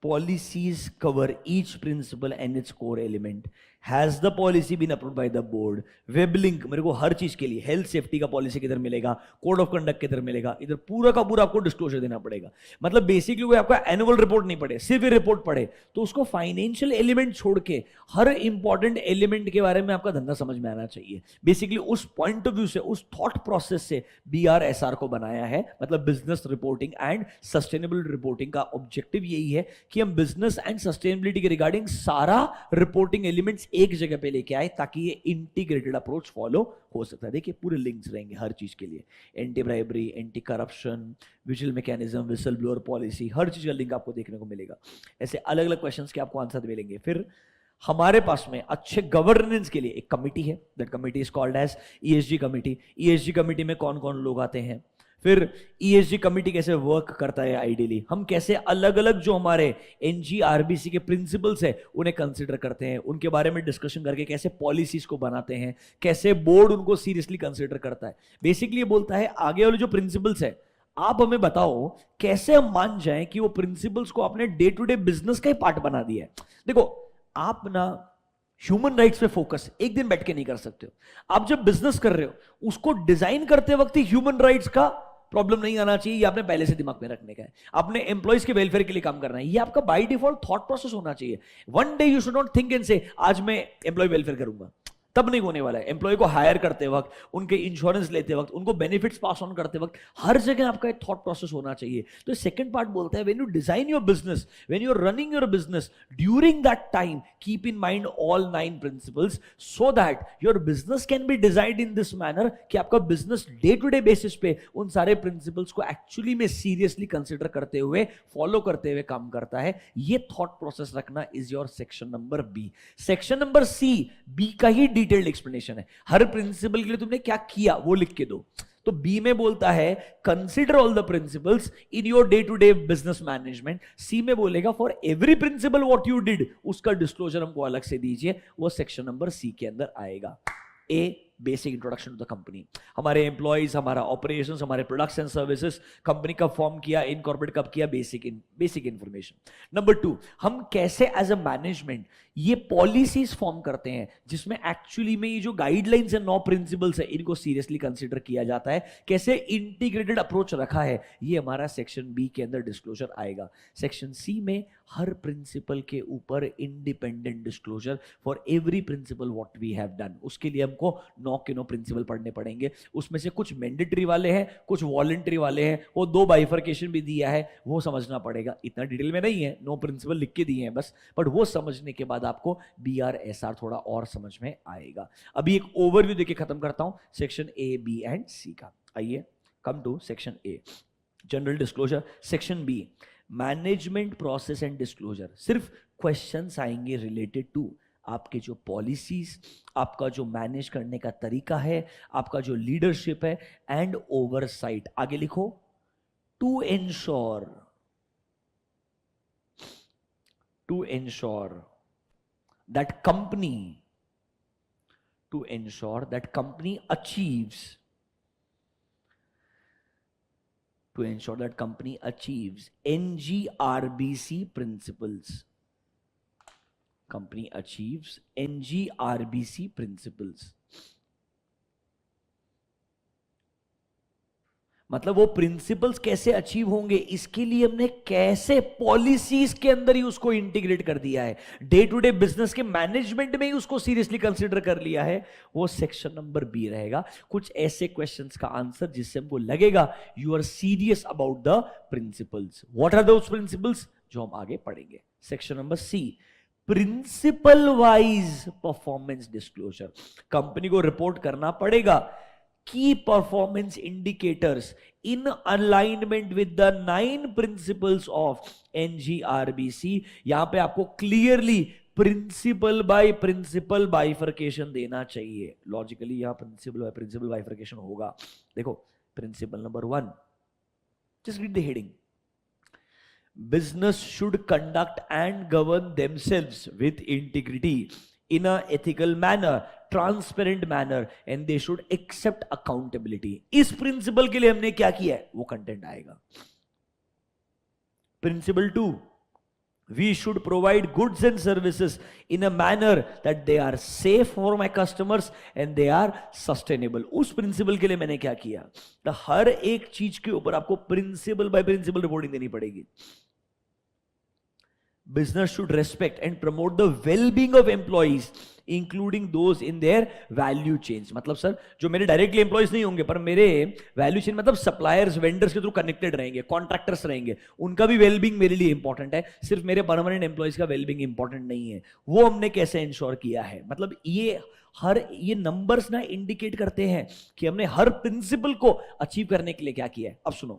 policies cover each principle and its core element, has the policy been approved by the board, web link मेरे को हर चीज के लिए, हेल्थ सेफ्टी का पॉलिसी किधर मिलेगा, कोड ऑफ कंडक्ट किधर मिलेगा, इधर पूरा का पूरा आपको डिस्क्लोजर देना पड़ेगा। मतलब बेसिकली वो आपका एनुअल रिपोर्ट नहीं पढ़े, सिर्फ रिपोर्ट पढ़े तो उसको फाइनेंशियल एलिमेंट छोड़ के हर इंपॉर्टेंट एलिमेंट के बारे में आपका धंधा समझ में आना चाहिए। बेसिकली उस पॉइंट ऑफ व्यू से, उस थॉट प्रोसेस से BRSR को बनाया है। मतलब business reporting and sustainable reporting का ऑब्जेक्टिव यही है कि हम बिजनेस एंड सस्टेनेबिलिटी के रिगार्डिंग सारा रिपोर्टिंग एलिमेंट्स एक जगह पे लेके आए, ताकि ये इंटीग्रेटेड अप्रोच फॉलो हो सकता है। देखिए पूरे लिंक्स रहेंगे हर चीज के लिए, anti bribery, anti corruption, vigil mechanism, whistle blower policy, हर चीज का लिंक आपको देखने को मिलेगा। ऐसे अलग अलग क्वेश्चंस के आपको आंसर मिलेंगे। फिर हमारे पास में अच्छे गवर्नेंस के लिए एक कमिटी है, that committee is called as ESG committee. ESG committee में कौन कौन लोग आते हैं, फिर ESG कमिटी कैसे वर्क करता है, आइडियली हम कैसे अलग अलग जो हमारे NGRBC के प्रिंसिपल्स है उन्हें कंसिडर करते हैं, उनके बारे में डिस्कशन करके कैसे पॉलिसीज को बनाते हैं, कैसे बोर्ड उनको सीरियसली कंसिडर करता है। बेसिकली ये बोलता है आगे वाले जो प्रिंसिपल्स है आप हमें बताओ कैसे हम मान जाएं कि वो प्रिंसिपल्स को आपने डे टू डे बिजनेस का ही पार्ट बना दिया है। देखो आप ना ह्यूमन राइट्स पे फोकस एक दिन बैठ के नहीं कर सकते हो। आप जब बिजनेस कर रहे हो उसको डिजाइन करते वक्त ही ह्यूमन राइट्स का प्रॉब्लम नहीं आना चाहिए, ये आपने पहले से दिमाग में रखने का है। आपने एम्प्लॉइज के वेलफेयर के लिए काम करना है, ये आपका बाय डिफॉल्ट थॉट प्रोसेस होना चाहिए। One day you should not think and से आज मैं एम्प्लॉय वेलफेयर करूंगा, तब नहीं होने वाला है। एम्प्लॉय को हायर करते वक्त, उनके इंश्योरेंस लेते वक्त, उनको बेनिफिट्स पास ऑन करते वक्त, हर जगह आपका एक थॉट प्रोसेस होना चाहिए। तो सेकंड पार्ट बोलता है when you design your business, when you are running your business, during that time keep in mind all 9 principles so that your business can be designed in this manner कि आपका business day to day basis पे उन सारे principles को actually में seriously consider करते हुए, follow करते हुए काम करता है। ये थॉट प्रोसेस रखना is your section number B. Section number C B का ही डिटेल्ड एक्सप्लेनेशन है। हर प्रिंसिपल के लिए तुमने क्या किया वो लिख के दो। तो बी में बोलता है consider all the principles in your day to day business management. C में बोलेगा for every principle what you did, उसका डिस्क्लोजर हमको अलग से दीजिए, वो सेक्शन नंबर सी के अंदर आएगा। A basic introduction to the company, हमारे एम्प्लॉइज, हमारा ऑपरेशंस, हमारे प्रोडक्ट्स एंड सर्विसेज, कंपनी कब फॉर्म किया, इनकॉर्पोरेट कब किया, बेसिक इंफॉर्मेशन। नंबर 2, हम कैसे एज अ मैनेजमेंट ये पॉलिसीज फॉर्म करते हैं जिसमें एक्चुअली में ये जो गाइडलाइंस है, 9 प्रिंसिपल्स है, इनको सीरियसली कंसीडर किया जाता है, कैसे इंटीग्रेटेड अप्रोच रखा है, ये हमारा सेक्शन बी के अंदर डिस्क्लोजर आएगा। सेक्शन सी में हर प्रिंसिपल के ऊपर independent disclosure for every principle what we have done. उसके लिए हमको 9 के 9 प्रिंसिपल पढ़ने पड़ेंगे। उसमें से कुछ मैंडेटरी वाले हैं, कुछ वॉलंटरी वाले हैं, वो 2 बाइफर्केशन भी दिया है, वो समझना पड़ेगा। इतना डिटेल में नहीं है, 9 प्रिंसिपल लिख के दिए हैं बस, बट वो समझने के बाद आपको BRSR थोड़ा और समझ में आएगा। अभी एक ओवरव्यू देके खत्म करता हूं section A, B and C का। आइए come to section A, general disclosure. Section B, management process and disclosure. सिर्फ क्वेश्चंस आएंगे रिलेटेड टू आपके जो पॉलिसीज, आपका जो मैनेज करने का तरीका है, आपका जो लीडरशिप है एंड ओवरसाइट। आगे लिखो, to ensure that company achieves NGRBC principles. Company achieves NGRBC principles. मतलब वो प्रिंसिपल्स कैसे अचीव होंगे, इसके लिए हमने कैसे पॉलिसीज के अंदर ही उसको इंटीग्रेट कर दिया है, डे टू डे बिजनेस के मैनेजमेंट में ही उसको सीरियसली कंसीडर कर लिया है, वो सेक्शन नंबर बी रहेगा। कुछ ऐसे क्वेश्चंस का आंसर जिससे हमको लगेगा you are serious about the principles. What are those principles, जो हम आगे पढ़ेंगे। Section number C, principle wise performance disclosure. Company को रिपोर्ट करना पड़ेगा key performance indicators in alignment with the 9 principles of NGRBC। यहां पे आपको clearly principle by principle bifurcation देना चाहिए। लॉजिकली यहां प्रिंसिपल बाय प्रिंसिपल बाइफर्केशन होगा। देखो, principle number 1, just read the heading, business should conduct and govern themselves with integrity in a ethical manner, transparent manner, and they should accept accountability। इस principle के लिए हमने क्या किया है वो कंटेंट आएगा। Principle 2, we should provide goods and services in a manner that they are safe for my customers and they are sustainable। उस प्रिंसिपल के लिए मैंने क्या किया, तो हर एक चीज के ऊपर आपको प्रिंसिपल बाय प्रिंसिपल रिपोर्टिंग देनी पड़ेगी। Business should respect and promote the well-being of employees, including those in their value chains। मतलब सर, जो मेरे डायरेक्टली एम्प्लॉइज नहीं होंगे पर मेरे वैल्यू चेन मतलब सप्लायर्स, वेंडर्स के थ्रू कनेक्टेड रहेंगे, कॉन्ट्रैक्टर्स रहेंगे, उनका भी वेलबींग मेरे लिए इंपॉर्टेंट है। सिर्फ मेरे परमानेंट एम्प्लॉइज का वेलबींग इंपॉर्टेंट नहीं है। वो हमने कैसे इंश्योर किया है, मतलब ये नंबर्स ना इंडिकेट करते हैं कि हमने हर प्रिंसिपल को अचीव करने के लिए क्या किया है। अब सुनो,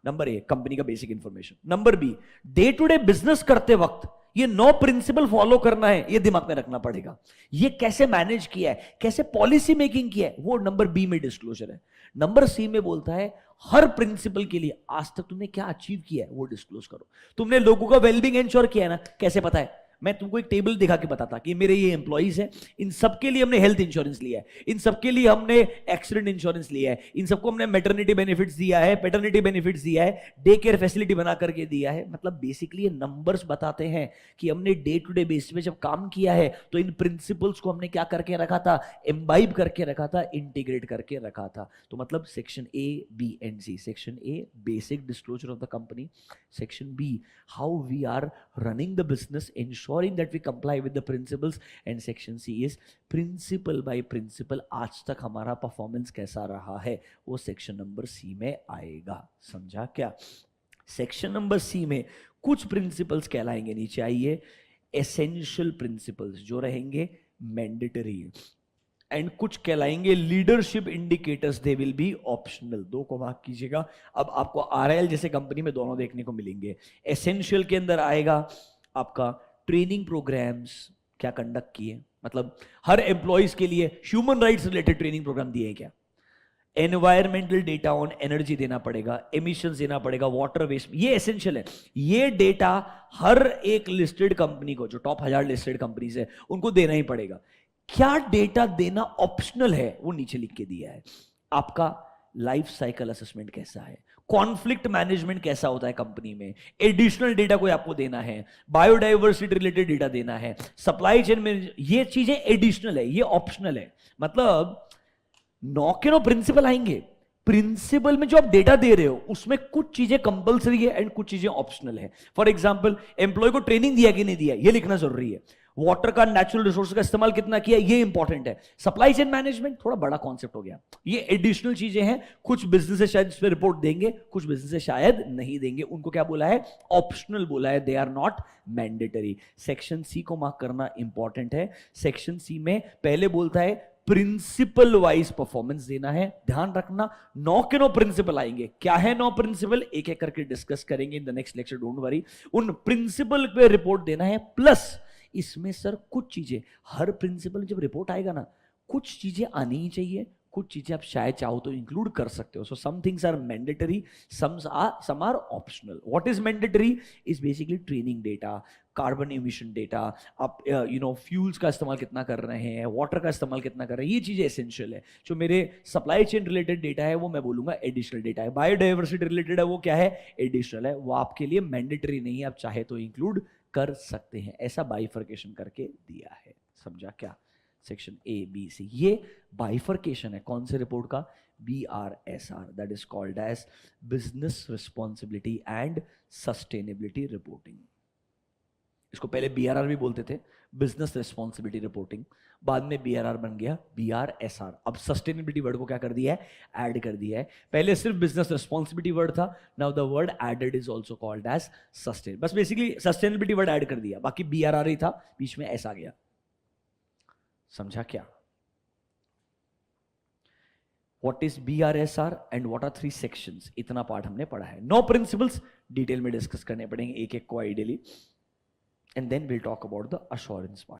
नंबर ए, कंपनी का basic information. Number B, day to day business करते वक्त ये 9 प्रिंसिपल फॉलो करना है, ये दिमाग में रखना पड़ेगा। ये कैसे मैनेज किया है, कैसे पॉलिसी मेकिंग किया है, वो नंबर बी में डिस्क्लोजर है। नंबर सी में बोलता है हर प्रिंसिपल के लिए आज तक तुमने क्या अचीव किया है वो डिस्क्लोज करो। तुमने लोगों का वेलबींग इंश्योर किया है ना, कैसे पता है, मैं तुमको एक टेबल दिखा के बताता कि मेरे ये एम्प्लॉइज हैं, इन सबके लिए हमने हेल्थ इंश्योरेंस लिया है, इन सबके लिए हमने एक्सीडेंट इंश्योरेंस लिया है, इन सबको हमने मैटरनिटी बेनिफिट्स दिया है, पैटर्निटी बेनिफिट्स दिया है, डे केयर फैसिलिटी बना करके दिया है। मतलब बेसिकली ये नंबर्स बताते हैं कि हमने डे टू डे बेसिस पे जब काम किया है तो इन प्रिंसिपल्स को हमने क्या करके रखा था, एम्बाइब करके रखा था, इंटीग्रेट करके रखा था। तो मतलब section A, B and C. Section A, basic disclosure of the company. Section B, how we are running the business, ensure ensuring that we comply with the principles, and section C is principle by principle, आज तक हमारा performance कैसा रहा है वो section number सी में आएगा। समझा क्या? सेक्शन नंबर सी में कुछ प्रिंसिपल्स कहलाएंगे, नीचे आइए, एसेंशियल प्रिंसिपल्स जो रहेंगे मैंडेटरी, एंड कुछ कहलाएंगे leadership indicators, they will be optional. दो को मार्क कीजिएगा। अब आपको आरआईएल जैसे कंपनी में दोनों देखने को मिलेंगे। एसेंशियल के अंदर आएगा आपका ट्रेनिंग प्रोग्राम्स क्या कंडक्ट किए, मतलब हर एम्प्लॉइज के लिए human rights related training program दिए क्या। एनवायरमेंटल डेटा ऑन एनर्जी देना पड़ेगा, एमिशंस देना पड़ेगा, वाटर वेस्ट, ये एसेंशियल है। ये डेटा हर एक लिस्टेड कंपनी को, जो टॉप 1000 लिस्टेड कंपनीज है उनको देना ही पड़ेगा। क्या डेटा देना ऑप्शनल है वो नीचे लिख के दिया है। आपका लाइफ साइकिल असेसमेंट कैसा है, कॉन्फ्लिक्ट मैनेजमेंट कैसा होता है कंपनी में, एडिशनल डेटा कोई आपको देना है, बायोडाइवर्सिटी रिलेटेड डेटा देना है, सप्लाई चेन में, ये चीजें एडिशनल है, ये ऑप्शनल है। मतलब 9 के 9 प्रिंसिपल आएंगे। प्रिंसिपल में जो आप डेटा दे रहे हो उसमें कुछ चीजें कंपलसरी है एंड कुछ चीजें ऑप्शनल है। फॉर एग्जांपल, एम्प्लॉय को ट्रेनिंग दिया कि नहीं दिया ये लिखना जरूरी है। वाटर का, नेचुरल रिसोर्स का इस्तेमाल कितना किया ये इंपॉर्टेंट है। सप्लाई चेन मैनेजमेंट थोड़ा बड़ा कॉन्सेप्ट हो गया, ये एडिशनल चीजें हैं। कुछ बिजनेस शायद इस पर रिपोर्ट देंगे, कुछ बिजनेस शायद नहीं देंगे, उनको क्या बोला है, ऑप्शनल बोला है, they are not mandatory. Section C को मार्क करना इंपॉर्टेंट है। सेक्शन सी में पहले बोलता है प्रिंसिपल वाइज परफॉर्मेंस देना है। ध्यान रखना 9 के 9 प्रिंसिपल आएंगे। क्या है 9 प्रिंसिपल, एक एक करके डिस्कस करेंगे in the next lecture, don't worry. उन प्रिंसिपल पे रिपोर्ट देना है, प्लस इसमें सर कुछ चीजें, हर प्रिंसिपल जब रिपोर्ट आएगा ना, कुछ चीजें आनी ही चाहिए, कुछ चीजें आप शायद चाहो तो इंक्लूड कर सकते हो। So some things are mandatory, some are optional. What is mandatory is basically training data, carbon emission data, आप फ्यूल्स का इस्तेमाल कितना कर रहे हैं, वाटर का इस्तेमाल कितना कर रहे हैं, ये चीजें एसेंशियल है। जो मेरे सप्लाई चेन रिलेटेड डेटा है वो मैं बोलूंगा एडिशनल डेटा है। बायोडाइवर्सिटी रिलेटेड है वो क्या है, एडिशनल है, वो आपके लिए मैंडेटरी नहीं है, आप चाहे तो इंक्लूड कर सकते हैं। ऐसा बाइफर्केशन करके दिया है। समझा क्या? सेक्शन ए बी सी, ये बाइफर्केशन है कौन से रिपोर्ट का, BRSR, that is called as business responsibility and sustainability reporting. इसको पहले BRR भी बोलते थे, बिजनेस रिस्पॉन्सिबिलिटी रिपोर्टिंग, बाद में BRR बन गया BRSR। अब सस्टेनेबिलिटी वर्ड को क्या कर दिया है, ऐड कर दिया है। पहले सिर्फ बिजनेस रिस्पॉन्सिबिलिटी वर्ड था, now the word added is also called as sustain. बस बेसिकली सस्टेनेबिलिटी वर्ड ऐड कर दिया, बाकी BRR ही था, बीच में ऐसा गया। समझा क्या? What is BRSR and what are 3 sections? इतना पार्ट हमने पढ़ा है। 9 प्रिंसिपल्स डिटेल में डिस्कस करने पड़ेंगे एक एक को ideally, and then we'll talk about the assurance part.